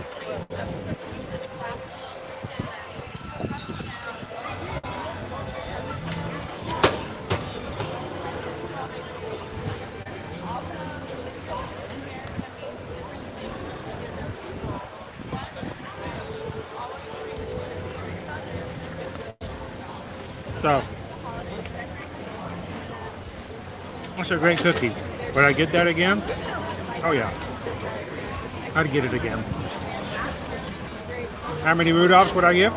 So, that's a great cookie. Would I get that again? Oh yeah. I'd get it again. How many Rudolphs would I give?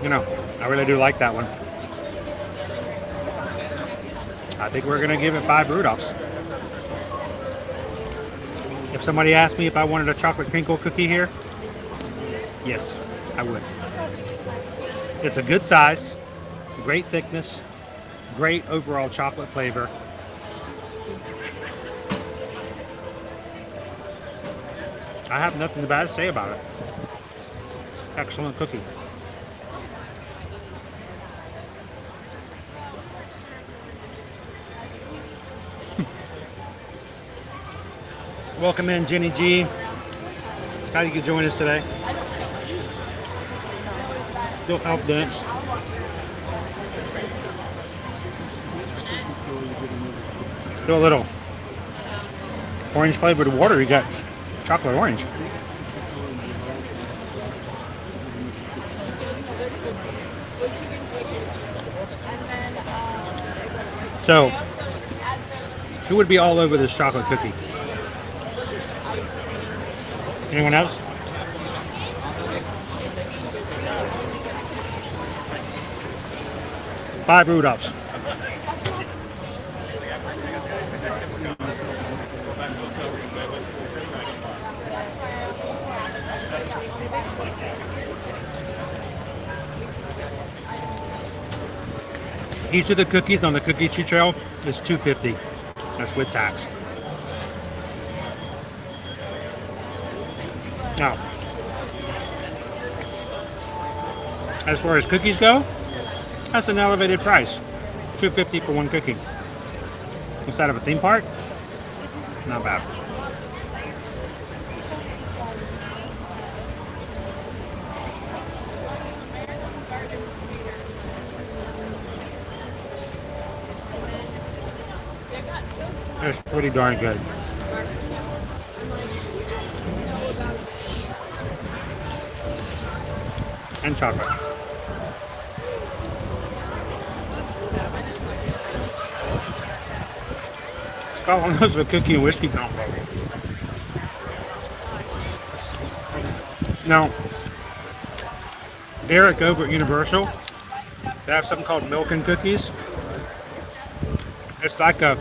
You know, I really do like that one. I think we're gonna give it 5 Rudolphs. If somebody asked me if I wanted a chocolate crinkle cookie here, yes, I would. It's a good size, great thickness, great overall chocolate flavor. I have nothing bad to say about it. Excellent cookie. Welcome in, Jenny G. How you could join us today? Do elf dance. Do a little orange flavored water. You got chocolate orange. So, who would be all over this chocolate cookie? Anyone else? Five Rudolphs. Each of the cookies on the cookie trail is $2.50. That's with tax. Now, as far as cookies go, that's an elevated price. $2.50 for one cookie. Inside of a theme park? Not bad. It's pretty darn good. And chocolate. Scott wants a cookie and whiskey combo. Now, Eric over at Universal, they have something called Milk and Cookies. It's like a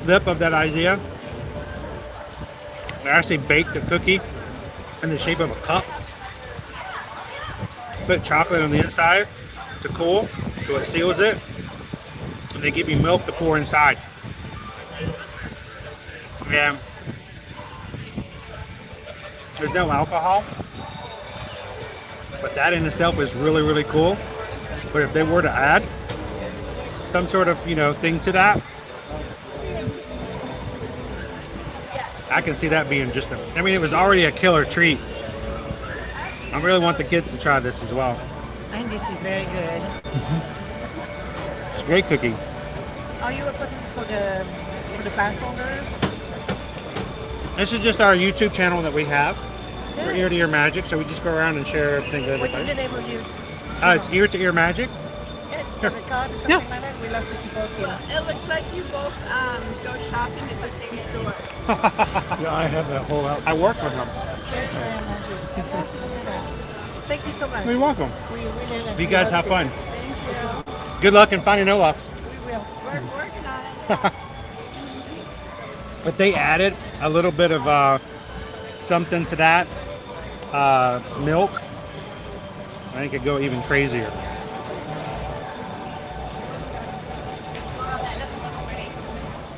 flip of that idea. They actually bake the cookie in the shape of a cup. Put chocolate on the inside to cool, so it seals it. And they give you milk to pour inside. And there's no alcohol. But that in itself is really, really cool. But if they were to add some sort of, thing to that, I can see that being just it was already a killer treat. I really want the kids to try this as well. And this is very good. It's a great cookie. Are you cooking for the pass holders? This is just our YouTube channel that we have. We're Ear to Ear Magic, so we just go around and share everything with What is everybody. the name of you? It's Ear to Ear Magic. EPCOT or something Yeah. like that? We love to support you. It looks like you both go shopping at the same store. Yeah, I have that whole outfit. I work with them. Thank you so much. You're welcome. We really You guys have fun. Thank you. Good luck in finding Olaf. We will. We're working on it. But they added a little bit of something to that milk. I think it'd go even crazier.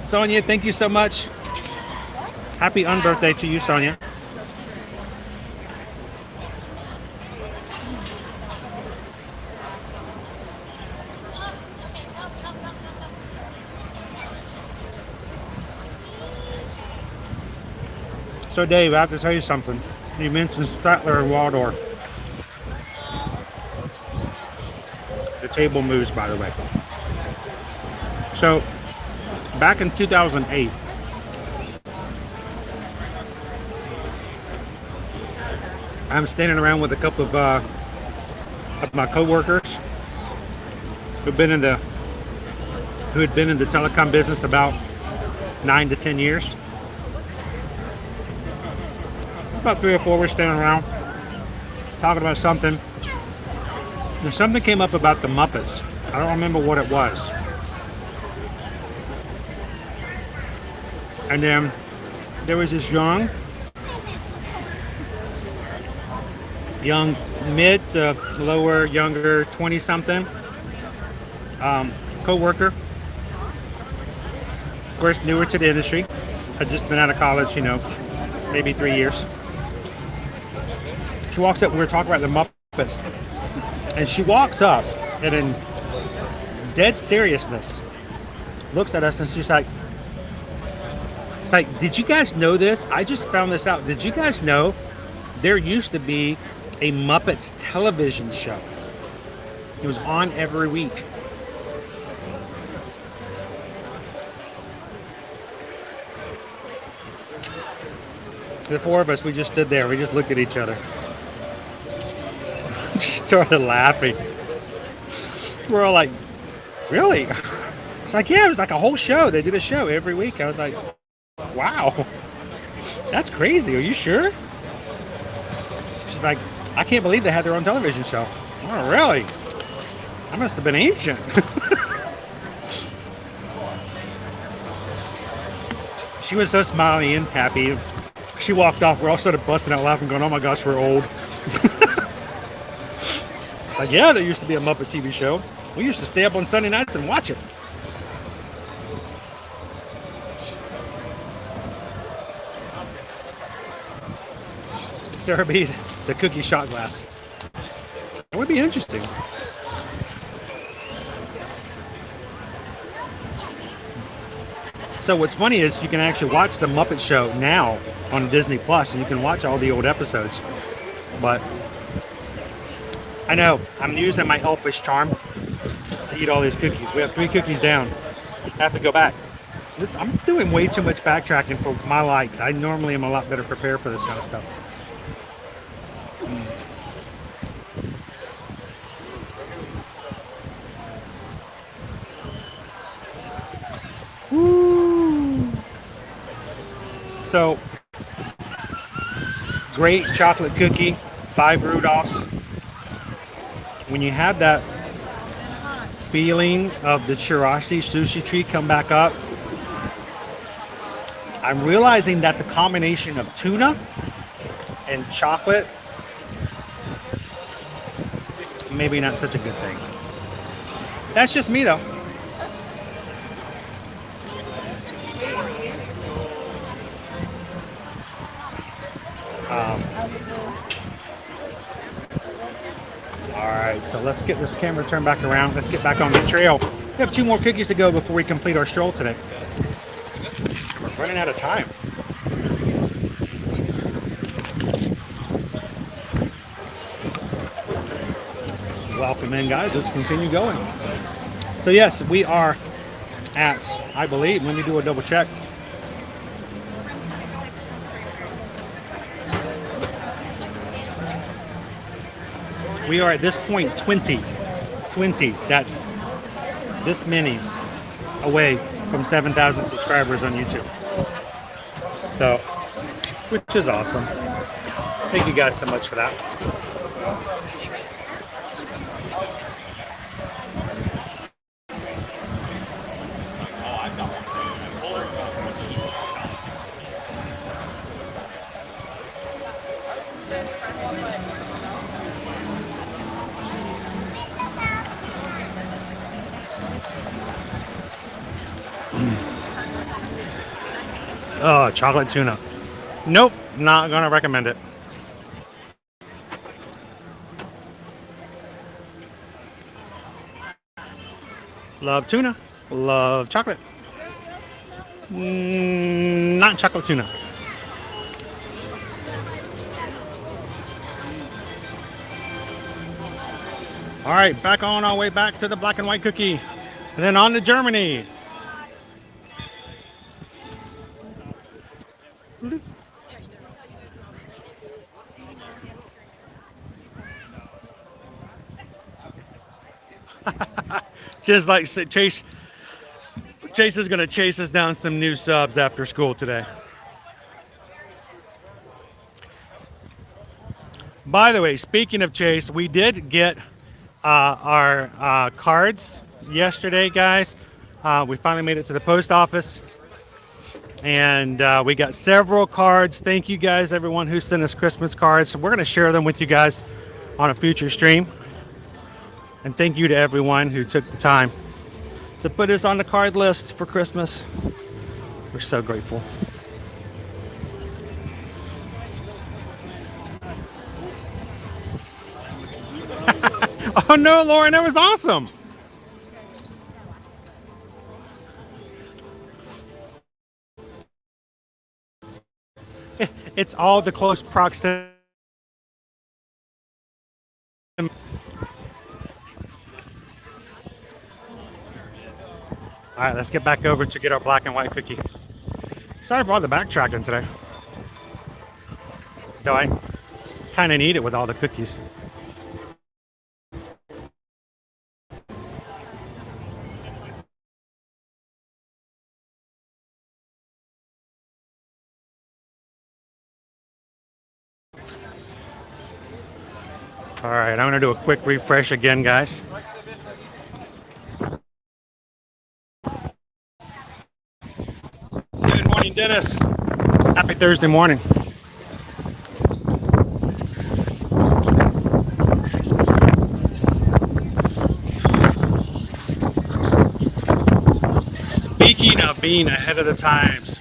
Sonia, thank you so much. Happy unbirthday to you, Sonia. So Dave, I have to tell you something. You mentioned Statler and Waldorf. The table moves, by the way. So, back in 2008, I'm standing around with a couple of my coworkers who had been in the telecom business about 9 to 10 years. About 3 or 4 were standing around talking about something. And something came up about the Muppets. I don't remember what it was. And then there was this young mid to lower, younger, 20-something co-worker. Of course, newer to the industry. Had just been out of college, maybe 3 years. She walks up, we were talking about the Muppets. And she walks up and in dead seriousness looks at us and she's like, did you guys know this? I just found this out. Did you guys know there used to be a Muppets television show? It was on every week. The 4 of us, we just stood there. We just looked at each other. Just started laughing. We're all like, really? It's like, yeah, it was like a whole show. They did a show every week. I was like, wow, that's crazy. Are you sure? She's like, I can't believe they had their own television show. Oh, really? I must have been ancient. She was so smiley and happy. She walked off. We're all sort of busting out laughing, going, oh my gosh, we're old. Like, yeah, there used to be a Muppet TV show. We used to stay up on Sunday nights and watch it. Sarah beat the cookie shot glass. It would be interesting. So what's funny is you can actually watch the Muppet Show now on Disney Plus, and you can watch all the old episodes. But I know I'm using my elfish charm to eat all these cookies. We have 3 cookies down. I have to go back. I'm doing way too much backtracking for my likes. I normally am a lot better prepared for this kind of stuff. Woo. So, great chocolate cookie, 5 Rudolphs. When you have that feeling of the Shoreside sushi tree come back up, I'm realizing that the combination of tuna and chocolate, maybe not such a good thing. That's just me though. All right, so let's get this camera turned back around. Let's get back on the trail. We have 2 more cookies to go before we complete our stroll today. We're running out of time. Welcome in, guys. Let's continue going. So yes, we are at, I believe, let me do a double check. We are at this point 20. That's this many's away from 7,000 subscribers on YouTube. So, which is awesome. Thank you guys so much for that. Oh, chocolate tuna. Nope, not gonna recommend it. Love tuna, love chocolate. Not chocolate tuna. All right, back on our way back to the black and white cookie, and then on to Germany. Just like Chase is going to chase us down some new subs after school today. By the way, speaking of Chase, we did get our cards yesterday, guys. We finally made it to the post office, and we got several cards. Thank you guys, everyone who sent us Christmas cards. So we're going to share them with you guys on a future stream. And thank you to everyone who took the time to put us on the card list for Christmas. We're so grateful. Oh no, Lauren, that was awesome. It's all the close proximity. All right, let's get back over to get our black and white cookie. Sorry for all the backtracking today. Though I kind of need it with all the cookies. All right, I'm gonna do a quick refresh again, guys. Good morning, Dennis. Happy Thursday morning. Speaking of being ahead of the times,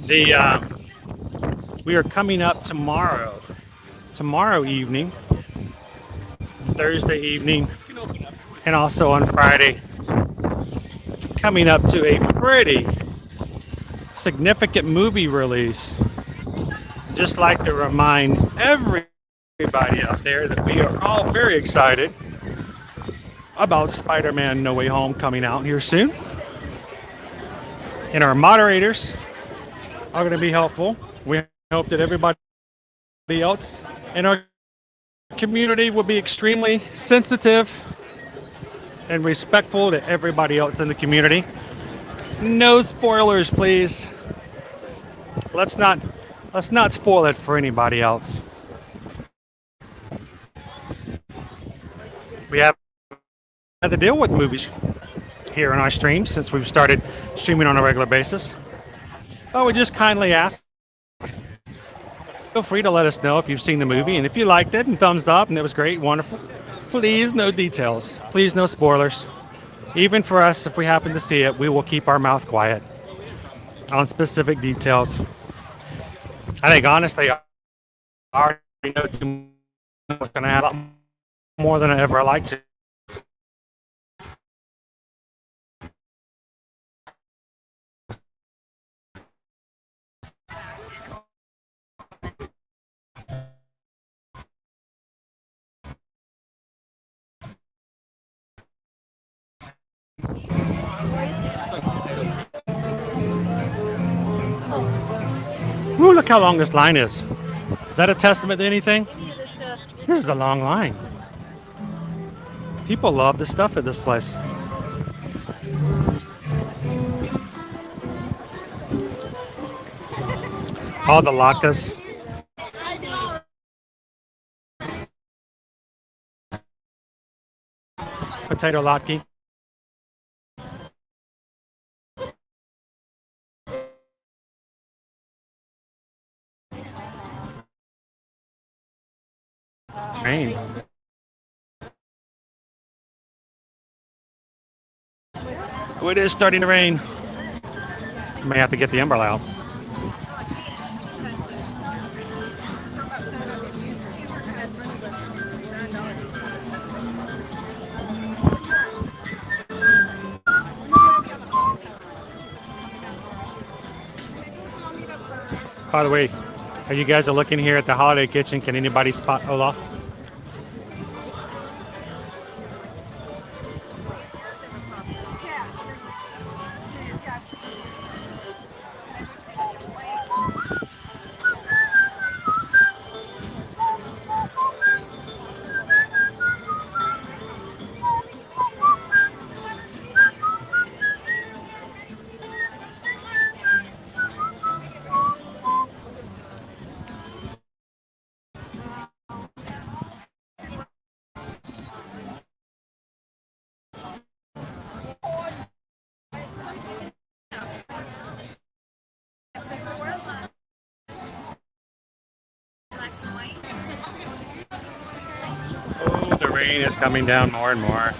we are coming up tomorrow evening, Thursday evening, and also on Friday, coming up to a pretty significant movie release. Just like to remind everybody out there that we are all very excited about Spider-Man No Way Home coming out here soon. And our moderators are going to be helpful. We hope that everybody else in our community will be extremely sensitive and respectful to everybody else in the community. No spoilers, please. Let's not spoil it for anybody else. We have had to deal with movies here in our streams since we've started streaming on a regular basis. But we just kindly ask, feel free to let us know if you've seen the movie, and if you liked it, and thumbs up, and it was great, wonderful. Please, no details. Please, no spoilers. Even for us, if we happen to see it, we will keep our mouth quiet. on specific details. I think honestly, I already know too much, and I have a lot more than I ever like to. Ooh, look how long this line is. Is that a testament to anything? This is a long line. People love the stuff at this place. All the latkes. Potato latke. Rain. Oh, it is starting to rain. May have to get the umbrella out. By the way, are you guys looking here at the holiday kitchen? Can anybody spot Olaf? Oh, the rain is coming down more and more.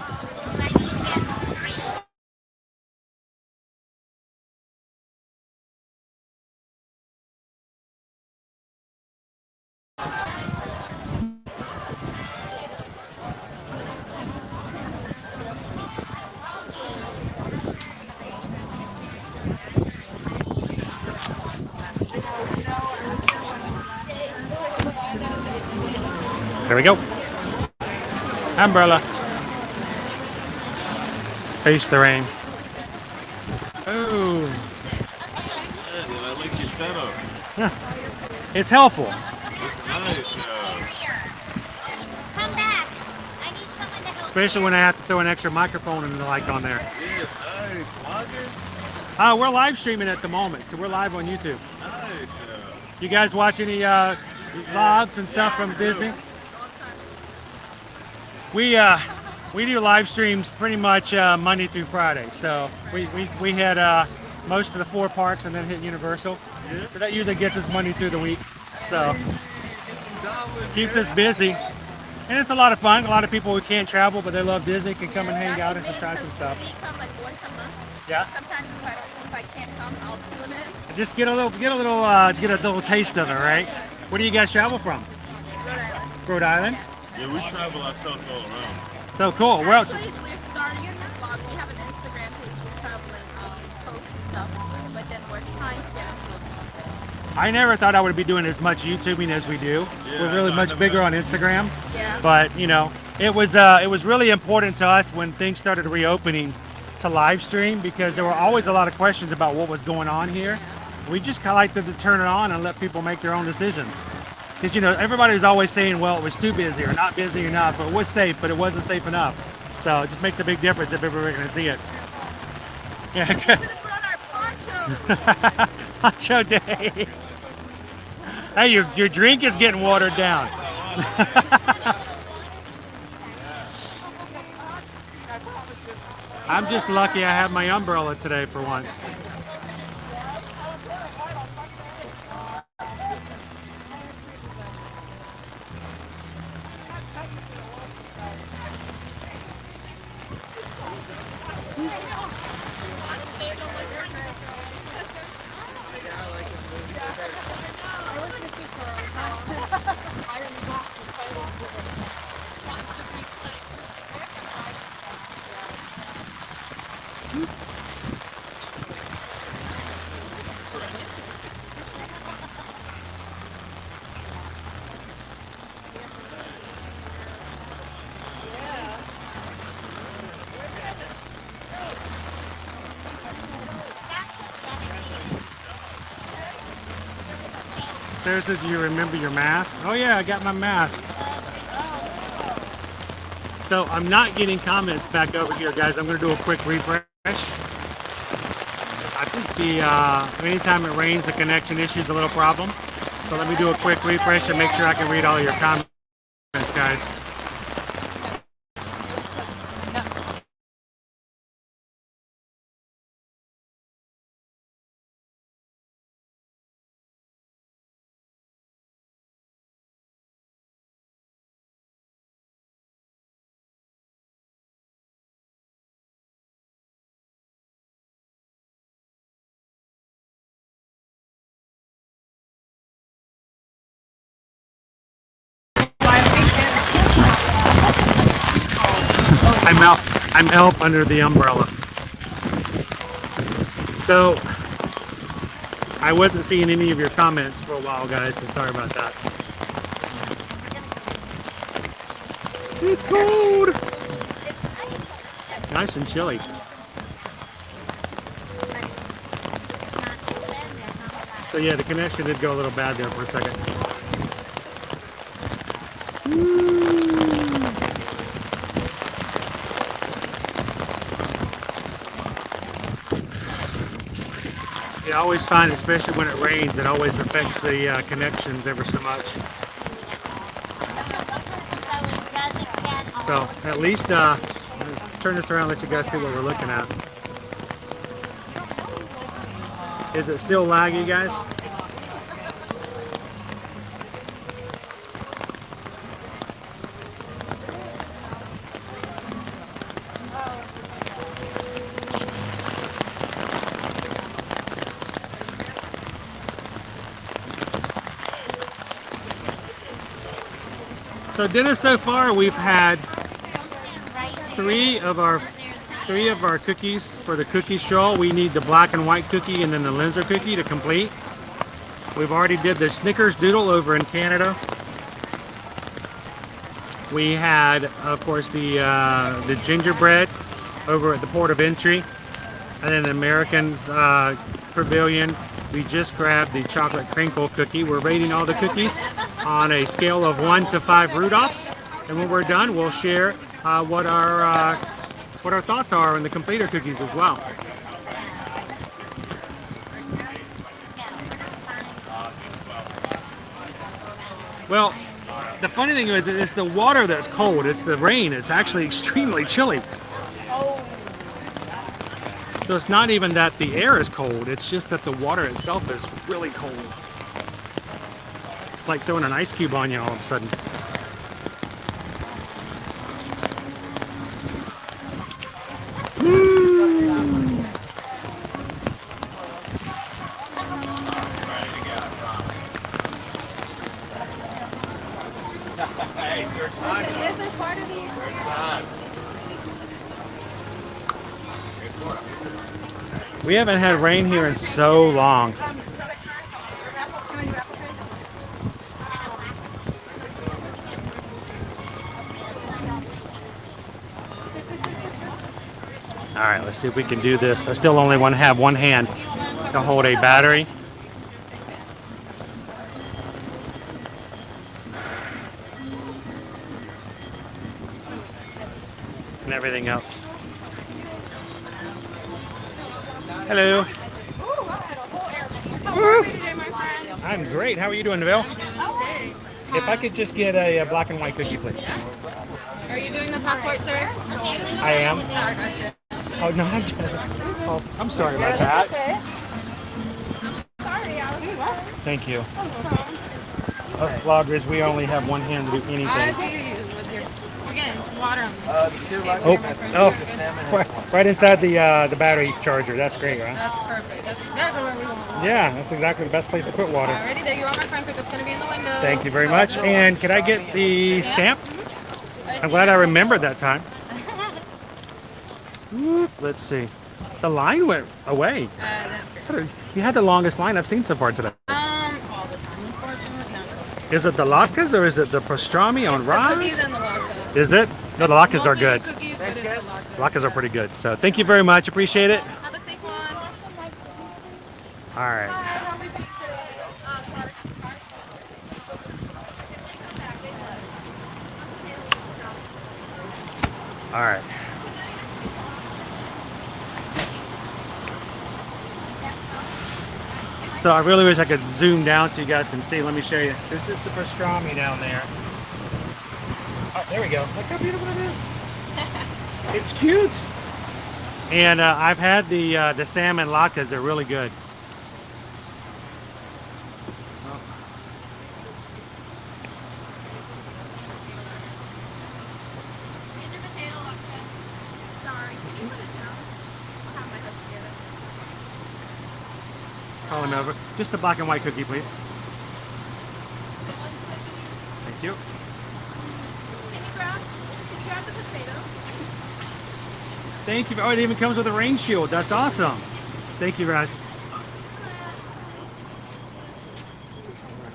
There we go. Umbrella. Face the rain. Ooh. I like your setup. It's helpful. It's nice. Come back. I need someone to help. Especially when I have to throw an extra microphone and the like on there. Yeah, nice. Vlogging? We're live streaming at the moment, so we're live on YouTube. Nice. You guys watch any vlogs and stuff from Disney? We do live streams pretty much Monday through Friday. So we had most of the 4 parks and then hit Universal. Yeah. So that usually gets us Monday through the week. So keeps us busy. And it's a lot of fun. A lot of people who can't travel but they love Disney can come and hang out and try some stuff. We come like once a month. Yeah. Sometimes if I can't come, I'll tune in. Just get a little taste of it, right? Where do you guys travel from? Rhode Island. Rhode Island? Yeah, we travel ourselves all around. So cool. Where else? Actually, we're starting a vlog. We have an Instagram page for traveling posts and stuff, but then we're trying to get into I never thought I would be doing as much YouTubing as we do. Yeah, We're really much bigger on Instagram. Yeah. But you know, it was really important to us when things started reopening to live stream because there were always a lot of questions about what was going on here. We just kind of like to turn it on and let people make their own decisions. Because you know, everybody was always saying, well, it was too busy or not busy enough, or it was safe, but it wasn't safe enough. So it just makes a big difference if everybody's going to see it. Yeah, good. Poncho day. Hey, your drink is getting watered down. I'm just lucky I have my umbrella today for once. Sarah says, do you remember your mask? Oh yeah, I got my mask. So I'm not getting comments back over here, guys. I'm going to do a quick refresh. I think anytime it rains, the connection issue is a little problem. So let me do a quick refresh and make sure I can read all your comments, guys. I'm elf under the umbrella. So I wasn't seeing any of your comments for a while, guys, so sorry about that. It's cold. Nice and chilly. So yeah, the connection did go a little bad there for a second. I always find, especially when it rains, it always affects the connections ever so much. So at least turn this around, let you guys see what we're looking at. Is it still laggy, guys? So dinner so far, we've had three of our cookies for the cookie stroll. We need the black and white cookie and then the Linzer cookie to complete. We've already did the Snickers doodle over in Canada. We had, of course, the gingerbread over at the port of entry, and then the American pavilion. We just grabbed the chocolate crinkle cookie. We're rating all the cookies on a scale of 1 to 5 Rudolphs, and when we're done, we'll share what our thoughts are on the completer cookies as well. Well, the funny thing is, it's the water that's cold. It's the rain. It's actually extremely chilly. So it's not even that the air is cold. It's just that the water itself is really cold. It's like throwing an ice cube on you all of a sudden. This is part of the experience. We haven't had rain here in so long. All right, let's see if we can do this. I still only want to have one hand to hold a battery. And everything else. Hello. I'm great. How are you doing, Neville? If I could just get a black and white cookie, please. Are you doing the passport, sir? I am. Oh, I gotcha. Oh, no, I'm sorry about that. Okay. Sorry, Thank you. Us vloggers, we only have one hand to do anything. I hear you with your Again, water 'em. Right inside the battery charger. That's great, right? That's perfect. That's exactly where we want water. Yeah, that's exactly the best place to put water. Alrighty, there you are, my friend. Pick up's gonna be in the window. Thank you very much. And can I get the stamp? I'm glad I remembered that time. Let's see. The line went away. You had the longest line I've seen so far today. All the time, unfortunately. No, it's okay. Is it the latkes or is it the pastrami on The rye? cookies and the vodka. Is it? No, the latkes are Mostly good. Cookies, but it's the vodka. Latkes are pretty good. So thank you very much. Appreciate it. Have a safe one. All right. All right. So I really wish I could zoom down so you guys can see. Let me show you. This is the pastrami down there. Oh, there we go. Look how beautiful it is. It's cute. And I've had the salmon latkes. They're really good. Here's your potato vodka. Sorry, can you put it down? I'll have my husband get it. Call him over. Just a black and white cookie, please. Thank you. Can you grab the potato? Thank you. Oh, it even comes with a rain shield. That's awesome. Thank you, guys.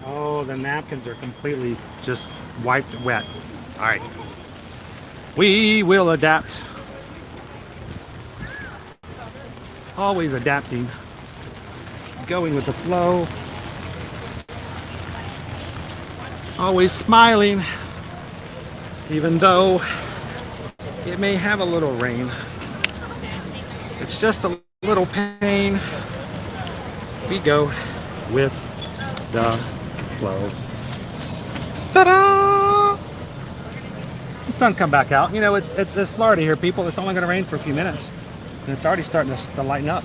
Oh, the napkins are completely just wiped wet. All right. We will adapt. Always adapting. Going with the flow. Always smiling. Even though it may have a little rain. It's just a little pain. We go with the flow. Ta-da! The sun come back out. You know, it's Florida here, people. It's only going to rain for a few minutes. And it's already starting to lighten up.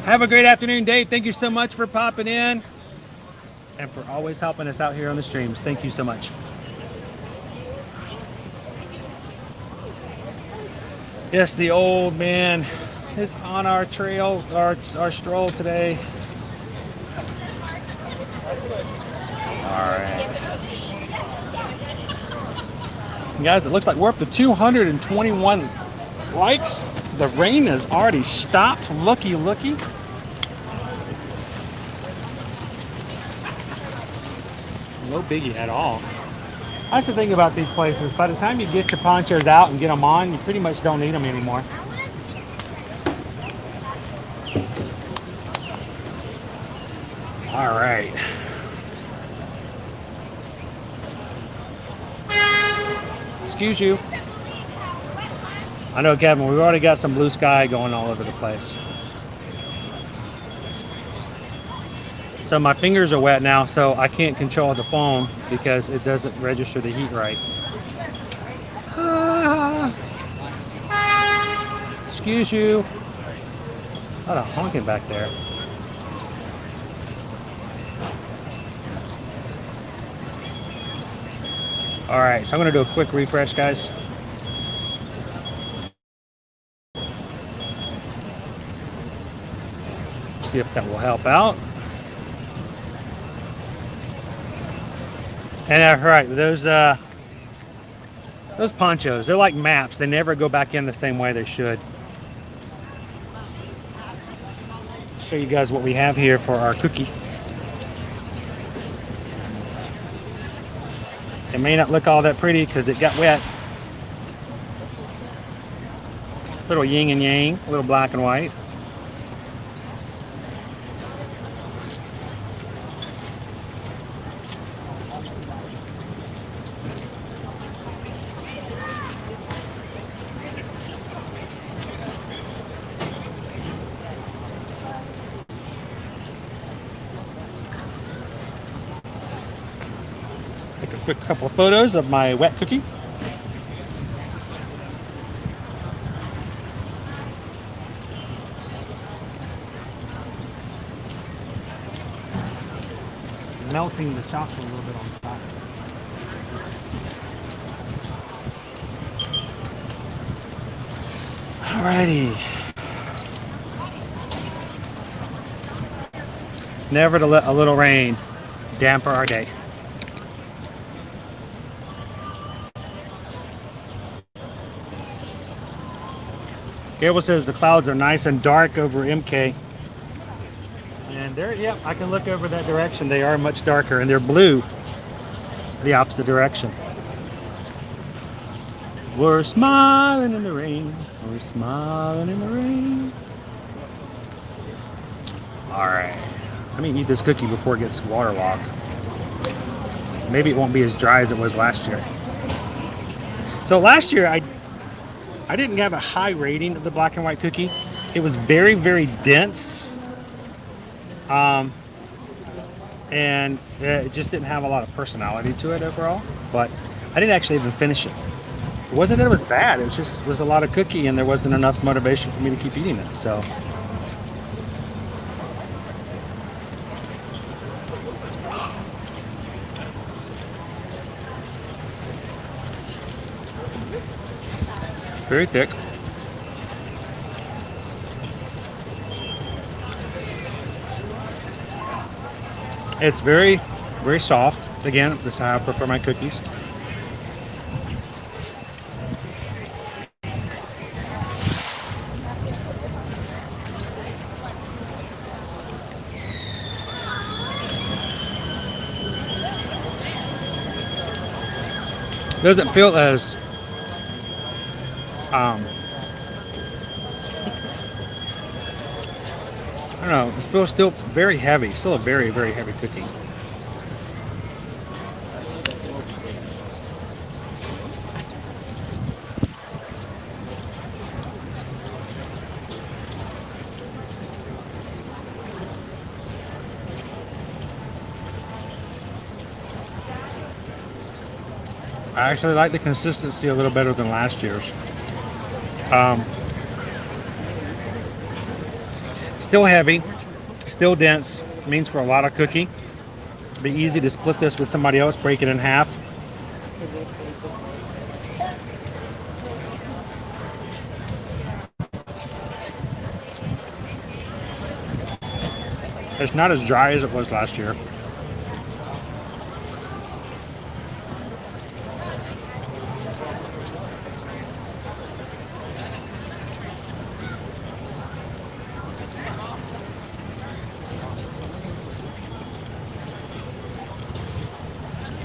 Have a great afternoon, Dave. Thank you so much for popping in. And for always helping us out here on the streams. Thank you so much. Yes, the old man is on our trail, our stroll today. All right. Guys, it looks like we're up to 221 likes. The rain has already stopped. Looky, looky. No biggie at all. That's the thing about these places. By the time you get your ponchos out and get them on, you pretty much don't need them anymore. All right. Excuse you. I know, Kevin, we've already got some blue sky going all over the place. So my fingers are wet now, so I can't control the phone because it doesn't register the heat right. Excuse you. A lot of honking back there. All right, so I'm gonna do a quick refresh, guys. See if that will help out. And right, those ponchos, they're like maps. They never go back in the same way they should. Show you guys what we have here for our cookie. It may not look all that pretty because it got wet. Little yin and yang, a little black and white. Take a quick couple of photos of my wet cookie. It's melting the chocolate a little bit on top. Alrighty. Never to let a little rain damper our day. Gable says the clouds are nice and dark over MK. And there, yep, I can look over that direction. They are much darker and they're blue the opposite direction. We're smiling in the rain. We're smiling in the rain. All right. Let me eat this cookie before it gets waterlogged. Maybe it won't be as dry as it was last year. So last year, I didn't have a high rating of the black and white cookie. It was very, very dense. And it just didn't have a lot of personality to it overall. But I didn't actually even finish it. It wasn't that it was bad. It was a lot of cookie and there wasn't enough motivation for me to keep eating it. So. Very thick. It's very, very soft. Again, this is how I prefer my cookies. Doesn't feel as I don't know, it feels still very heavy, still a very, very heavy cookie. I actually like the consistency a little better than last year's. Still heavy, still dense, means for a lot of cookie. Be easy to split this with somebody else, break it in half. It's not as dry as it was last year.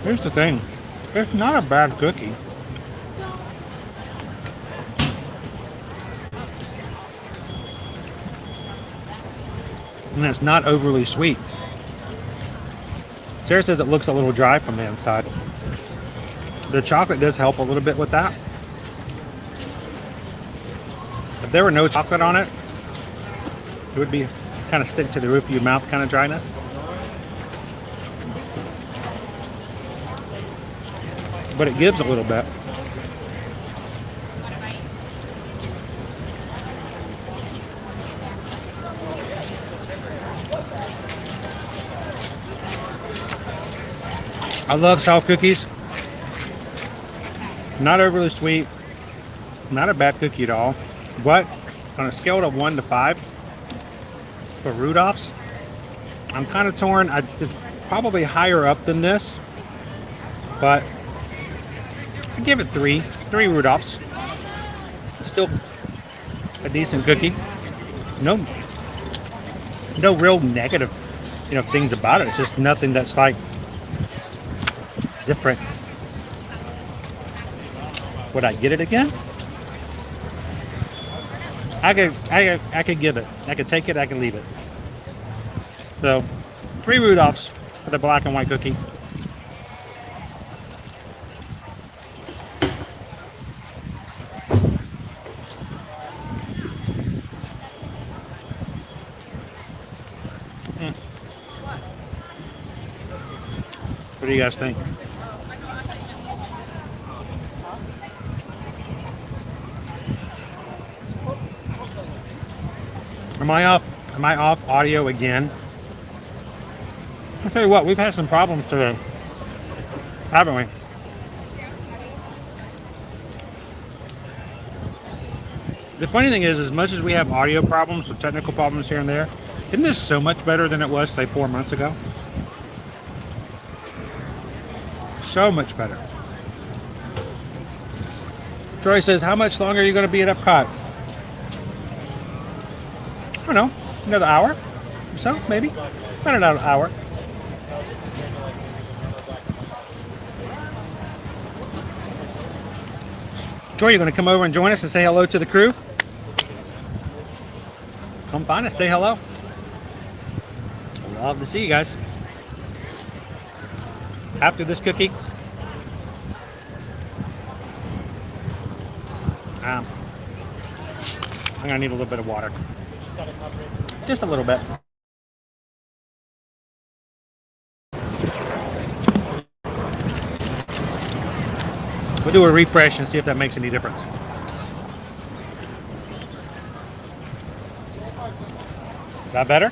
Here's the thing, it's not a bad cookie. And it's not overly sweet. Sarah says it looks a little dry from the inside. The chocolate does help a little bit with that. If there were no chocolate on it, it would be kind of stick to the roof of your mouth kind of dryness. But it gives a little bit. I love sour cookies. Not overly sweet. Not a bad cookie at all. But on a scale of 1 to 5 for Rudolph's, I'm kind of torn. It's probably higher up than this, but I give it 3 Rudolphs. It's still a decent cookie. No real negative, things about it. It's just nothing that's like different. Would I get it again? I could give it. I could take it. I could leave it. So 3 Rudolphs for the black and white cookie. What do you guys think? Am I off audio again? I'll tell you what, we've had some problems today, haven't we? The funny thing is, as much as we have audio problems or technical problems here and there, isn't this so much better than it was, say, 4 months ago? So much better. Troy says, how much longer are you going to be at Epcot? I don't know, another hour or so, maybe. About another hour. Troy, you're going to come over and join us and say hello to the crew? Come find us, say hello. Love to see you guys. After this cookie, I'm gonna need a little bit of water. Just a little bit. We'll do a refresh and see if that makes any difference. Is that better?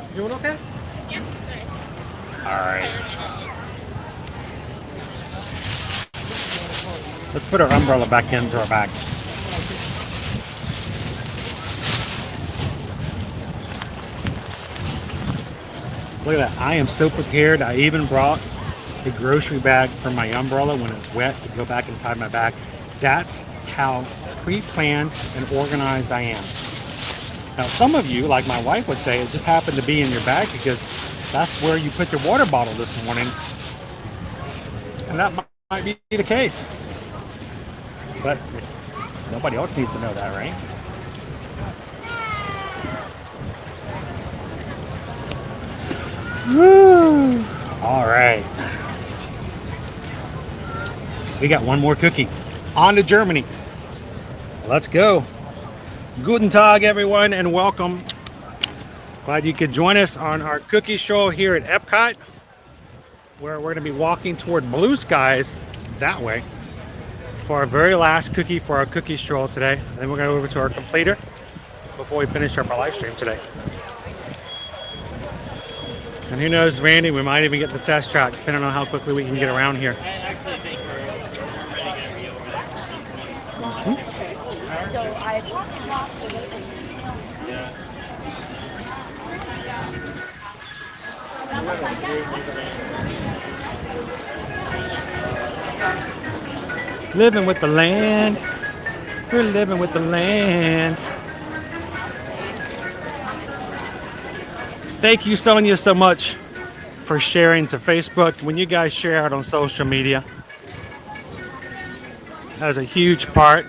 You doing okay? Yeah. All right. Let's put our umbrella back into our bag. Look at that. I am so prepared. I even brought a grocery bag for my umbrella when it's wet to go back inside my bag. That's how pre-planned and organized I am. Now, some of you, like my wife would say, it just happened to be in your bag because that's where you put your water bottle this morning. And that might be the case. But nobody else needs to know that, right? Woo! All right. We got one more cookie. On to Germany. Let's go. Guten Tag, everyone, and welcome. Glad you could join us on our cookie show here at Epcot, where we're going to be walking toward blue skies that way for our very last cookie for our cookie stroll today. And then we're going to go over to our completer before we finish up our live stream today. And who knows, Randy, we might even get the test track, depending on how quickly we can get around here. I actually think we're ready to be over there. So I talked to Lobster. Living with the land. We're living with the land. Thank you, Sonia, so much for sharing to Facebook. When you guys share out on social media, that is a huge part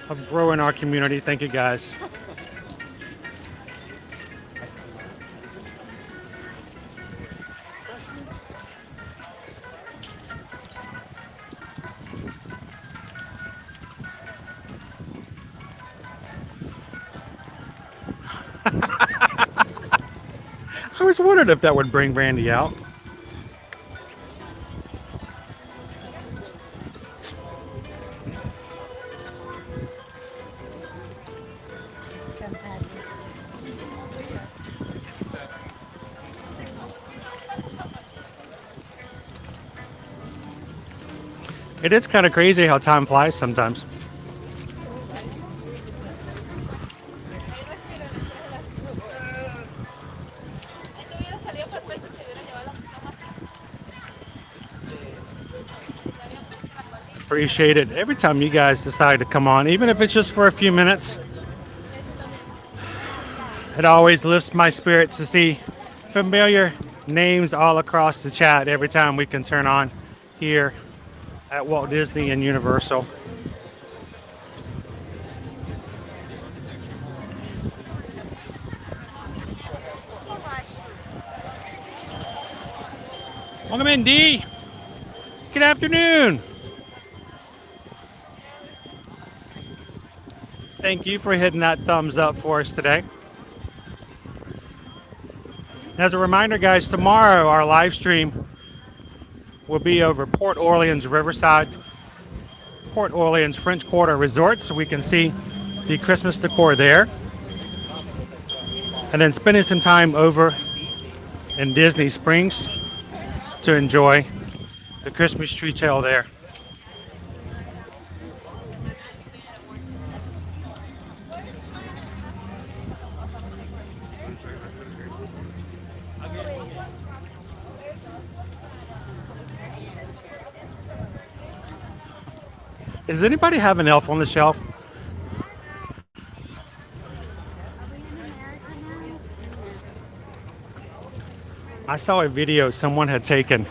of growing our community. Thank you, guys. I was wondering if that would bring Randy out. It is kind of crazy how time flies sometimes. Appreciate it every time you guys decide to come on, even if it's just for a few minutes. It always lifts my spirits to see familiar names all across the chat every time we can turn on here at Walt Disney and Universal. Welcome in, D. Good afternoon. Thank you for hitting that thumbs up for us today. As a reminder, guys, tomorrow our live stream will be over Port Orleans Riverside, Port Orleans French Quarter Resort, so we can see the Christmas decor there. And then spending some time over in Disney Springs to enjoy the Christmas tree tail there. Does anybody have an elf on the shelf? I saw a video someone had taken,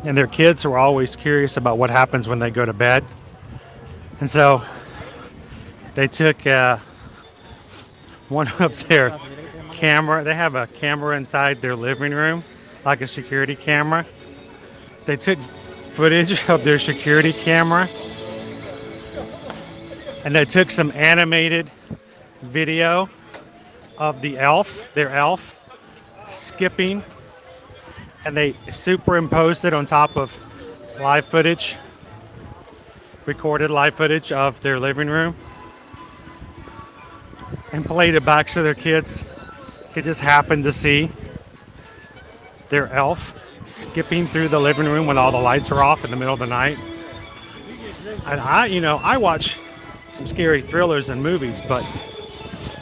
and their kids were always curious about what happens when they go to bed. And so they took one of their camera. They have a camera inside their living room, like a security camera. They took footage of their security camera, and they took some animated video of the elf, their elf, skipping, and they superimposed it on top of live footage, recorded live footage of their living room, and played it back so their kids could just happen to see their elf skipping through the living room when all the lights are off in the middle of the night. And I watch some scary thrillers and movies, but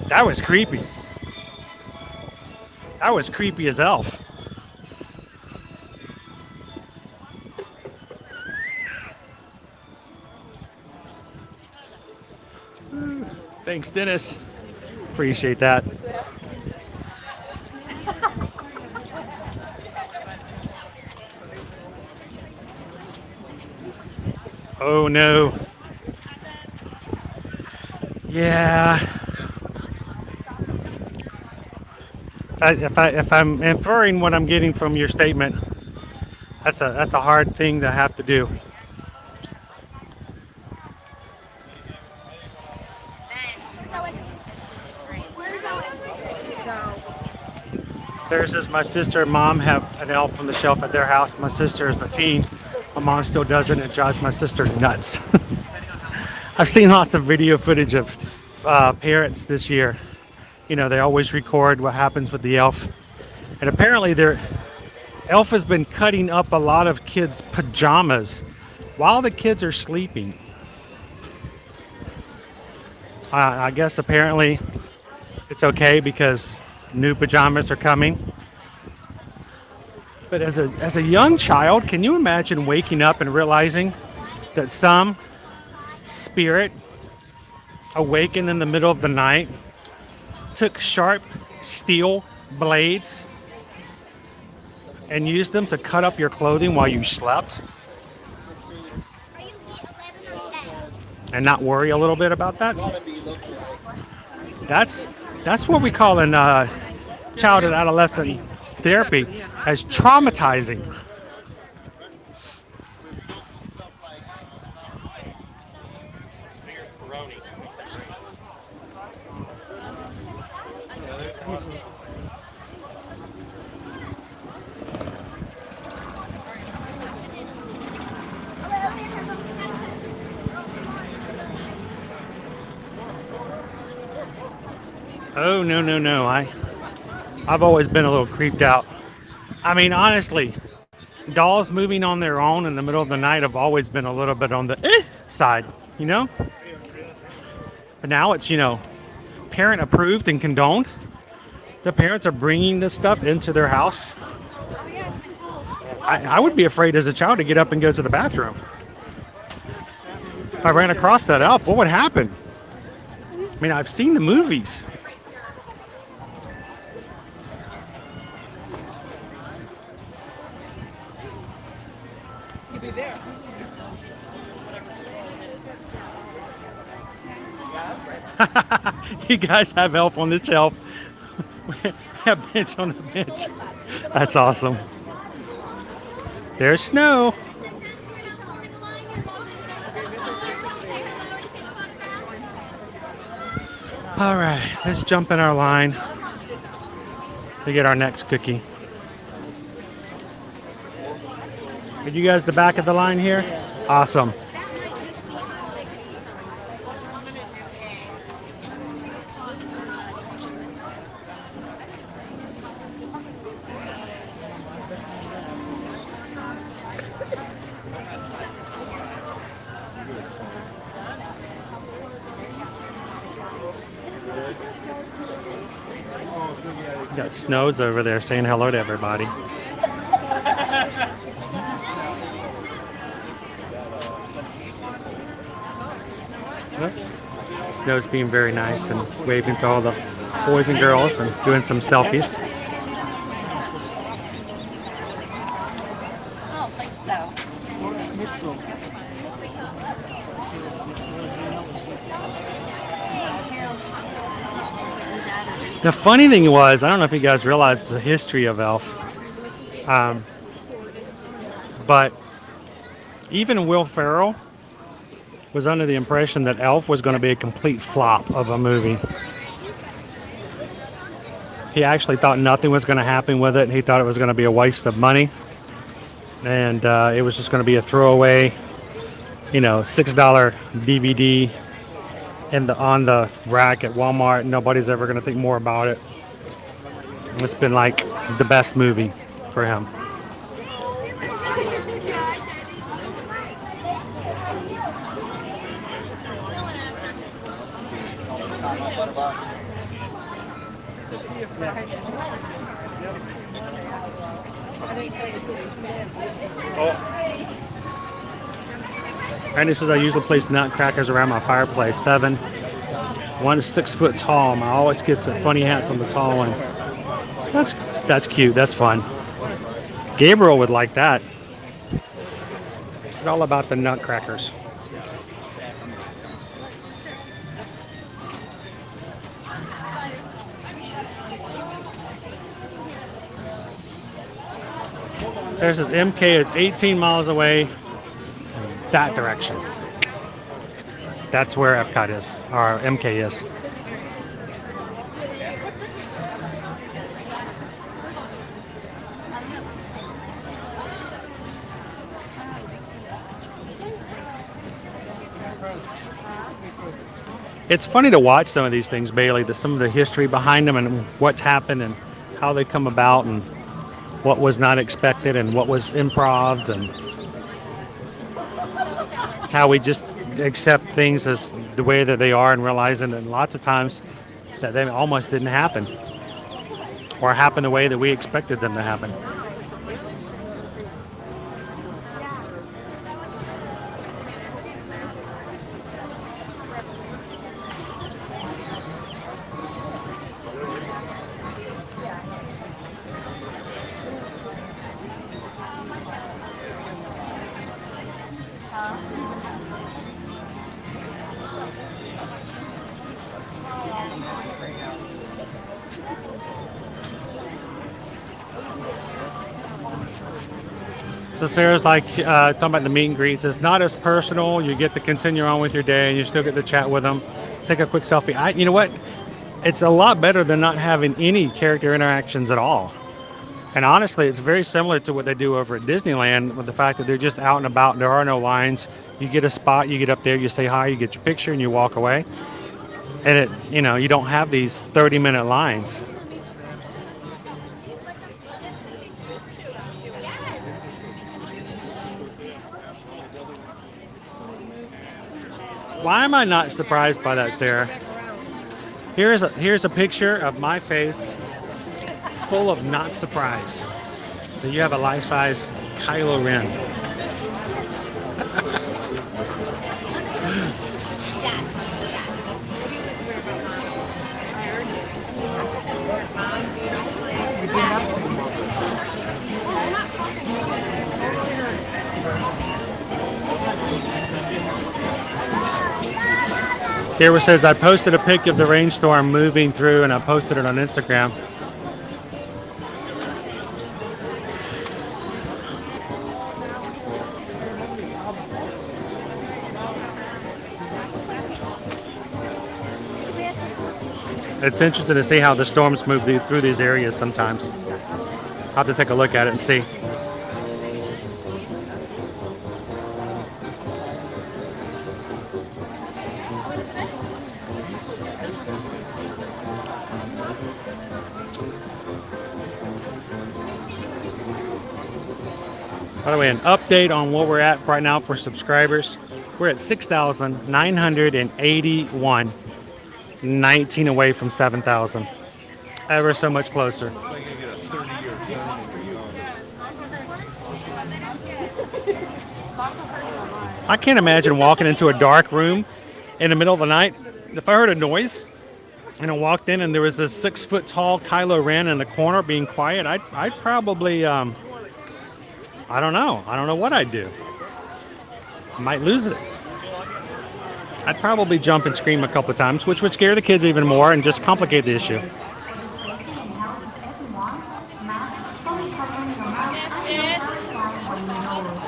that was creepy. That was creepy as elf. Thanks, Dennis. Appreciate that. Oh no. Yeah. If I'm inferring what I'm getting from your statement, that's a hard thing to have to do. Sarah says my sister and mom have an elf on the shelf at their house. My sister is a teen. My mom still doesn't. It drives my sister nuts. I've seen lots of video footage of parents this year. You know, they always record what happens with the elf. And apparently their elf has been cutting up a lot of kids' pajamas while the kids are sleeping. I guess apparently it's okay because new pajamas are coming. But as a young child, can you imagine waking up and realizing that some spirit awakened in the middle of the night, took sharp steel blades and used them to cut up your clothing while you slept? And not worry a little bit about that? That's what we call in child and adolescent therapy as traumatizing. Oh, no. I've always been a little creeped out. I mean, honestly, dolls moving on their own in the middle of the night have always been a little bit on the side, you know? But now it's, parent approved and condoned. The parents are bringing this stuff into their house. I would be afraid as a child to get up and go to the bathroom. If I ran across that elf, what would happen? I mean, I've seen the movies. You guys have elf on the shelf. We have bench on the bench. That's awesome. There's snow. All right, let's jump in our line to get our next cookie. Are you guys the back of the line here? Awesome. Got Snows over there saying hello to everybody. Snow's being very nice and waving to all the boys and girls and doing some selfies. I don't think so. The funny thing was, I don't know if you guys realized the history of Elf, but even Will Ferrell was under the impression that Elf was going to be a complete flop of a movie. He actually thought nothing was going to happen with it, and he thought it was going to be a waste of money, and it was just going to be a throwaway, $6 DVD on the rack at Walmart. Nobody's ever going to think more about it. It's been like the best movie for him. Randy says I usually place nutcrackers around my fireplace. 7. One is 6 foot tall. I always get the funny hats on the tall one. That's cute. That's fun. Gabriel would like that. It's all about the nutcrackers. Sarah says MK is 18 miles away. That direction. That's where EPCOT is, or MK is. It's funny to watch some of these things, Bailey, some of the history behind them and what's happened and how they come about and what was not expected and what was improv and how we just accept things as the way that they are and realizing that lots of times that they almost didn't happen or happen the way that we expected them to happen. So Sarah's like talking about the meet and greets. It's not as personal. You get to continue on with your day, and you still get to chat with them, take a quick selfie. You know what? It's a lot better than not having any character interactions at all. And honestly, it's very similar to what they do over at Disneyland with the fact that they're just out and about. There are no lines. You get a spot, you get up there, you say hi, you get your picture, and you walk away. And you don't have these 30-minute lines. Why am I not surprised by that, Sarah? Here's a picture of my face full of not surprise that you have a life-size Kylo Ren. Gabriel says, I posted a pic of the rainstorm moving through and I posted it on Instagram. It's interesting to see how the storms move through these areas sometimes. I'll have to take a look at it and see. By the way, an update on what we're at right now for subscribers. We're at 6,981, 19 away from 7,000. ever so much closer. Like I get a 30-year term in your yard. I can't imagine walking into a dark room in the middle of the night. If I heard a noise and I walked in and there was a 6 foot tall Kylo Ren in the corner being quiet, I'd probably, I don't know. I don't know what I'd do. I might lose it. I'd probably jump and scream a couple of times, which would scare the kids even more and just complicate the issue. For the safety and health of everyone, masks fully covering your mouth and nose are required when indoors.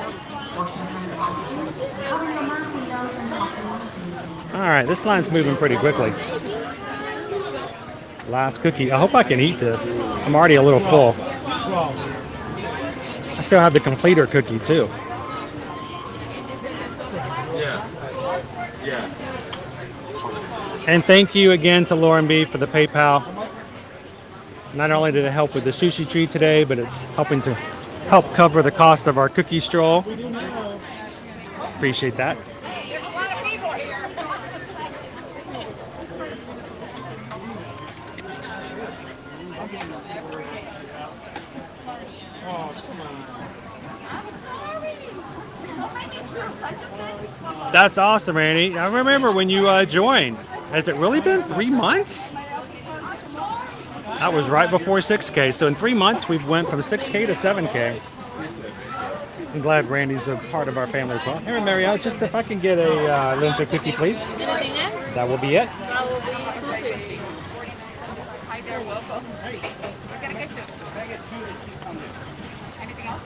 Wash your hands often, cover your mouth and nose when coughing or sneezing. All right, this line's moving pretty quickly. Last cookie. I hope I can eat this. I'm already a little full. I still have the completer cookie too. Yeah. Yeah. And thank you again to Lauren B for the PayPal. Not only did it help with the sushi tree today, but it's helping to help cover the cost of our cookie stroll. Appreciate that. There's a lot of people here. That's awesome, Annie. I remember when you joined. Has it really been 3 months? That was right before 6K. So in 3 months, we've went from 6K to 7K. I'm glad Randy's a part of our family as well. Here, Marielle, just if I can get a Linzer cookie, please. Anything else? That will be it. That will be sushi. Hi there, welcome. We're gonna get you. Anything else?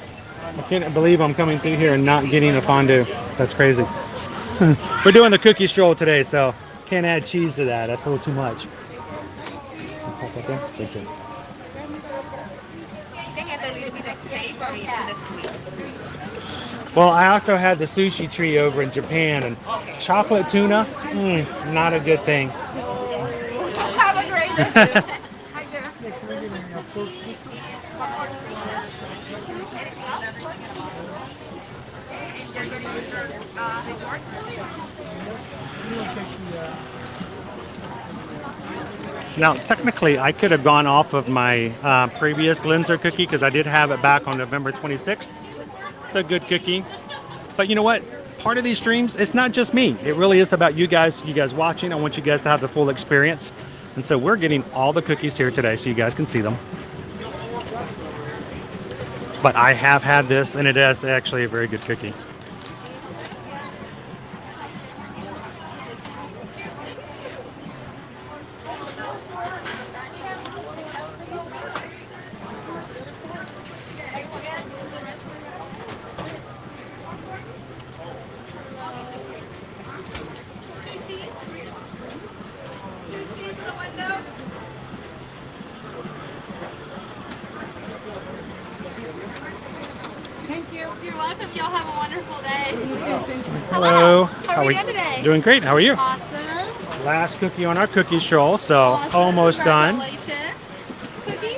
I can't believe I'm coming through here and not getting a fondue. That's crazy. We're doing the cookie stroll today, so can't add cheese to that. That's a little too much. Thank you. Well, I also had the sushi tree over in Japan, and chocolate tuna, not a good thing. Have a great day. Hi there. Now, technically, I could have gone off of my previous Linzer cookie because I did have it back on November 26th. It's a good cookie. But you know what? Part of these streams, it's not just me. It really is about you guys watching. I want you guys to have the full experience. And so we're getting all the cookies here today so you guys can see them. But I have had this, and it is actually a very good cookie. You're welcome. Y'all have a wonderful day. Hello. How are we doing today? Doing great. How are you? Awesome. Last cookie on our cookie stroll, so Awesome. almost done. Congratulations. Cookie?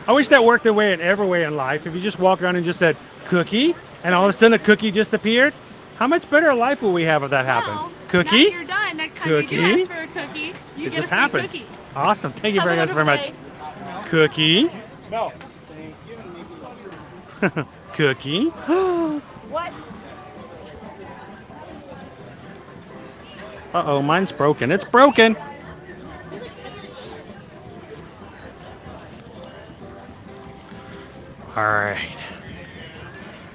I wish that worked their way in every way in life. If you just walk around and just said cookie, and all of a sudden a cookie just appeared, how much better a life will we have if that happened? Well, Cookie? Now you're done. Next time Cookie? you do ask for a cookie, you It get just a free happens. cookie. Awesome. Thank you Have a very much. wonderful day. Cookie. No. Cookie. What? Uh-oh, mine's broken. It's broken. All right.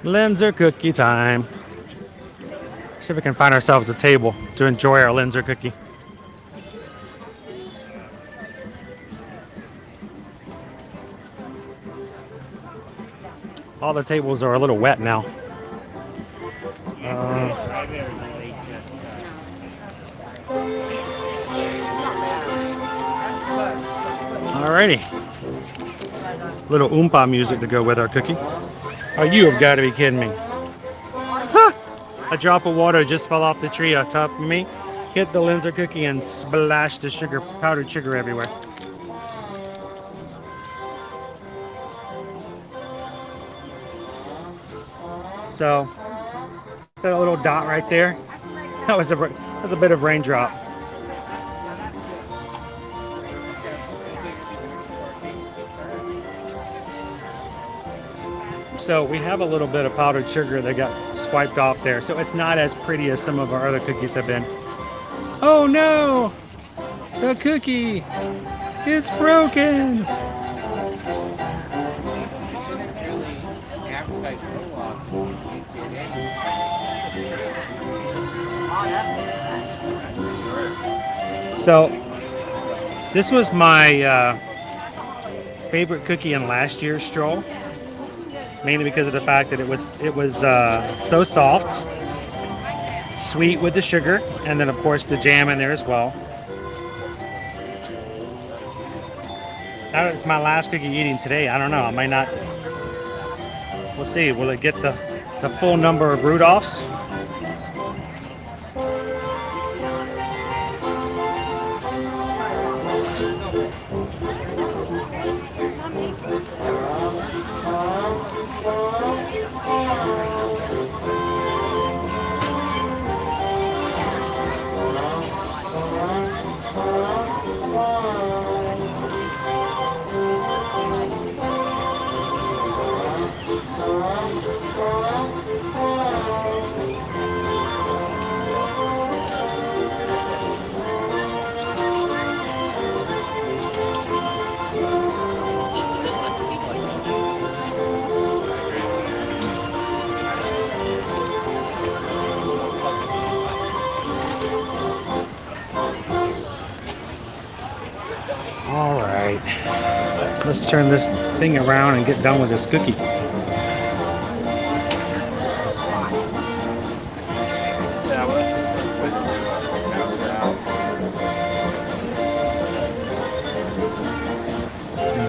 Linzer cookie time. See if we can find ourselves a table to enjoy our Linzer cookie. All the tables are a little wet now. Alrighty. Little oompa music to go with our cookie. Oh, you have got to be kidding me. Huh! A drop of water just fell off the tree on top of me, hit the Linzer cookie, and splashed the sugar, powdered sugar everywhere. So, see that little dot right there? That was a bit of raindrop. So we have a little bit of powdered sugar that got swiped off there. So it's not as pretty as some of our other cookies have been. Oh no! The cookie is broken! So this was my favorite cookie in last year's stroll, mainly because of the fact that it was so soft, sweet with the sugar, and then of course the jam in there as well. Now that it's my last cookie eating today, I don't know. I might not. We'll see. Will it get the full number of Rudolphs? All right, let's turn this thing around and get done with this cookie.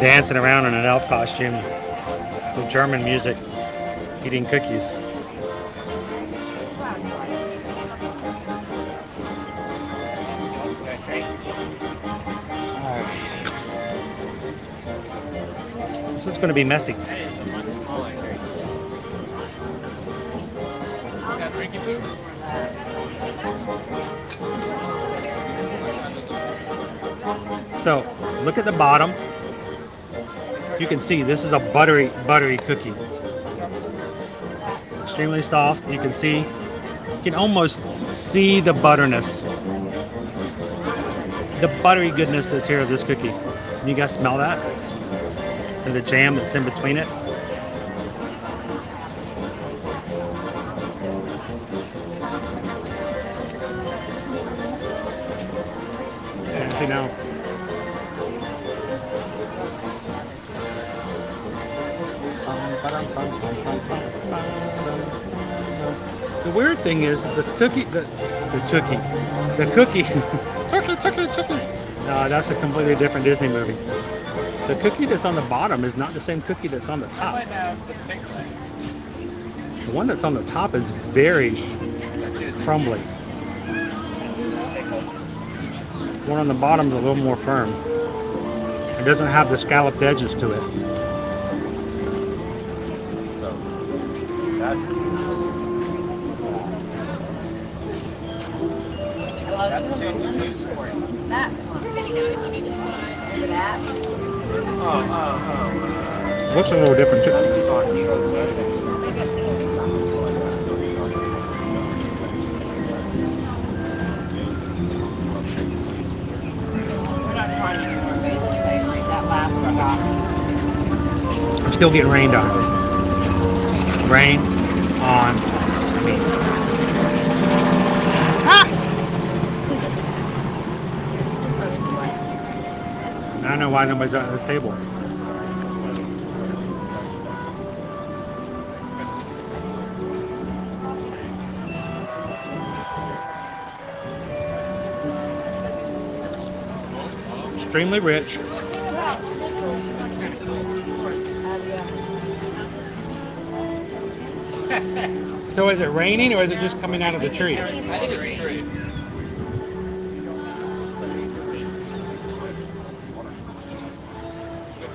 Dancing around in an elf costume with German music, eating cookies. This is going to be messy. So, look at the bottom. You can see this is a buttery cookie. Extremely soft. You can almost see the butterness. The buttery goodness that's here of this cookie. You guys smell that? And the jam that's in between it. Fancy now. The weird thing is the cookie. No, that's a completely different Disney movie. The cookie that's on the bottom is not the same cookie that's on the top. The one that's on the top is very crumbly. The one on the bottom is a little more firm. It doesn't have the scalloped edges to it. That's one. Look at that. Looks a little different too. I'm still getting rained on. Rain on me. I don't know why nobody's at this table. Extremely rich. So is it raining or is it just coming out of the tree? I think it's a tree.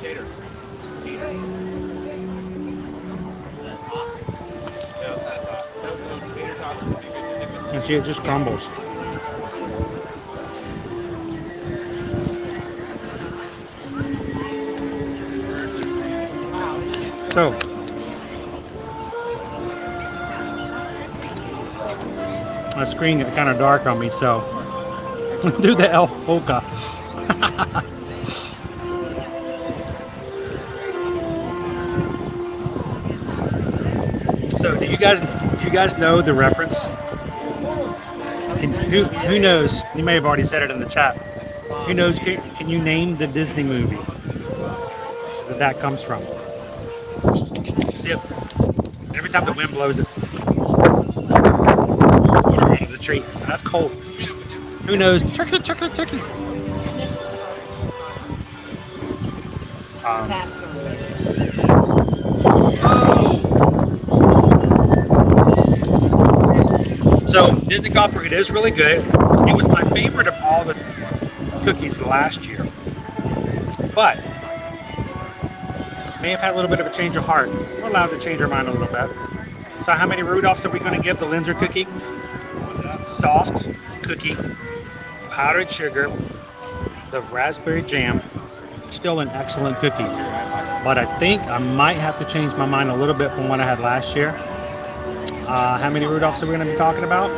Tater. You see, it just crumbles. So, the screen got kind of dark on me, so do the El Polka. So do you guys know the reference? Who knows? You may have already said it in the chat. Who knows? Can you name the Disney movie that comes from? See it? Every time the wind blows it out of the tree. That's cold. Who knows? Turkey. So Disney Gopher, it is really good. It was my favorite of all the cookies last year, but may have had a little bit of a change of heart. We're allowed to change our mind a little bit. So how many Rudolphs are we going to give the Linzer cookie? Soft cookie, powdered sugar, the raspberry jam. Still an excellent cookie, but I think I might have to change my mind a little bit from what I had last year. How many Rudolphs are we going to be talking about?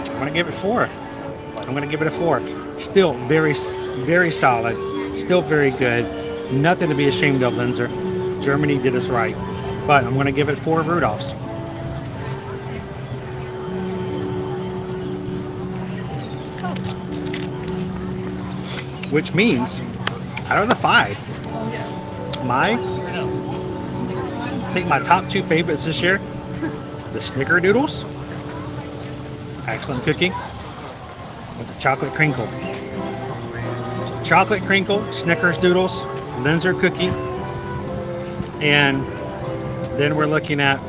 I'm going to give it 4. I'm going to give it a 4. Still very, very solid. Still very good. Nothing to be ashamed of, Linzer. Germany did us right. But I'm going to give it 4 Rudolphs. Which means, out of the 5, I think my top 2 favorites this year, the Snickerdoodles, excellent cookie, with the chocolate crinkle. Chocolate crinkle, Snickerdoodles, Linzer cookie, and then we're looking at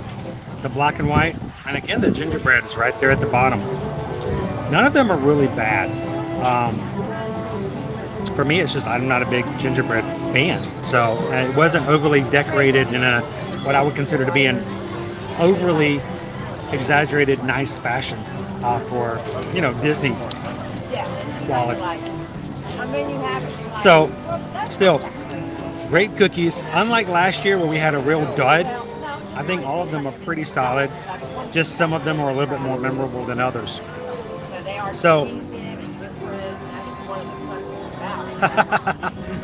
the black and white, and again the gingerbread is right there at the bottom. None of them are really bad. For me, it's just I'm not a big gingerbread fan, so it wasn't overly decorated in a what I would consider to be an overly exaggerated, nice fashion for, you know, Disney quality. So, still, great cookies. Unlike last year where we had a real dud, I think all of them are pretty solid. Just some of them are a little bit more memorable than others. So,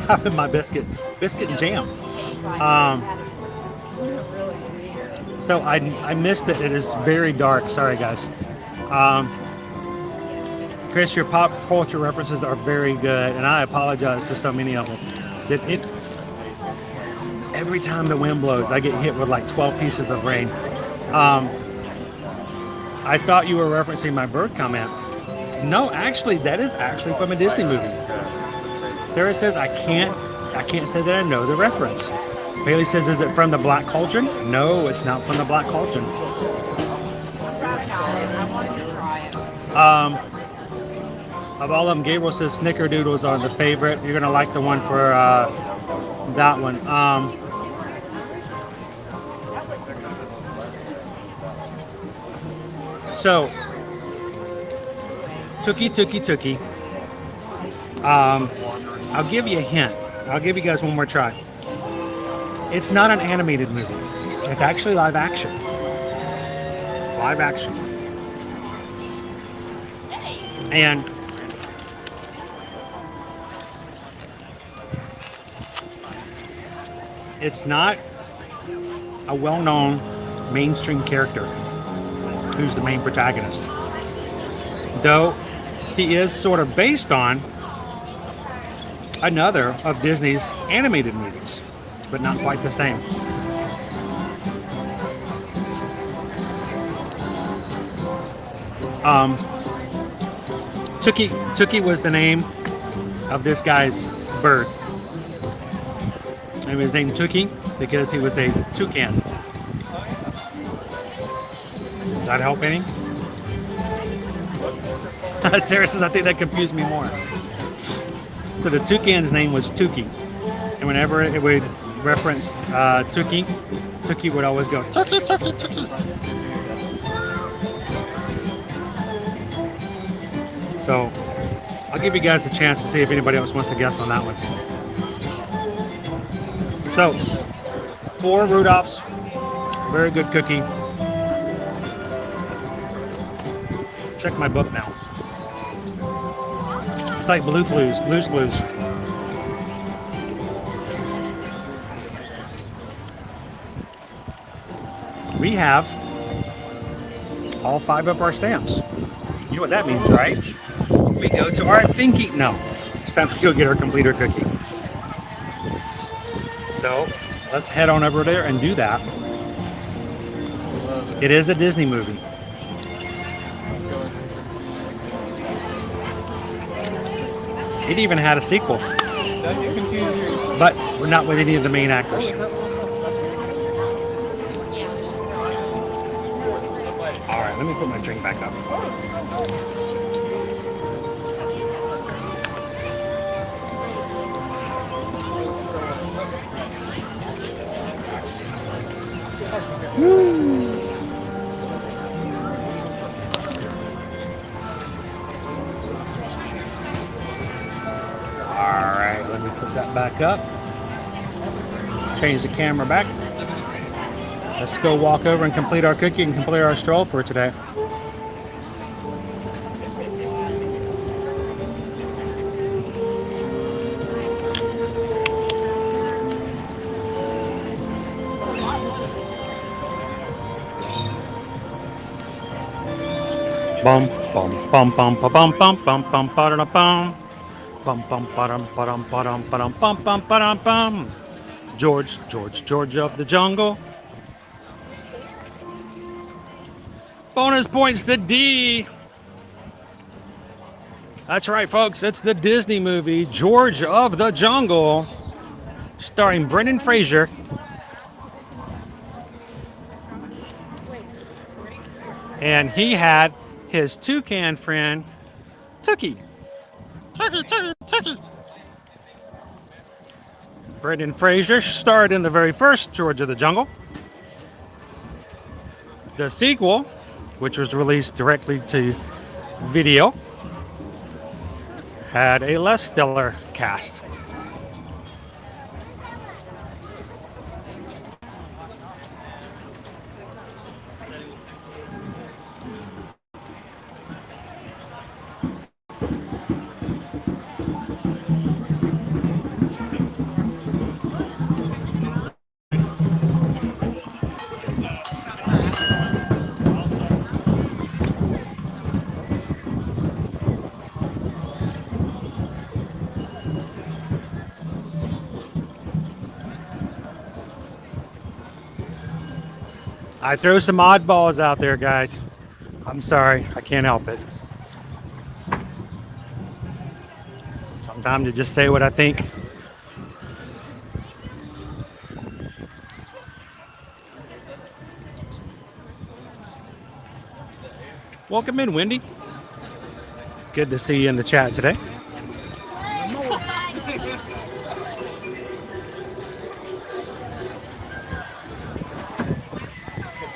having my biscuit and jam. So I missed that it is very dark. Sorry, guys. Chris, your pop culture references are very good, and I apologize for so many of them. Every time the wind blows, I get hit with like 12 pieces of rain. I thought you were referencing my bird comment. No, actually, that is actually from a Disney movie. Sarah says I can't say that I know the reference. Bailey says, is it from the Black Cauldron? No, it's not from the Black Cauldron. Of all of them, Gabriel says Snickerdoodles are the favorite. You're gonna like the one for that one. So, Tookie. I'll give you a hint. I'll give you guys one more try. It's not an animated movie. It's actually live action. Live action. And it's not a well-known mainstream character who's the main protagonist. Though he is sort of based on another of Disney's animated movies, but not quite the same. Tookie was the name of this guy's bird. And he was named Tookie because he was a toucan. Does that help any? Sarah says, I think that confused me more. So the toucan's name was Tookie. And whenever it would reference Tookie would always go, Tookie. So I'll give you guys a chance to see if anybody else wants to guess on that one. So 4 Rudolphs, very good cookie. check my book now. It's like Blues Clues. We have all 5 of our stamps. You know what that means, right? We go to our thinking. No, it's time to go get our completer cookie. So let's head on over there and do that. It is a Disney movie. It even had a sequel, but we're not with any of the main actors. All right, let me put my drink back up. Alright, let me put that back up. Change the camera back. Let's go walk over and complete our cookie and complete our stroll for today. Bum bum bum bum bum bum bum bum bum bum bum bum bum bum bum bum bum bum bum. George of the jungle. Bonus points to D. That's right, folks. It's the Disney movie George of the Jungle, starring Brendan Fraser. And he had his toucan friend, Tookie. Tookie. Brendan Fraser starred in the very first George of the Jungle. The sequel, which was released directly to video, had a less stellar cast. I throw some oddballs out there, guys. I'm sorry, I can't help it. Sometimes you just say what I think. Welcome in, Wendy. Good to see you in the chat today.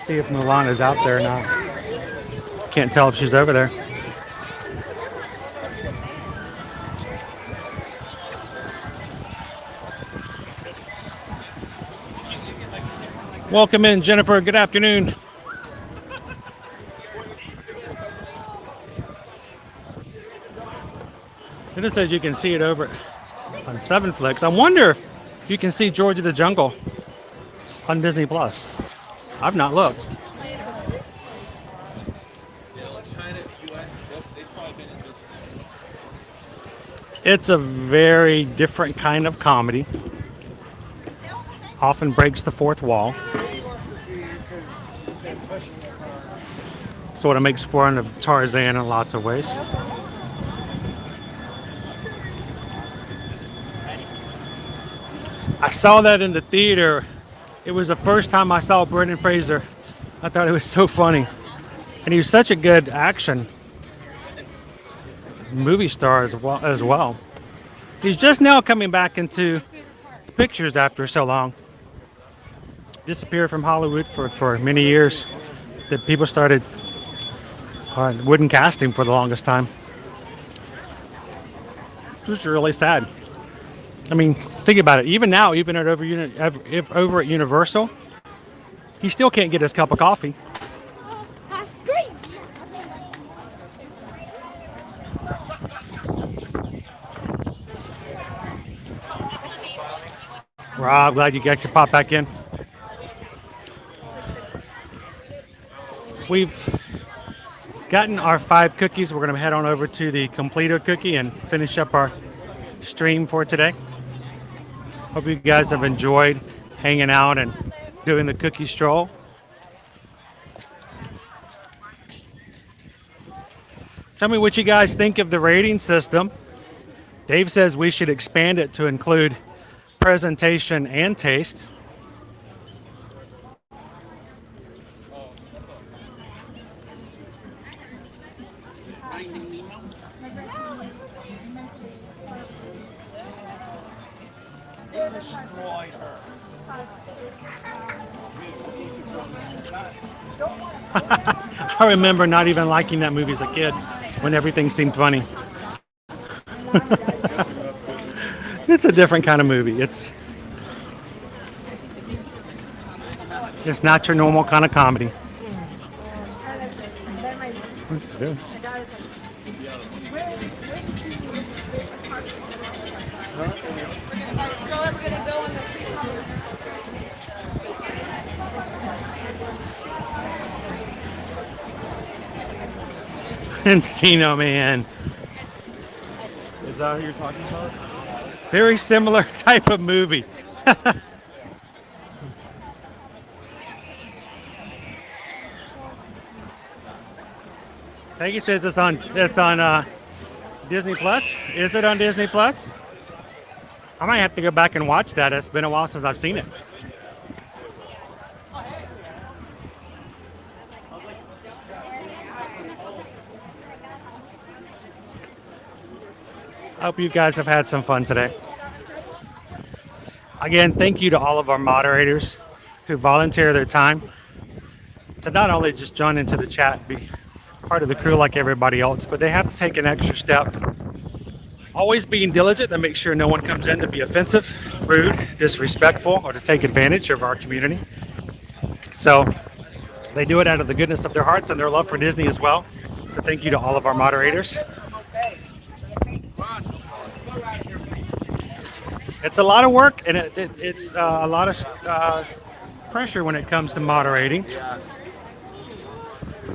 See if Milana's out there or not. Can't tell if she's over there. Welcome in, Jennifer. Good afternoon. And it says you can see it over on 7flix. I wonder if you can see George of the Jungle on Disney Plus. I've not looked. It's a very different kind of comedy. Often breaks the fourth wall. Sort of makes fun of Tarzan in lots of ways. I saw that in the theater. It was the first time I saw Brendan Fraser. I thought it was so funny. And he was such a good action movie star as well. He's just now coming back into the pictures after so long. Disappeared from Hollywood for many years. That people started wouldn't cast him for the longest time. It was really sad. I mean, think about it. Even now, even at over at Universal, he still can't get his cup of coffee. Rob, glad you got to pop back in. We've gotten our 5 cookies. We're going to head on over to the completer cookie and finish up our stream for today. Hope you guys have enjoyed hanging out and doing the cookie stroll. Tell me what you guys think of the rating system. Dave says we should expand it to include presentation and taste. I remember not even liking that movie as a kid when everything seemed funny. It's a different kind of movie. It's not your normal kind of comedy. Encino Man. Is that who you're talking about? Very similar type of movie. Peggy says it's on Disney Plus. Is it on Disney Plus? I might have to go back and watch that. It's been a while since I've seen it. I hope you guys have had some fun today. Again, thank you to all of our moderators who volunteer their time to not only just join into the chat and be part of the crew like everybody else, but they have to take an extra step. Always being diligent to make sure no one comes in to be offensive, rude, disrespectful, or to take advantage of our community. So they do it out of the goodness of their hearts and their love for Disney as well. So thank you to all of our moderators. It's a lot of work, and it's a lot of pressure when it comes to moderating.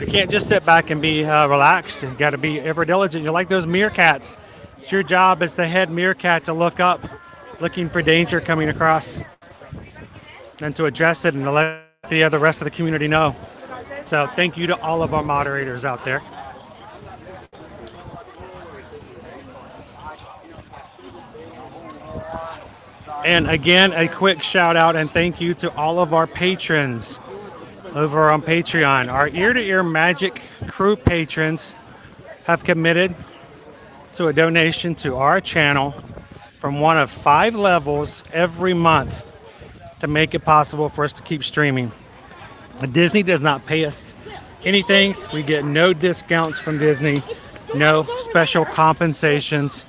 You can't just sit back and be relaxed. You got to be ever diligent. You're like those meerkats. It's your job as the head meerkat to look up, looking for danger coming across, and to address it and to let the rest of the community know. So thank you to all of our moderators out there. And again, a quick shout out and thank you to all of our patrons over on Patreon. Our Ear to Ear Magic crew patrons have committed to a donation to our channel from one of 5 levels every month to make it possible for us to keep streaming. Disney does not pay us anything. We get no discounts from Disney, no special compensations.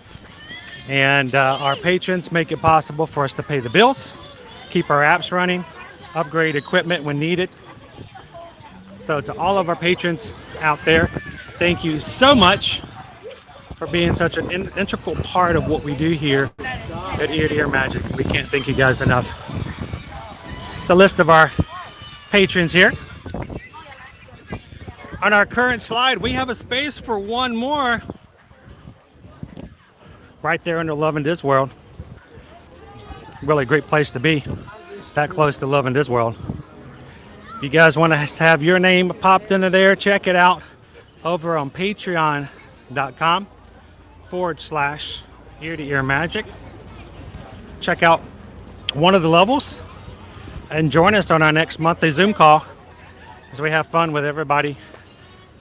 And our patrons make it possible for us to pay the bills, keep our apps running, upgrade equipment when needed. So to all of our patrons out there, thank you so much for being such an integral part of what we do here at Ear to Ear Magic. We can't thank you guys enough. It's a list of our patrons here. On our current slide, we have a space for one more. Right there under Love and Dis World. Really great place to be, that close to Love and Dis World. If you guys want to have your name popped into there, check it out over on patreon.com/Ear to Ear Magic. Check out one of the levels and join us on our next monthly Zoom call as we have fun with everybody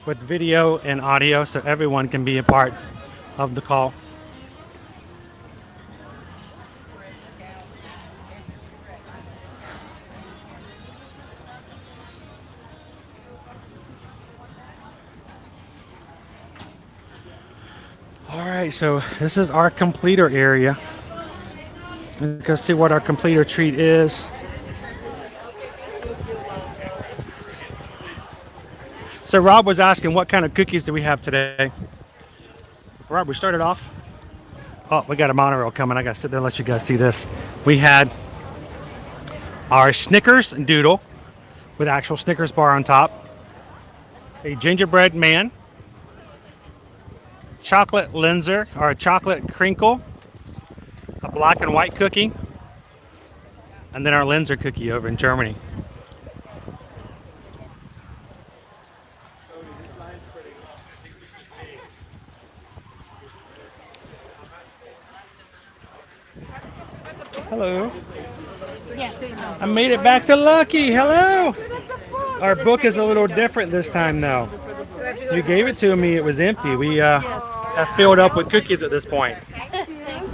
with video and audio so everyone can be a part of the call. All right, so this is our completer area. Let's go see what our completer treat is. So Rob was asking what kind of cookies do we have today? Rob, we started off. Oh, we got a monorail coming. I got to sit there and let you guys see this. We had our Snickers doodle with actual Snickers bar on top, a gingerbread man, chocolate Linzer or a chocolate crinkle, a black and white cookie, and then our Linzer cookie over in Germany. Hello. I made it back to Lucky. Hello. Our book is a little different this time though. You gave it to me, it was empty. We have filled up with cookies at this point.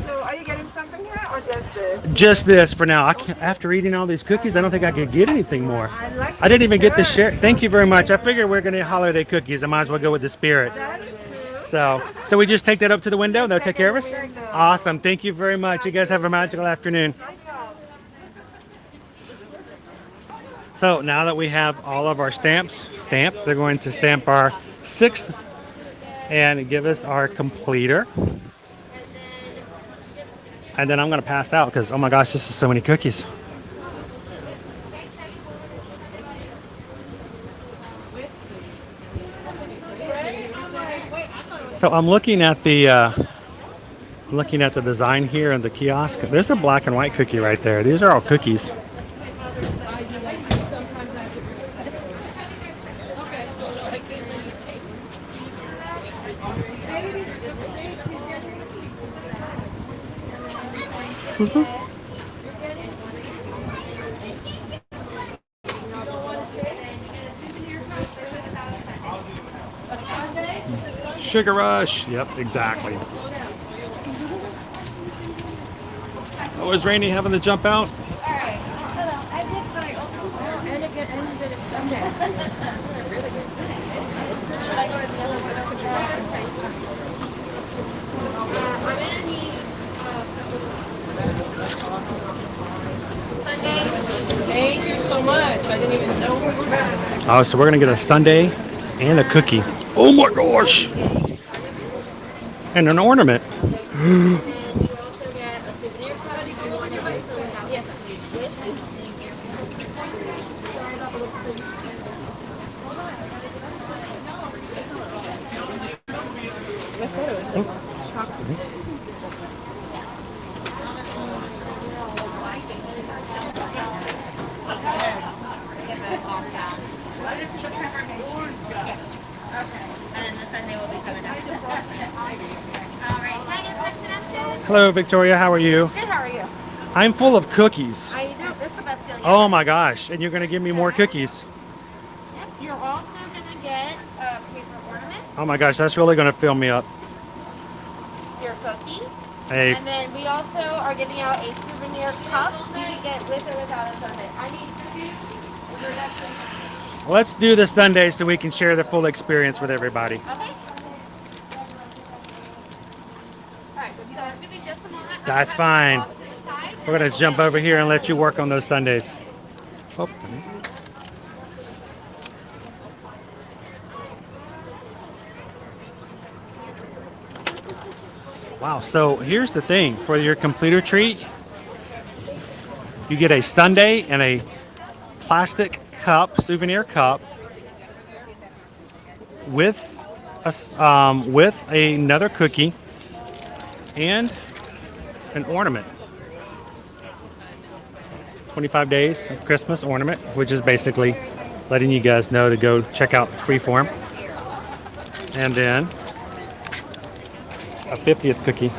So are you getting something here or just this? Just this for now. After eating all these cookies, I don't think I could get anything more. I didn't even get the share. Thank you very much. I figured we're going to holiday cookies. I might as well go with the spirit. So we just take that up to the window. They'll take care of us. Awesome. Thank you very much. You guys have a magical afternoon. So now that we have all of our stamps stamped, they're going to stamp our 6th and give us our completer. And then I'm going to pass out because, oh my gosh, this is so many cookies. So I'm looking at the design here in the kiosk. There's a black and white cookie right there. These are all cookies. Sugar rush. Yep, exactly. Oh, is Rainey having to jump out? Thank you so much. I didn't even know we were back. Oh, so we're gonna get a sundae and a cookie. Oh my gosh! And an ornament. Hello, Victoria. How are you? Good, how are you? I'm full of cookies. I know, that's the best feeling. Oh my gosh! And you're gonna give me more cookies. Yep, you're also gonna get a paper ornament, Oh my gosh, that's really gonna fill me up. your cookie, Hey, and then we also are giving out a souvenir cup. You can get with or without a sundae. I need 2 introductions. let's do the Sunday so we can share the full experience with everybody. Okay. Alright, so it's gonna be just a moment. That's fine. Off to the side. We're gonna jump over here and let you work on those Sundays. Oh. Wow, so here's the thing. For your completer treat, you get a sundae and a plastic cup, souvenir cup, with another cookie and an ornament. 25 days of Christmas ornament, which is basically letting you guys know to go check out Freeform. And then a 50th cookie.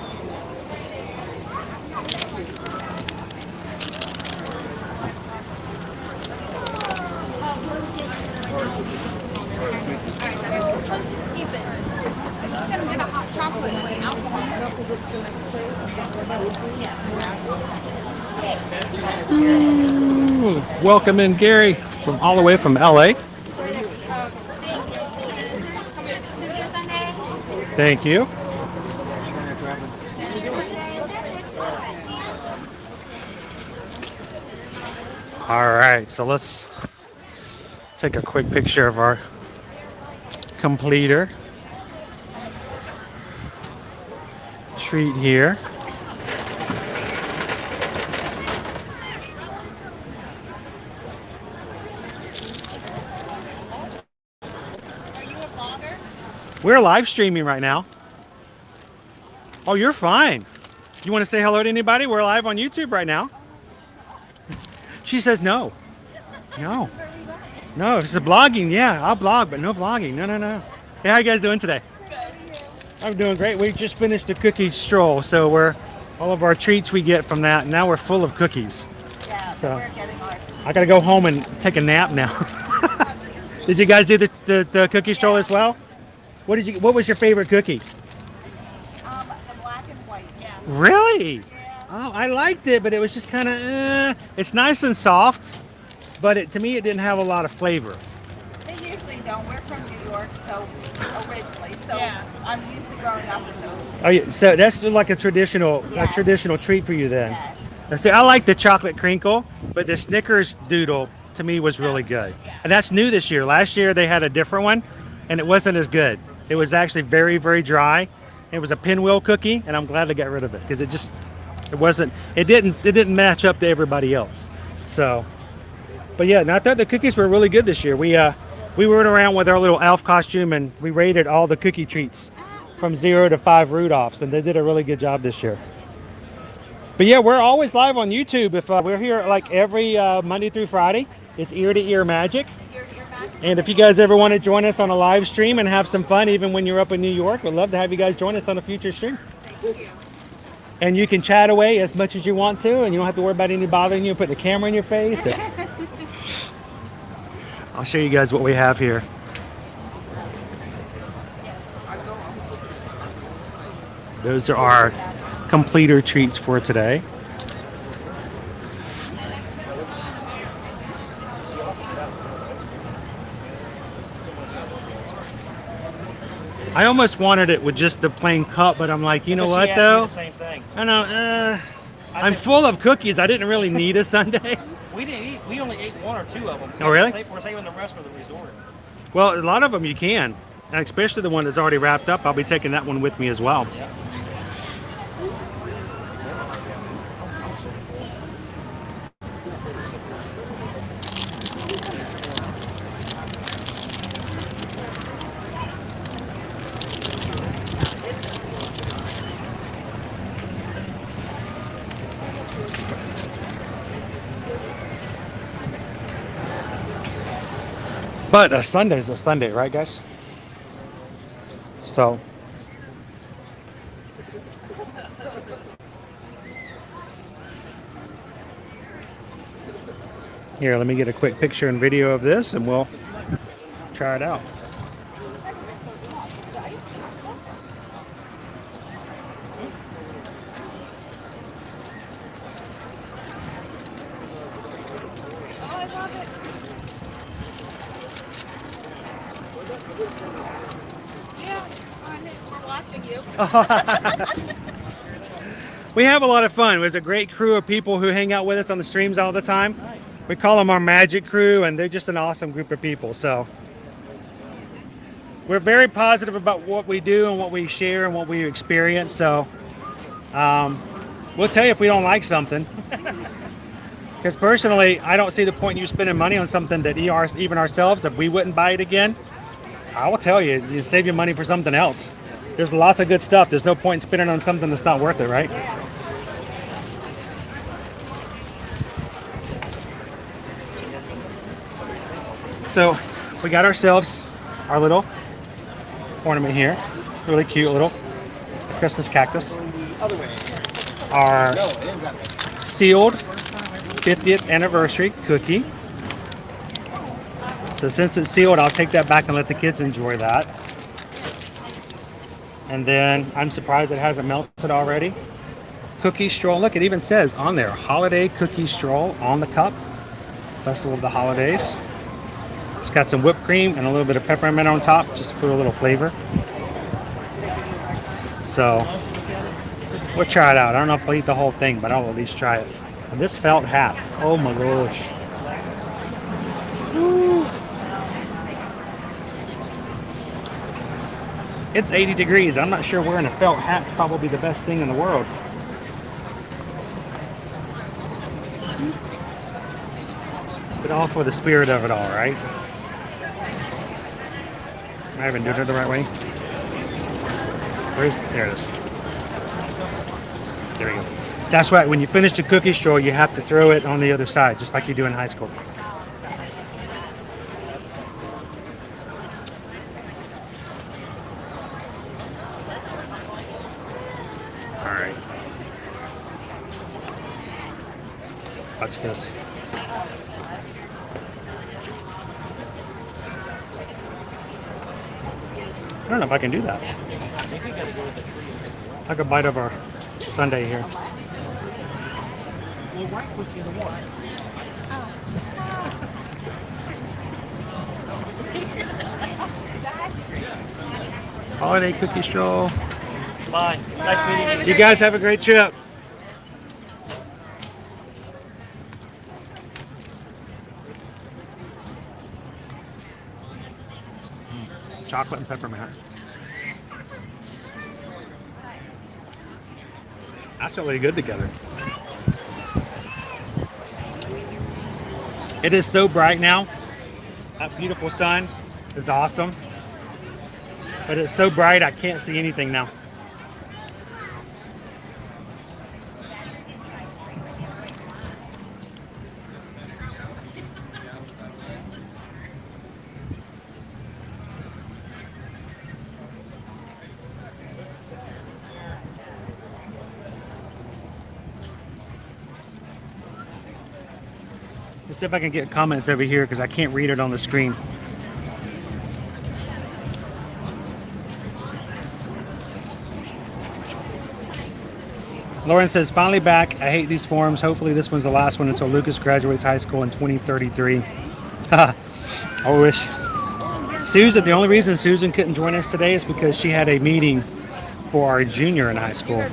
Ooh, welcome in, Gary, from all the way from LA. Thank you. All right, so let's take a quick picture of our completer treat here. We're live streaming right now. Oh, you're fine. You want to say hello to anybody? We're live on YouTube right now. She says no. No. No, it's a blogging. Yeah, I'll blog, but no vlogging. No, no, no. Hey, how you guys doing today? I'm doing great. We just finished the cookie stroll, so we're all of our treats we get from that. Now we're full of cookies. Yeah, So we're getting ours. I gotta go home and take a nap now. Did you guys do the cookie stroll as well? What was your favorite cookie? The black and white. Yeah. Really? Oh, I liked it, but it was just kind of, it's nice and soft, but to me it didn't have a lot of flavor. They usually don't. We're from New York, so originally, so I'm used to growing up with those. Oh, yeah, so that's like a traditional treat for you then. Now, see, I like the chocolate crinkle, but the Snickers doodle to me was really good. And that's new this year. Last year they had a different one, and it wasn't as good. It was actually very, very dry. It was a pinwheel cookie, and I'm glad to get rid of it because it didn't match up to everybody else. So, but yeah, I thought the cookies were really good this year. We went around with our little elf costume and we rated all the cookie treats from 0 to 5 Rudolphs, and they did a really good job this year. But yeah, we're always live on YouTube. If we're here like every Monday through Friday, it's Ear to Ear Magic. And if you guys ever want to join us on a live stream and have some fun, even when you're up in New York, we'd love to have you guys join us on a future stream. Thank you. And you can chat away as much as you want to, and you don't have to worry about any bothering you, putting the camera in your face. I'll show you guys what we have here. Those are our completer treats for today. I almost wanted it with just the plain cup, but I'm like, you know what though? Same thing. I know. I'm full of cookies. I didn't really need a sundae. We didn't eat. We only ate 1 or 2 of them. Oh, really? We're saving the rest for the resort. Well, a lot of them you can, and especially the one that's already wrapped up. I'll be taking that one with me as well. Yeah. But a Sunday is a Sunday, right, guys? So. Here, let me get a quick picture and video of this, and we'll try it out. Oh, I love it. Yeah, we're watching you. We have a lot of fun. There's a great crew of people who hang out with us on the streams all the time. We call them our magic crew, and they're just an awesome group of people. So we're very positive about what we do and what we share and what we experience. So we'll tell you if we don't like something. Because personally, I don't see the point in you spending money on something that even ourselves, if we wouldn't buy it again, I will tell you, you save your money for something else. There's lots of good stuff. There's no point in spending on something that's not worth it, right? So we got ourselves our little ornament here. Really cute little Christmas cactus. Our sealed 50th anniversary cookie. So since it's sealed, I'll take that back and let the kids enjoy that. And then I'm surprised it hasn't melted already. Cookie Stroll. Look, it even says on there, Holiday Cookie Stroll on the cup. Festival of the Holidays. It's got some whipped cream and a little bit of peppermint on top, just for a little flavor. So we'll try it out. I don't know if I'll eat the whole thing, but I'll at least try it. And this felt hat. Oh my gosh. Woo. It's 80 degrees. I'm not sure wearing a felt hat's probably the best thing in the world. But all for the spirit of it all, right? Am I even doing it the right way? There it is. There we go. That's right. When you finish the cookie stroll, you have to throw it on the other side, just like you do in high school. All right. Watch this. I don't know if I can do that. Take a bite of our sundae here. Holiday cookie stroll. Bye. Nice meeting you. You guys have a great trip. Chocolate and peppermint. That's really good together. It is so bright now. That beautiful sun is awesome. But it's so bright I can't see anything now. Let's see if I can get comments over here because I can't read it on the screen. Lauren says, finally back. I hate these forums. Hopefully this one's the last one until Lucas graduates high school in 2033. I wish. Susan, the only reason Susan couldn't join us today is because she had a meeting for our junior in high school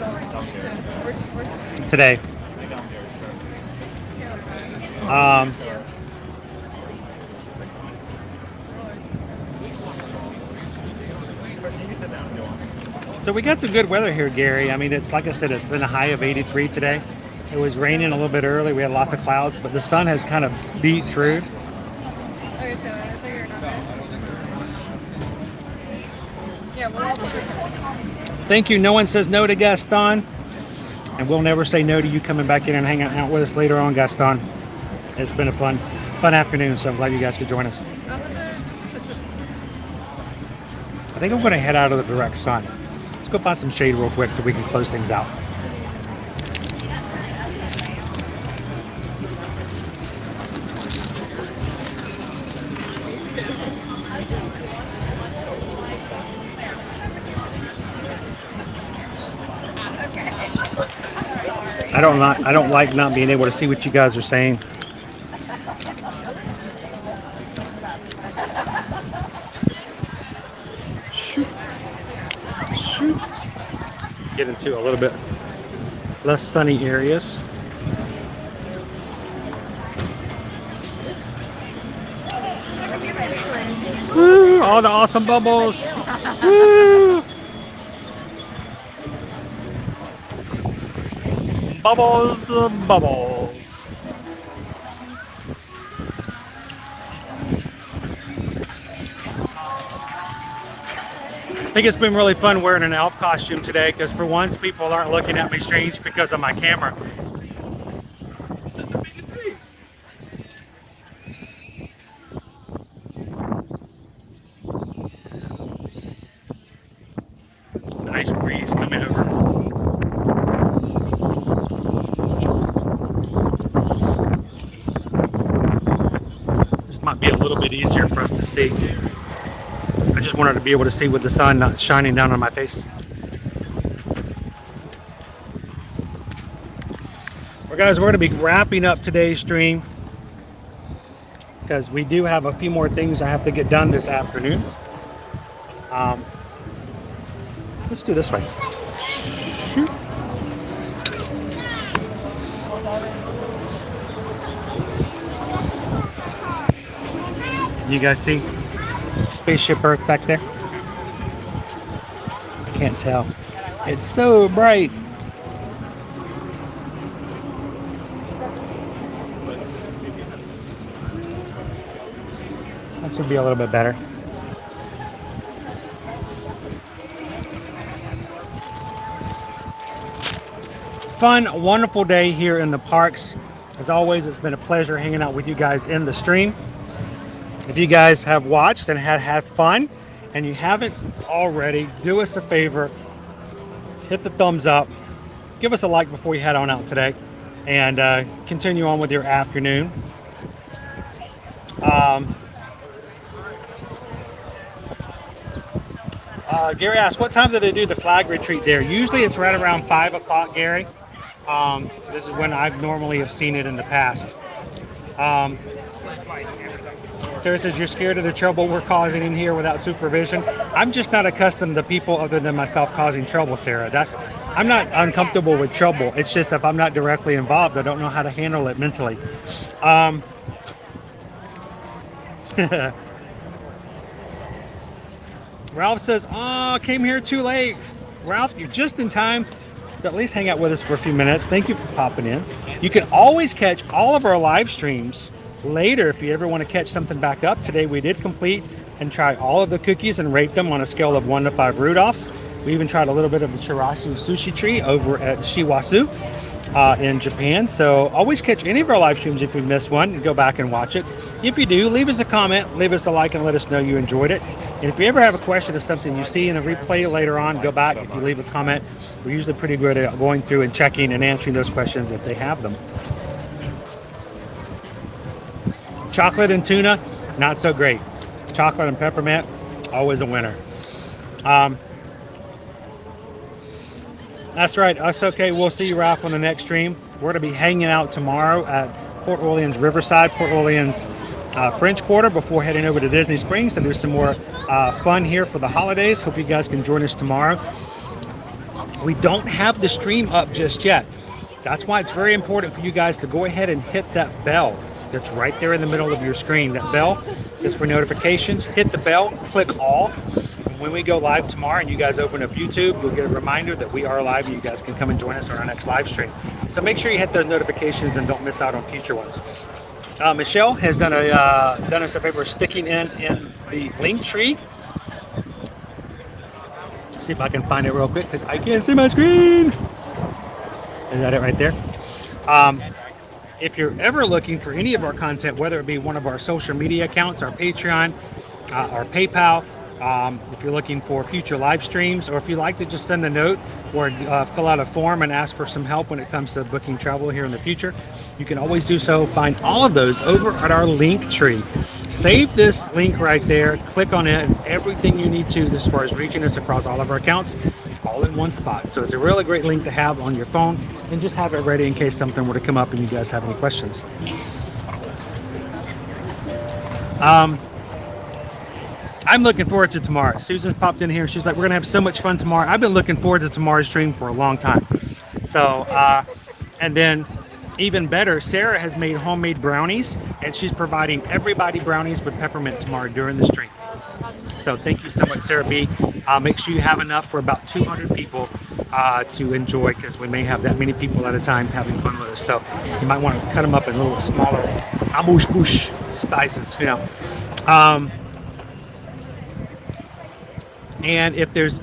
today. So we got some good weather here, Gary. I mean, it's like I said, it's been a high of 83 today. It was raining a little bit early. We had lots of clouds, but the sun has kind of beat through. Thank you. No one says no to Gaston. And we'll never say no to you coming back in and hanging out with us later on, Gaston. It's been a fun afternoon, so I'm glad you guys could join us. I think I'm going to head out of the direct sun. Let's go find some shade real quick so we can close things out. I don't like not being able to see what you guys are saying. Get into a little bit less sunny areas. Woo, all the awesome bubbles. Woo. Bubbles, bubbles. I think it's been really fun wearing an elf costume today because for once people aren't looking at me strange because of my camera. Nice breeze coming over. This might be a little bit easier for us to see. I just wanted to be able to see with the sun not shining down on my face. Well, guys, we're going to be wrapping up today's stream because we do have a few more things I have to get done this afternoon. Let's do this way. You guys see Spaceship Earth back there? I can't tell. It's so bright. This would be a little bit better. fun, wonderful day here in the parks. As always, it's been a pleasure hanging out with you guys in the stream. If you guys have watched and had fun, and you haven't already, do us a favor, hit the thumbs up, give us a like before you head on out today, and continue on with your afternoon. Gary asked, what time do they do the flag retreat there? Usually it's right around 5 o'clock, Gary. This is when I've normally have seen it in the past. Sarah says, you're scared of the trouble we're causing in here without supervision. I'm just not accustomed to people other than myself causing trouble, Sarah. I'm not uncomfortable with trouble. It's just if I'm not directly involved, I don't know how to handle it mentally. Ralph says, oh, came here too late. Ralph, you're just in time to at least hang out with us for a few minutes. Thank you for popping in. You can always catch all of our live streams later if you ever want to catch something back up. Today we did complete and try all of the cookies and rate them on a scale of 1 to 5 Rudolphs. We even tried a little bit of the Chirashi sushi tree over at Shiwasu in Japan. So always catch any of our live streams if you miss one and go back and watch it. If you do, leave us a comment, leave us a like, and let us know you enjoyed it. And if you ever have a question of something you see in a replay later on, go back. If you leave a comment, we're usually pretty good at going through and checking and answering those questions if they have them. Chocolate and tuna, not so great. Chocolate and peppermint, always a winner. That's right. That's okay. We'll see you, Ralph, on the next stream. We're going to be hanging out tomorrow at Port Orleans Riverside, Port Orleans French Quarter before heading over to Disney Springs to do some more fun here for the holidays. Hope you guys can join us tomorrow. We don't have the stream up just yet. That's why it's very important for you guys to go ahead and hit that bell that's right there in the middle of your screen. That bell is for notifications. Hit the bell, click all. When we go live tomorrow and you guys open up YouTube, you'll get a reminder that we are live and you guys can come and join us on our next live stream. So make sure you hit those notifications and don't miss out on future ones. Michelle has done us a favor sticking in the link tree. Let's see if I can find it real quick because I can't see my screen. Is that it right there? If you're ever looking for any of our content, whether it be one of our social media accounts, our Patreon, our PayPal, if you're looking for future live streams, or if you'd like to just send a note or fill out a form and ask for some help when it comes to booking travel here in the future, you can always do so. Find all of those over at our link tree. Save this link right there, click on it, and everything you need to as far as reaching us across all of our accounts, all in one spot. So it's a really great link to have on your phone, and just have it ready in case something were to come up and you guys have any questions. I'm looking forward to tomorrow. Susan popped in here. She's like, we're going to have so much fun tomorrow. I've been looking forward to tomorrow's stream for a long time. So, and then even better, Sarah has made homemade brownies, and she's providing everybody brownies with peppermint tomorrow during the stream. So thank you so much, Sarah B. Make sure you have enough for about 200 people to enjoy, because we may have that many people at a time having fun with us. So you might want to cut them up in a little smaller amuse-bouche spices, you know. And if there's,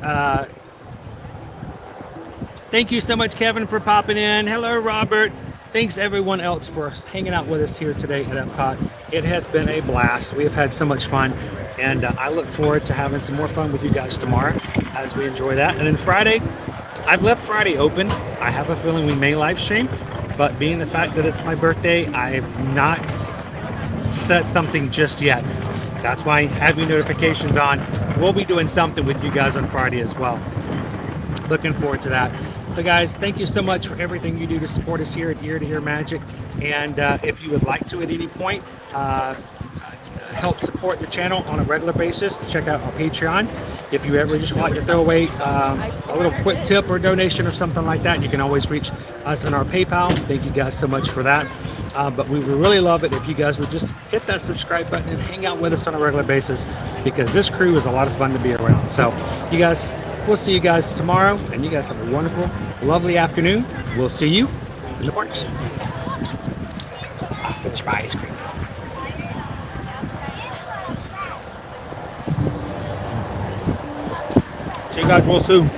thank you so much, Kevin, for popping in. Hello, Robert. Thanks everyone else for hanging out with us here today at EPCOT. It has been a blast. We have had so much fun, and I look forward to having some more fun with you guys tomorrow as we enjoy that. And then Friday, I've left Friday open. I have a feeling we may live stream, but being the fact that it's my birthday, I've not set something just yet. That's why having notifications on. We'll be doing something with you guys on Friday as well. Looking forward to that. So guys, thank you so much for everything you do to support us here at Ear to Ear Magic. And if you would like to at any point help support the channel on a regular basis, check out our Patreon. If you ever just want to throw away a little quick tip or donation or something like that, you can always reach us on our PayPal. Thank you guys so much for that. But we would really love it if you guys would just hit that subscribe button and hang out with us on a regular basis, because this crew is a lot of fun to be around. So you guys, we'll see you guys tomorrow, and you guys have a wonderful, lovely afternoon. We'll see you in the parks. I'll finish my ice cream. See you guys real soon.